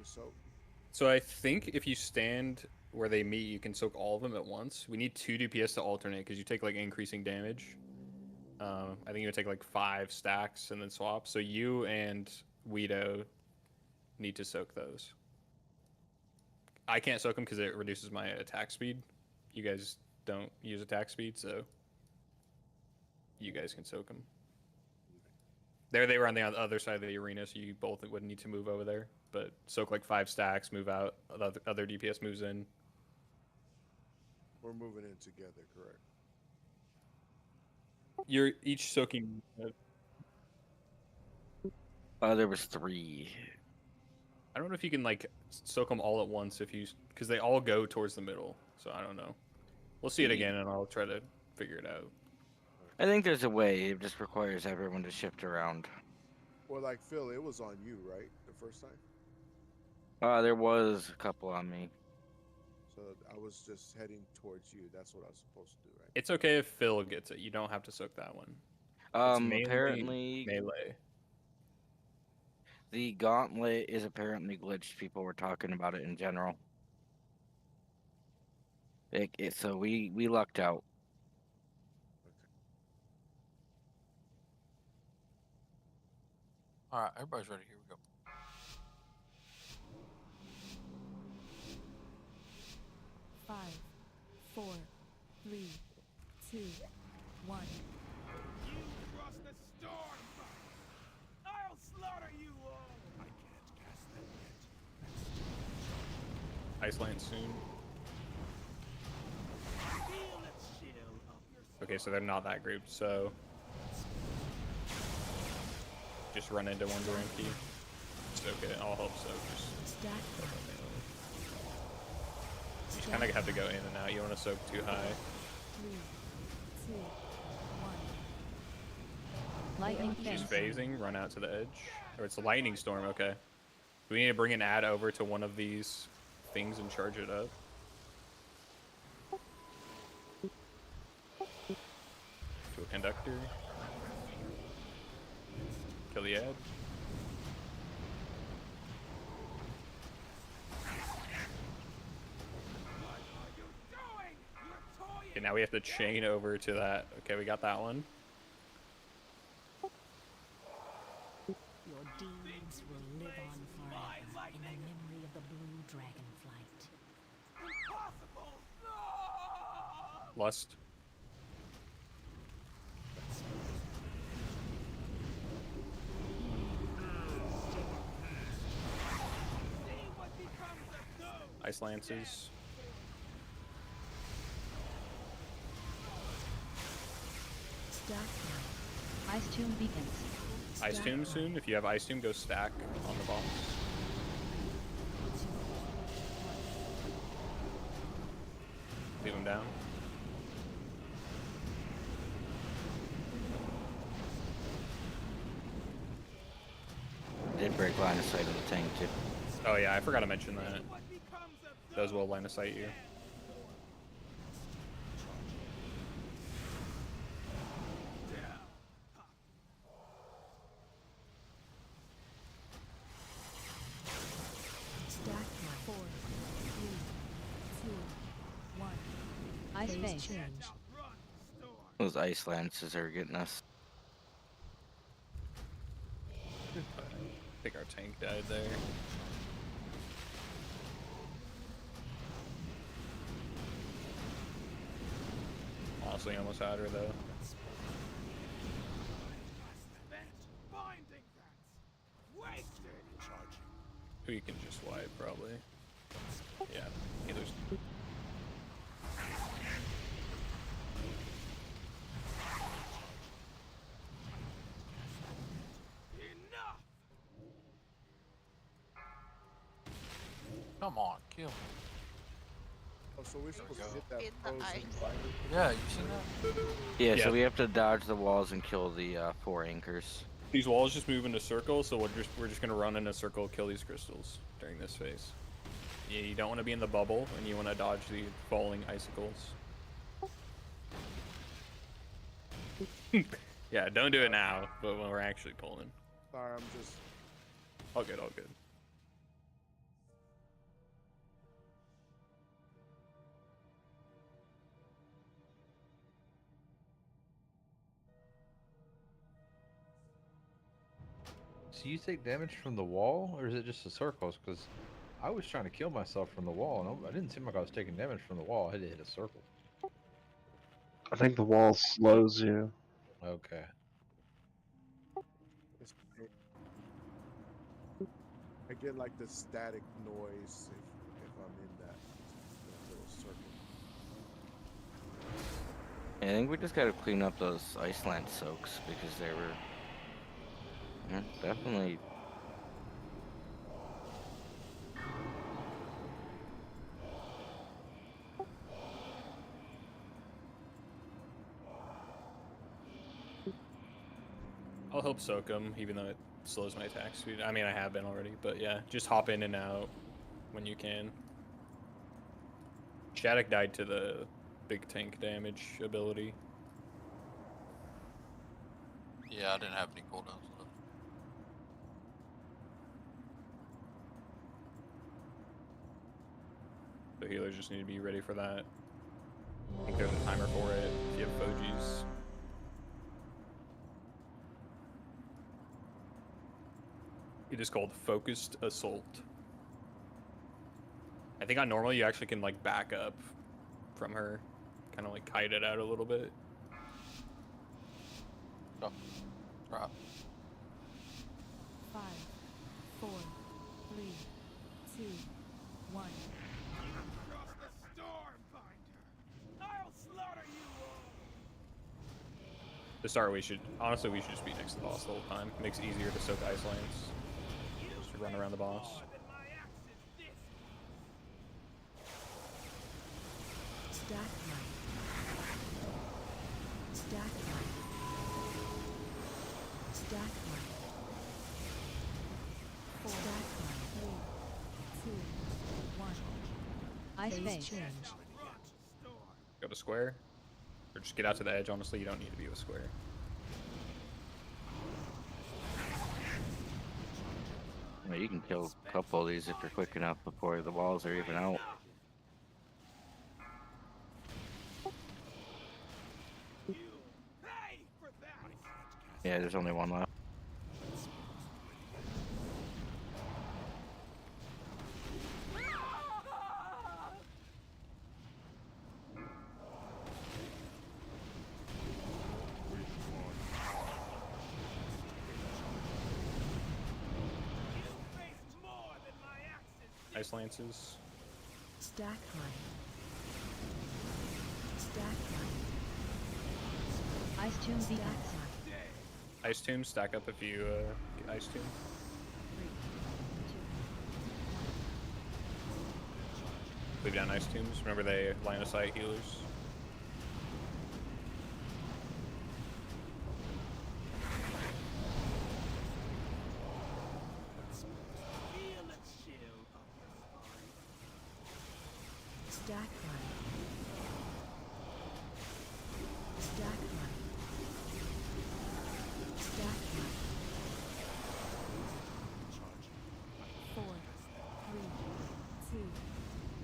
to soak. So I think if you stand where they meet, you can soak all of them at once. We need 2 DPS to alternate because you take like increasing damage. I think you would take like 5 stacks and then swap. So you and Guido need to soak those. I can't soak them because it reduces my attack speed. You guys don't use attack speed, so you guys can soak them. There they were on the other side of the arena, so you both would need to move over there. But soak like 5 stacks, move out. Other DPS moves in. We're moving in together, correct? You're each soaking. There was 3. I don't know if you can like soak them all at once if you, because they all go towards the middle. So I don't know. We'll see it again, and I'll try to figure it out. I think there's a way. It just requires everyone to shift around. Well, like Phil, it was on you, right? The first time. There was a couple on me. So I was just heading towards you. That's what I was supposed to do, right? It's okay if Phil gets it. You don't have to soak that one. It's mainly Apparently melee. the gauntlet is apparently glitched. People were talking about it in general. So we lucked out. All right, everybody's ready. Here we go. Five, 4, 3, 2, 1. You cross the storm! I'll slaughter you all! I can't cast them yet. Ice Lance soon. Feel the chill of your Okay, so they're not that grouped, so just run into one during key. Soak it. I'll help soak. Stack. You just kind of have to go in and out. You don't want to soak too high. 3, 2, 1. Lightning She's phase. phasing. Run out to the edge. Or it's a lightning storm. Okay. Do we need to bring an ad over to one of these things and charge it up? To a conductor. Kill the ad. Okay, now we have to chain over to that. Okay, we got that one. Your deeds will live on forever in the memory of the blue dragonflight. impossible! Lust. See what becomes of those! Ice lances. Stack. Ice tomb beacons. Ice tomb soon. If you have ice tomb, go stack on the boss. Leave him down. Did break line of sight of the tank too. Oh yeah, I forgot to mention that. Those will line of sight you. Stack. 4, 3, 2, 1. Ice Phase phase. change. Those ice lances are getting us. I think our tank died there. Honestly, almost had her though. Binding We can just wipe probably. Yeah, healers. Come on, kill me. Oh, so we're supposed to hit that In the frozen ice. fire? Yeah, you seen that? Yeah, Yeah. so we have to dodge the walls and kill the 4 anchors. These walls just move in a circle, so we're just gonna run in a circle, kill these crystals during this phase. Yeah, you don't want to be in the bubble, and you want to dodge the falling icicles. Yeah, don't do it now, but when we're actually pulling. Sorry, I'm just. All good, all good. So you take damage from the wall, or is it just the circles? Because I was trying to kill myself from the wall, and I didn't seem like I was taking damage from the wall. I had to hit a circle. I think the wall slows you. Okay. I get like the static noise if I'm in that little circle. I think we just gotta clean up those Iceland soaks because they were definitely. I'll help soak them, even though it slows my attack speed. I mean, I have been already, but yeah, just hop in and out when you can. Shattuck died to the big tank damage ability. Yeah, I didn't have any cooldowns left. The healers just need to be ready for that. I think there's a timer for it if you have Fogies. It is called Focused Assault. I think on normal you actually can like back up from her, kind of like kite it out a little bit. Oh, right. 5, 4, 3, 2, 1. To start, we should just be next to the boss the whole time. It makes it easier to soak ice lands. Just to run around the boss. Stack light. Stack light. Stack light. Stack light. 3, 2, 1. Ice Phase phase. change. Go to square. Or just get out to the edge, honestly, you don't need to be with square. Well, you can kill a couple of these if you're quick enough before the walls are even out. Yeah, there's only one left. Ice lances. Stack light. Stack light. Ice tomb Stack defense. light. Ice tomb, stack up if you get ice tomb. Leave down ice tombs. Remember they line of sight healers. Stack light. Stack light. Stack light. 4, 3, 2,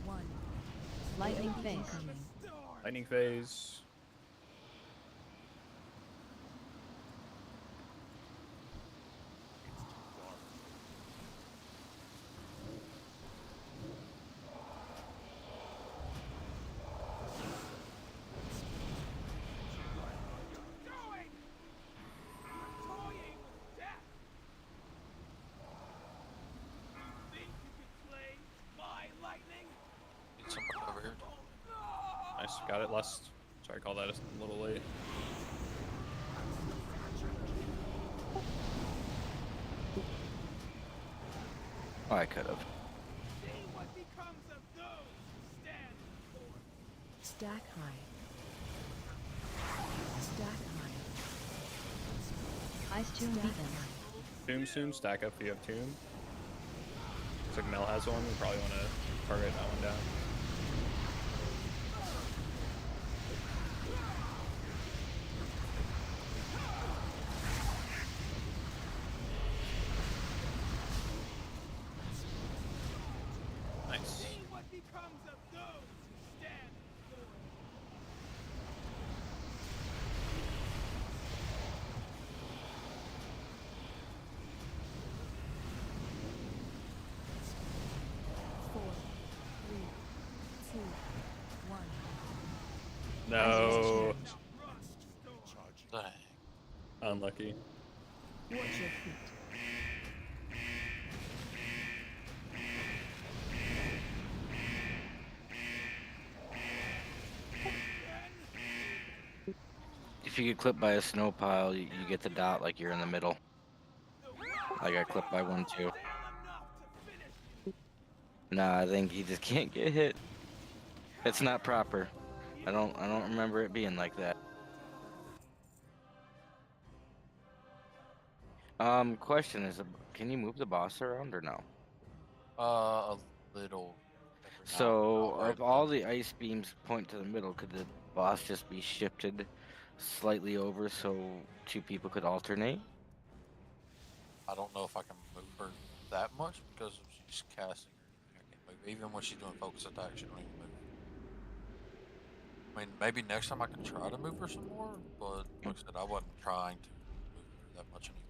1. Lightning phase. Incoming. Lightning phase. Got it last. Sorry, I called that a little late. Oh, I could have. Stack high. Stack high. Ice Tomb beacons. Tomb soon. Stack up if you have Tomb. Looks like Mel has one. We probably want to target that one down. Nice. Four, three, two, one. No. Dang. Unlucky. Watch your feet. If you get clipped by a snow pile, you get the dot like you're in the middle. I got clipped by one too. Nah, I think he just can't get hit. It's not proper. I don't remember it being like that. Question is, can you move the boss around or no? A little. So, if all the ice beams point to the middle, could the boss just be shifted slightly over so two people could alternate? I don't know if I can move her that much because she's casting. I can't move. Even when she's doing focus attack, she don't even move. I mean, maybe next time I can try to move her some more, but like I said, I wasn't trying to move her that much anyways.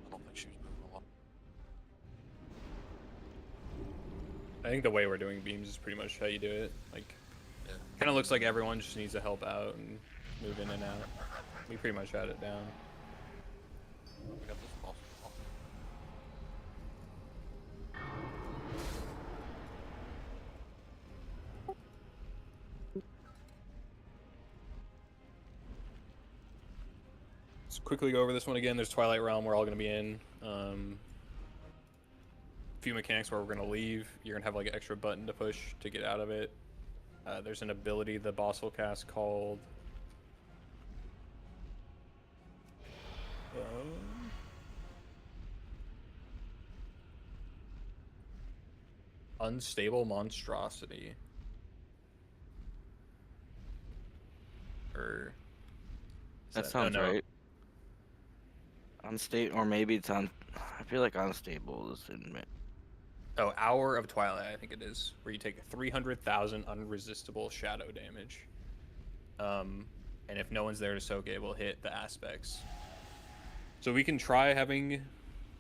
I don't think she was moving a lot. I think the way we're doing beams is pretty much how you do it. Like, Yeah. kind of looks like everyone just needs to help out and move in and out. We pretty much had it down. We got this boss. Let's quickly go over this one again. There's Twilight Realm we're all going to be in. Few mechanics where we're going to leave. You're going to have like an extra button to push to get out of it. There's an ability the boss will cast called... Unstable Monstrosity. Or... That sounds right. Unstable, or maybe it's on. I feel like unstable is in it. Oh, Hour of Twilight, I think it is, where you take 300,000 unresistible shadow damage. And if no one's there to soak it, it will hit the aspects. So we can try having...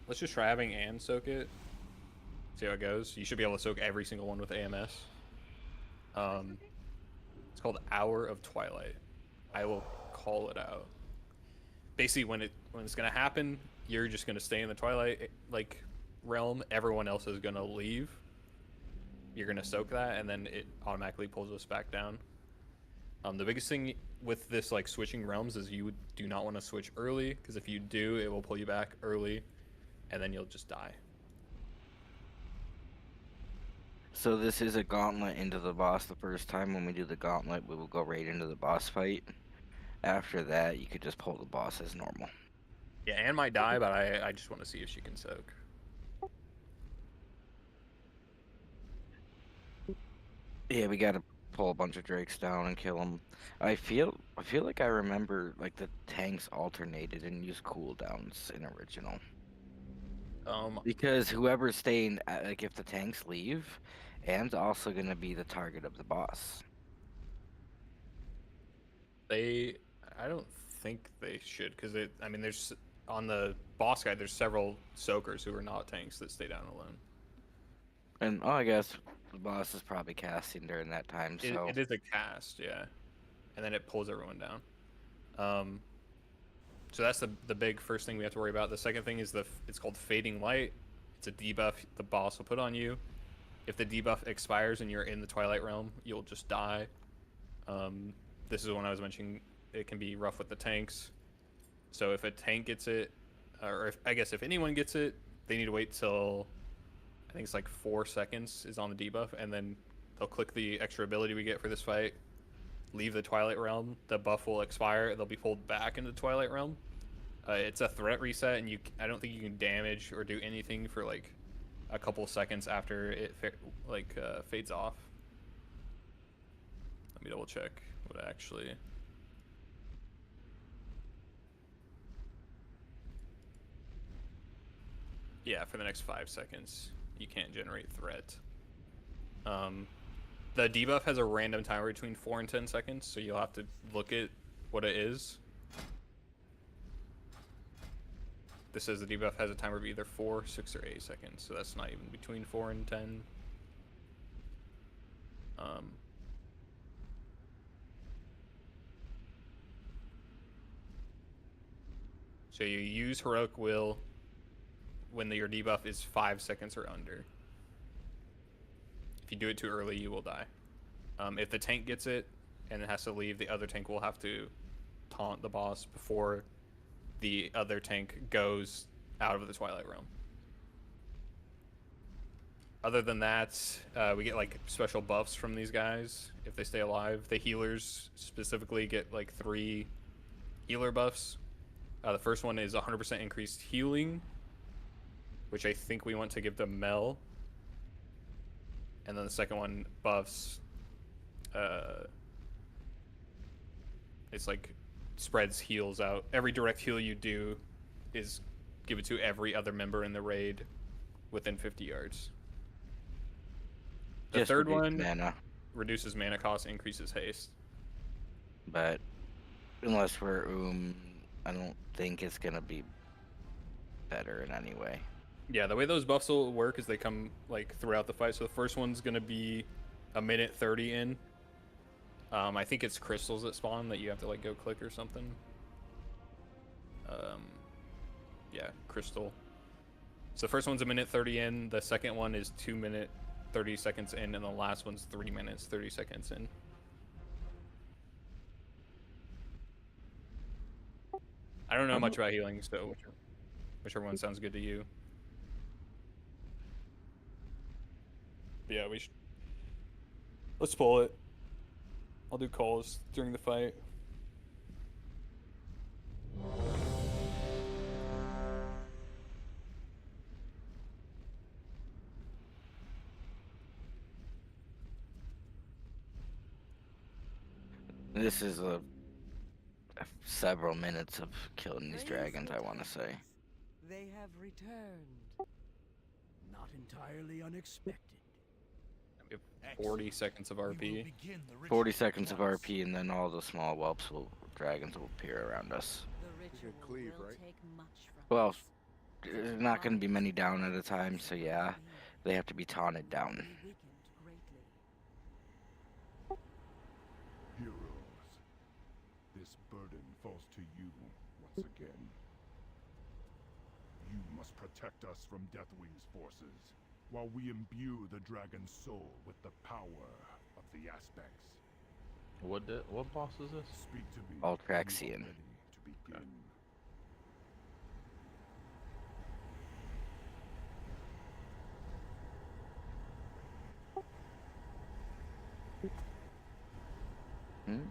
Let's just try having Anne soak it. See how it goes. You should be able to soak every single one with AMS. It's called Hour of Twilight. I will call it out. Basically, when it's gonna happen, you're just gonna stay in the Twilight like realm. Everyone else is gonna leave. You're gonna soak that, and then it automatically pulls us back down. The biggest thing with this like switching realms is you do not want to switch early, because if you do, it will pull you back early, and then you'll just die. So this is a gauntlet into the boss. The first time when we do the gauntlet, we will go right into the boss fight. After that, you could just pull the boss as normal. Yeah, Anne might die, but I just want to see if she can soak. Yeah, we gotta pull a bunch of drakes down and kill them. I feel like I remember like the tanks alternated and used cooldowns in original. Because whoever's staying, like if the tanks leave, Anne's also gonna be the target of the boss. I don't think they should, because I mean, there's on the boss guide, there's several soakers who are not tanks that stay down alone. And I guess the boss is probably casting during that time, so It is a cast, yeah, and then it pulls everyone down. So that's the big first thing we have to worry about. The second thing is it's called Fading Light. It's a debuff the boss will put on you. If the debuff expires and you're in the Twilight Realm, you'll just die. This is when I was mentioning it can be rough with the tanks. So if a tank gets it, or I guess if anyone gets it, they need to wait till I think it's like 4 seconds is on the debuff, and then they'll click the extra ability we get for this fight, leave the Twilight Realm, the buff will expire, they'll be pulled back into the Twilight Realm. It's a threat reset, and I don't think you can damage or do anything for like a couple seconds after it fades off. Let me double check what actually. Yeah, for the next 5 seconds, you can't generate threat. The debuff has a random timer between 4 and 10 seconds, so you'll have to look at what it is. This says the debuff has a timer of either 4, 6, or 8 seconds, so that's not even between 4 and 10. So you use Heroic Will when your debuff is 5 seconds or under. If you do it too early, you will die. If the tank gets it and it has to leave, the other tank will have to taunt the boss before the other tank goes out of the Twilight Realm. Other than that, we get like special buffs from these guys if they stay alive. The healers specifically get like 3 healer buffs. The first one is 100% increased healing, which I think we want to give to Mel. And then the second one buffs, it's like spreads heals out. Every direct heal you do is give it to every other member in the raid within 50 yards. The third one reduces mana cost, increases haste. But unless we're I don't think it's gonna be better in any way. Yeah, the way those buffs will work is they come like throughout the fight. So the first one's gonna be a minute 30 in. I think it's crystals that spawn that you have to like go click or something. Yeah, crystal. So the first one's a minute 30 in. The second one is 2 minute 30 seconds in, and the last one's 3 minutes 30 seconds in. I don't know much about healing, so whichever one sounds good to you. But yeah, let's pull it. I'll do calls during the fight. This is several minutes of killing these dragons, I want to say. They have returned. Not entirely unexpected. We have 40 seconds of RP. 40 seconds of RP, and then all the small dragons will appear around us. We can cleave, right? Well, there's not going to be many down at a time, so yeah, they have to be taunted down. Heroes, this burden falls to you once again. You must protect us from Deathwing's forces, while we imbue the dragon's soul with the power of the aspects. What boss is this? Speak to me. Altraxian. To begin.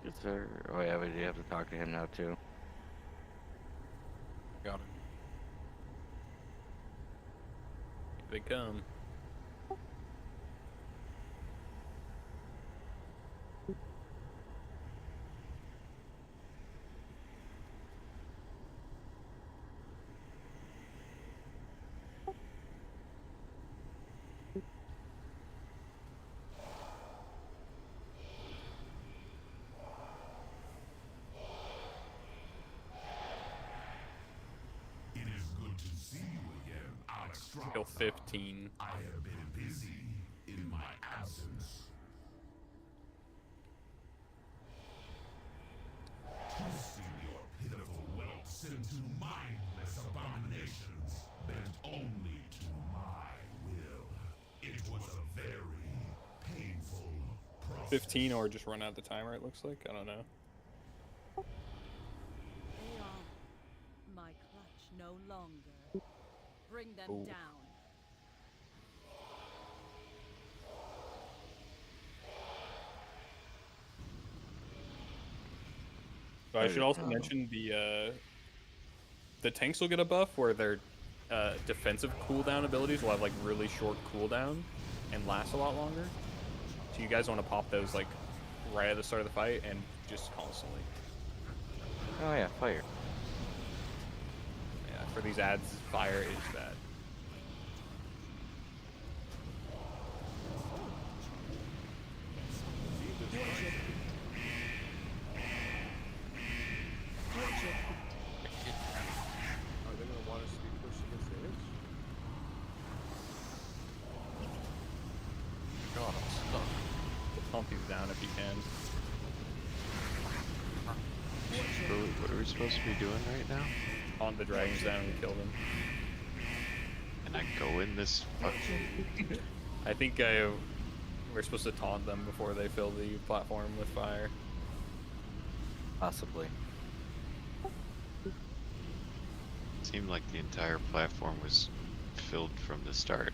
Is there? Oh yeah, we do have to talk to him now too. Got it. Here they come. Kill 15. I have been busy in my absence. Twisting your pitiful whelps into mindless abominations, bent only to my will. It was a very painful 15 or just run out the timer, it looks like. I don't know. They are my clutch no longer. Bring them Ooh. down. So I should also mention the tanks will get a buff where their defensive cooldown abilities will have like really short cooldown and last a lot longer. So you guys want to pop those like right at the start of the fight and just constantly. Oh yeah, fire. Yeah, for these ads, fire is bad. Are they gonna want us to be pushed against the edge? God, I'm stuck. Pump these down if you can. What are we supposed to be doing right now? Taunt the dragons down and kill them. Can I go in this fucking... I think we're supposed to taunt them before they fill the platform with fire. Possibly. Seemed like the entire platform was filled from the start.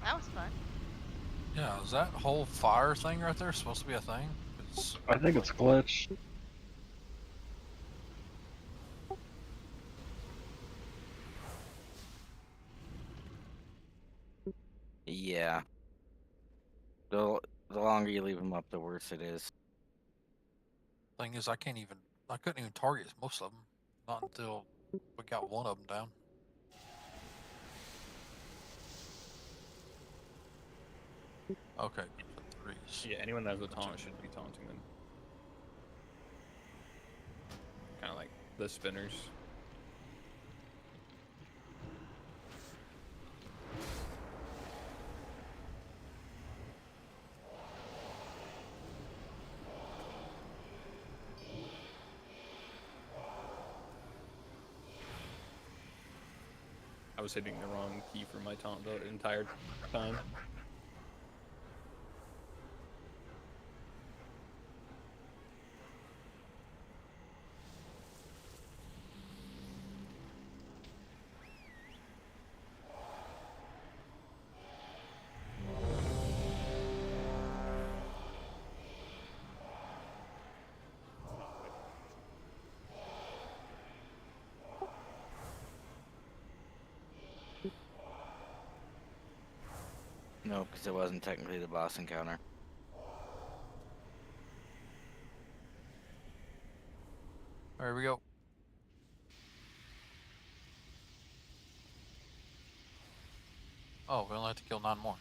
That was fun. Yeah, is that whole fire thing right there supposed to be a thing? I think it's glitched. Yeah. The longer you leave them up, the worse it is. Thing is, I couldn't even target most of them. Not until we got one of them down. Okay, threes. Yeah, anyone that has a taunt should be taunting them. Kind of like the spinners. I was hitting the wrong key for my taunt the entire time. No, because it wasn't technically the boss encounter. There we go. Oh, we only have to kill 9 more.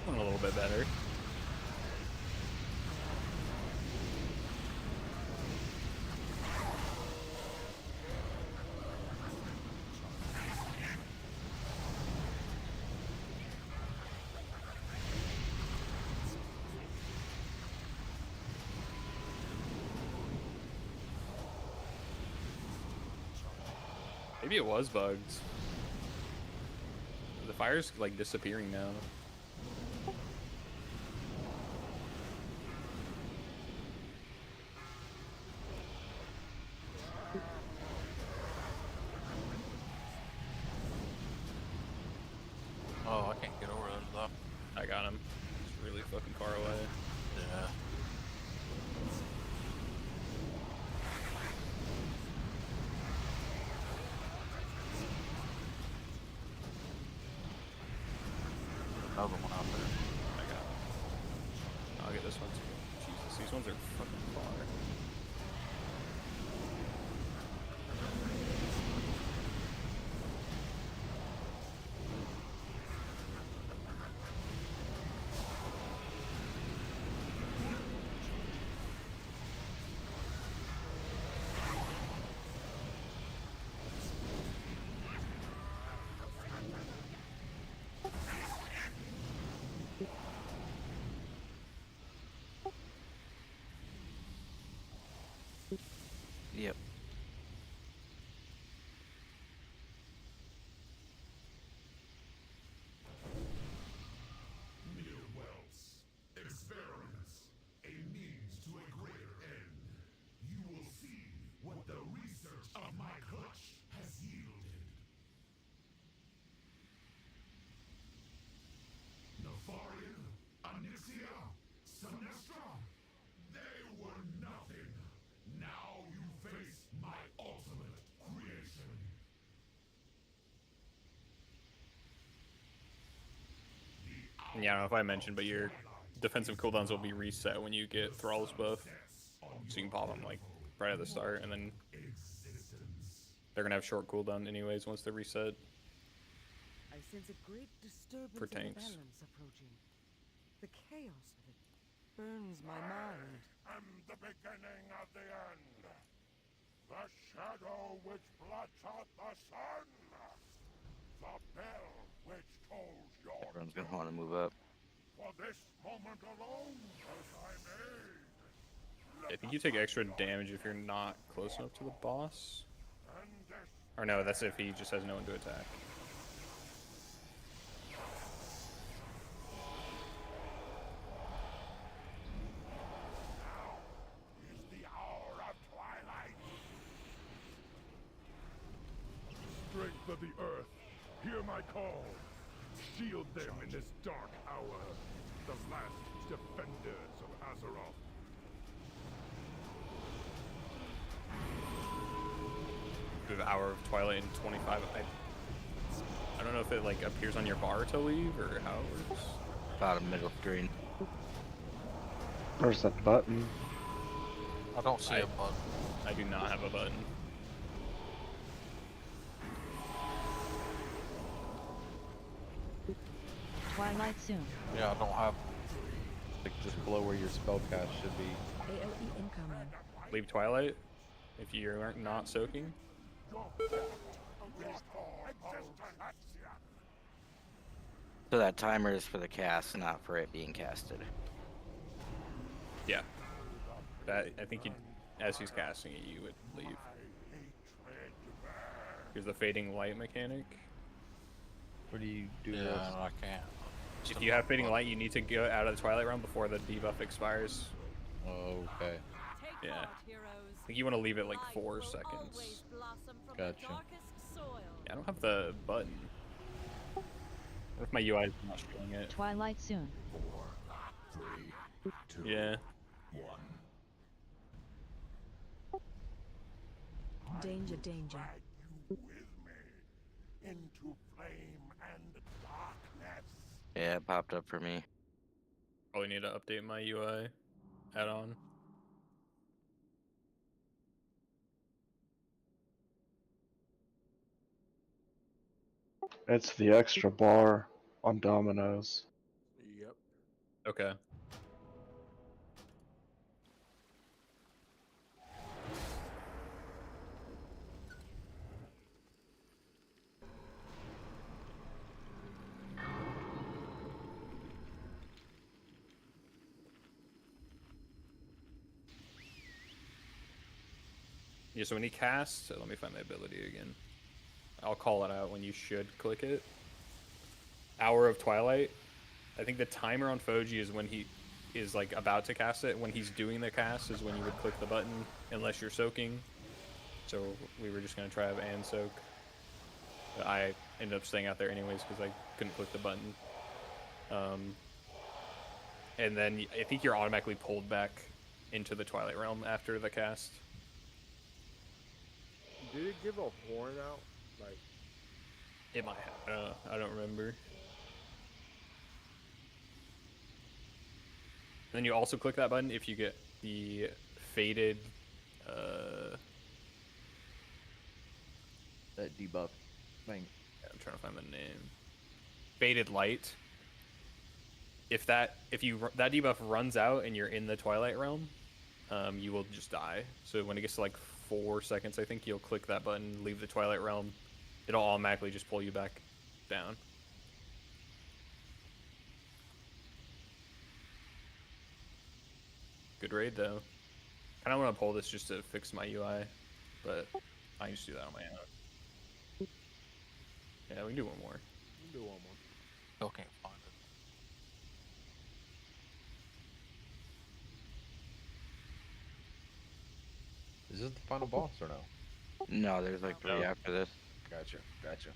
A little bit better. Maybe it was bugs. The fire's like disappearing now. Oh, I can't get over there though. I got him. He's really fucking far away. Yeah. another one out there. I got it. I'll get this one too. Jesus, these ones are fucking far. Yep. Mere wealth, experiments, a means to a greater end. You will see what the research of my clutch has yielded. Nefarian, Onyxia, Sinestra, they were nothing. Now you face my ultimate creation. Yeah, I don't know if I mentioned, but your defensive cooldowns will be reset when you get Thrall's buff. So you can pop them like right at the start, and then they're gonna have short cooldown anyways once they're reset. I sense a great disturbance For in the tanks. balance approaching. The chaos of it burns my mind. And the beginning of the end. The shadow which blots out the sun. The bell which tolls your Everyone's gonna want to move up. For this moment alone was I made. I think you take extra damage if you're not close enough to the boss. Or no, that's if he just has no one to attack. Is the hour of twilight. Strength of the earth, hear my call. Shield them in this dark hour. The last defenders of Azeroth. We have Hour of Twilight in 25. I don't know if it like appears on your bar to leave or how it works. Bottom middle screen. Where's that button? I don't see a button. I do not have a button. Twilight soon. Yeah, I don't have. Like just below where your spell cast should be. AoE incoming. Leave Twilight if you're not soaking. So that timer is for the cast, not for it being casted. Yeah. That I think as he's casting it, you would leave. Here's the fading light mechanic. What do you do? Yeah, I can't. If you have fading light, you need to go out of the Twilight realm before the debuff expires. Okay. Yeah. I think you want to leave it like 4 seconds. Gotcha. Yeah, I don't have the button. What if my UI is not showing it? Twilight soon. 3, 2, Yeah. 1. Danger, danger. Drag you with me into flame and darkness. Yeah, it popped up for me. Probably need to update my UI add-on. It's the extra bar on Domino's. Yep. Okay. Yeah, so when he casts, let me find my ability again. I'll call it out when you should click it. Hour of Twilight. I think the timer on Foji is when he is like about to cast it. When he's doing the cast is when you would click the button, unless you're soaking. So we were just gonna try and soak. But I ended up staying out there anyways because I couldn't click the button. And then I think you're automatically pulled back into the Twilight Realm after the cast. Did it give a horn out? Like, It might have. I don't remember. Then you also click that button if you get the faded. That debuff thing. Yeah, I'm trying to find the name. Faded light. If that debuff runs out and you're in the Twilight Realm, you will just die. So when it gets to like 4 seconds, I think you'll click that button, leave the Twilight Realm. It'll automatically just pull you back down. Good raid though. Kind of want to pull this just to fix my UI, but I can just do that on my own. Yeah, we can do one more. We can do one more. Still can't find it. Is this the final boss or no? No, there's like 3 after this. Gotcha. Gotcha.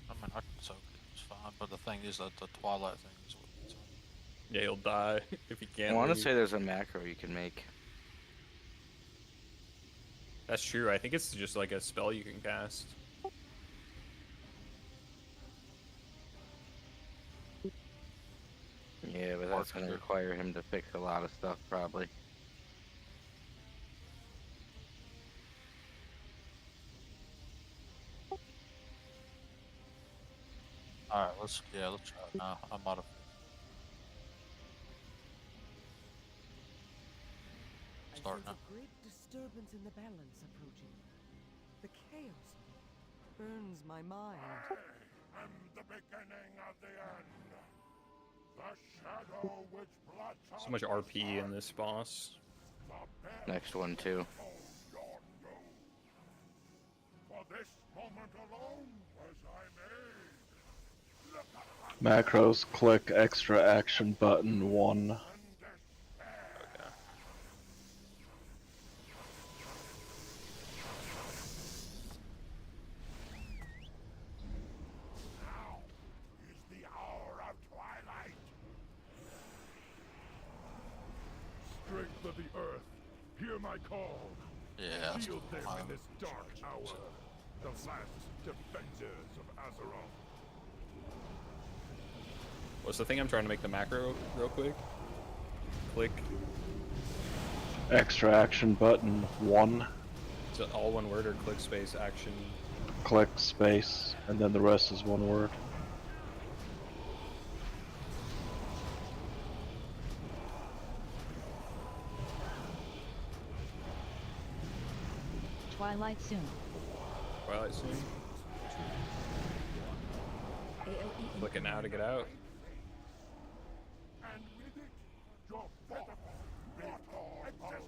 I mean, I can soak it. It's fine. But the thing is that the Twilight thing is what it's on. Yeah, you'll die if you can't. I want to leave. say there's a macro you can make. That's true. I think it's just like a spell you can cast. Yeah, but that's going to require him to fix a lot of stuff, probably. Alright, let's try it now. I'm out of. Start now. A great disturbance in the balance approaching. The chaos of it burns my mind. I am the beginning of the end. The shadow which blots So much RP in this boss. Next one, too. For this moment alone was I made. Look upon Macros, click extra action button 1. Okay. now is the hour of twilight. Strength of the earth, hear my call. Yeah. that's Shield them fine. in this dark hour. The last defenders of Azeroth. What's the thing I'm trying to make the macro real quick? Click. Extra action button 1. Is it all one word or click space action? Click space, and then the rest is one word. Twilight soon. Twilight soon. AOE Click it now to get out. And with it, your mortal existence.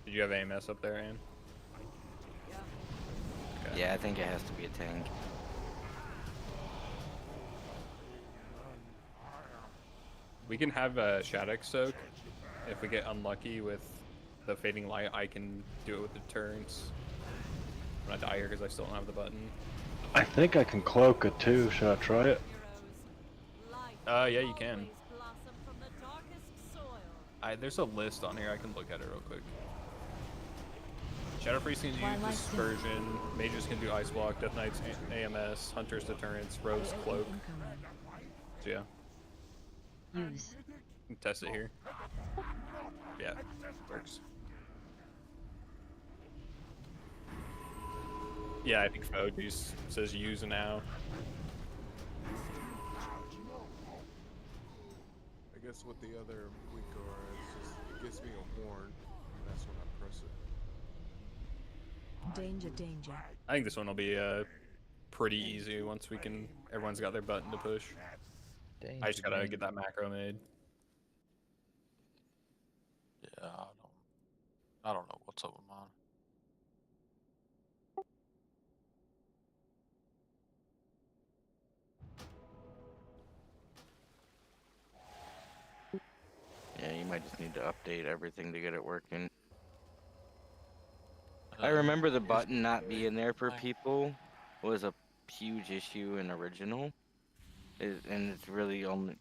Did you have AMS up there, Ann? Okay. Yeah, I think it has to be a tank. We can have a Shattuck soak. If we get unlucky with the fading light, I can do it with the turrets. I'm gonna die here because I still don't have the button. I think I can cloak it too. Should I try it? Yeah, you can. There's a list on here. I can look at it real quick. Shadow Priest can use Twilight Dispersion. Mages can do Ice Block. Death Knights AMS. Hunters deterrents. Rogues Cloak. So yeah, use. you can test it here. Yeah, works. Yeah, I think Foji's says use now. I guess with the other weaker, it's just, it gives me a horn. And that's when I press it. Danger, danger. I think this one will be pretty easy once everyone's got their button to push. I just gotta get that macro made. Yeah, I don't know what's up with mine. Yeah, you might just need to update everything to get it working. I remember the button not being there for people was a huge issue in original. And it's really only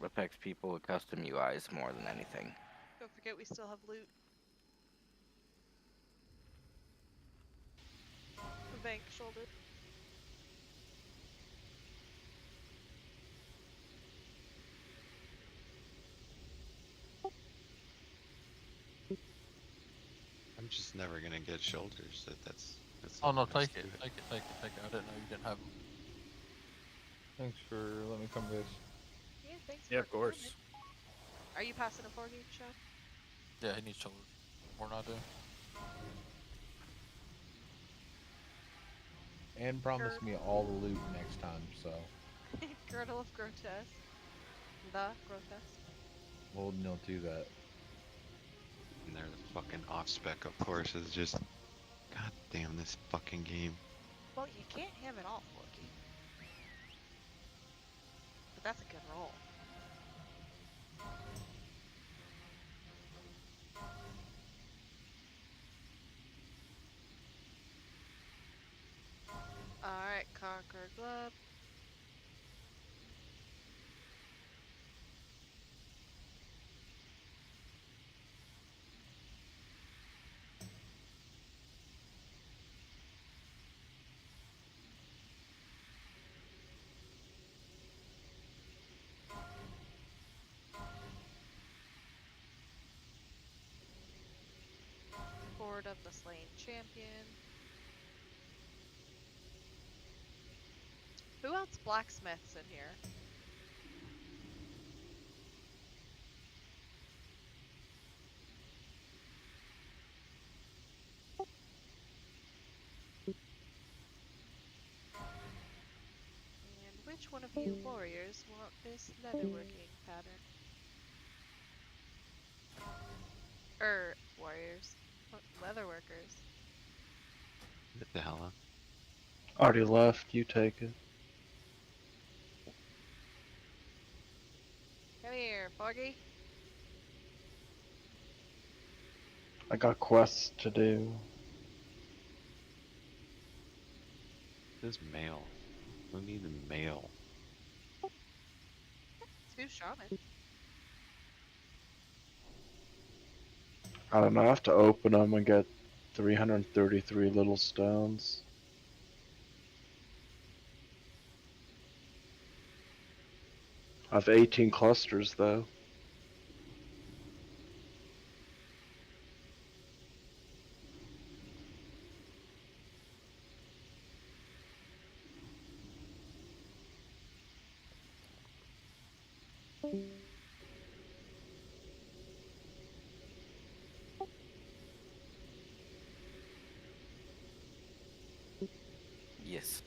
affects people with custom UIs more than anything. Don't forget we still have loot. bank shoulder. I'm just never gonna get shoulders. That's Oh all no, there is take it, to take it, take it, take it. I didn't know you didn't have them. Thanks for letting me come, guys. Yeah, thanks Yeah, for of course. coming. Are you passing a 4 gauge shot? Yeah, he needs shoulders more than I do. And promise me all the loot next time, so. Girdle of Grotesque. The Grotesque. Well, no, do that. And they're the fucking off spec of horses. Just, god damn this fucking game. Well, you can't have it all, Forky. But that's a good roll. Alright, Conquer Glove. Horde of the Slain Champion. Who else blacksmiths in here? And which one of you warriors want this leatherworking pattern? Warriors. Leatherworkers. What the hell? Already left, you take it. Come here, Foggy. I got quests to do. This mail. Who needs mail? Two shaman. I don't know, I have to open them and get 333 little stones. I have 18 clusters though. Yes.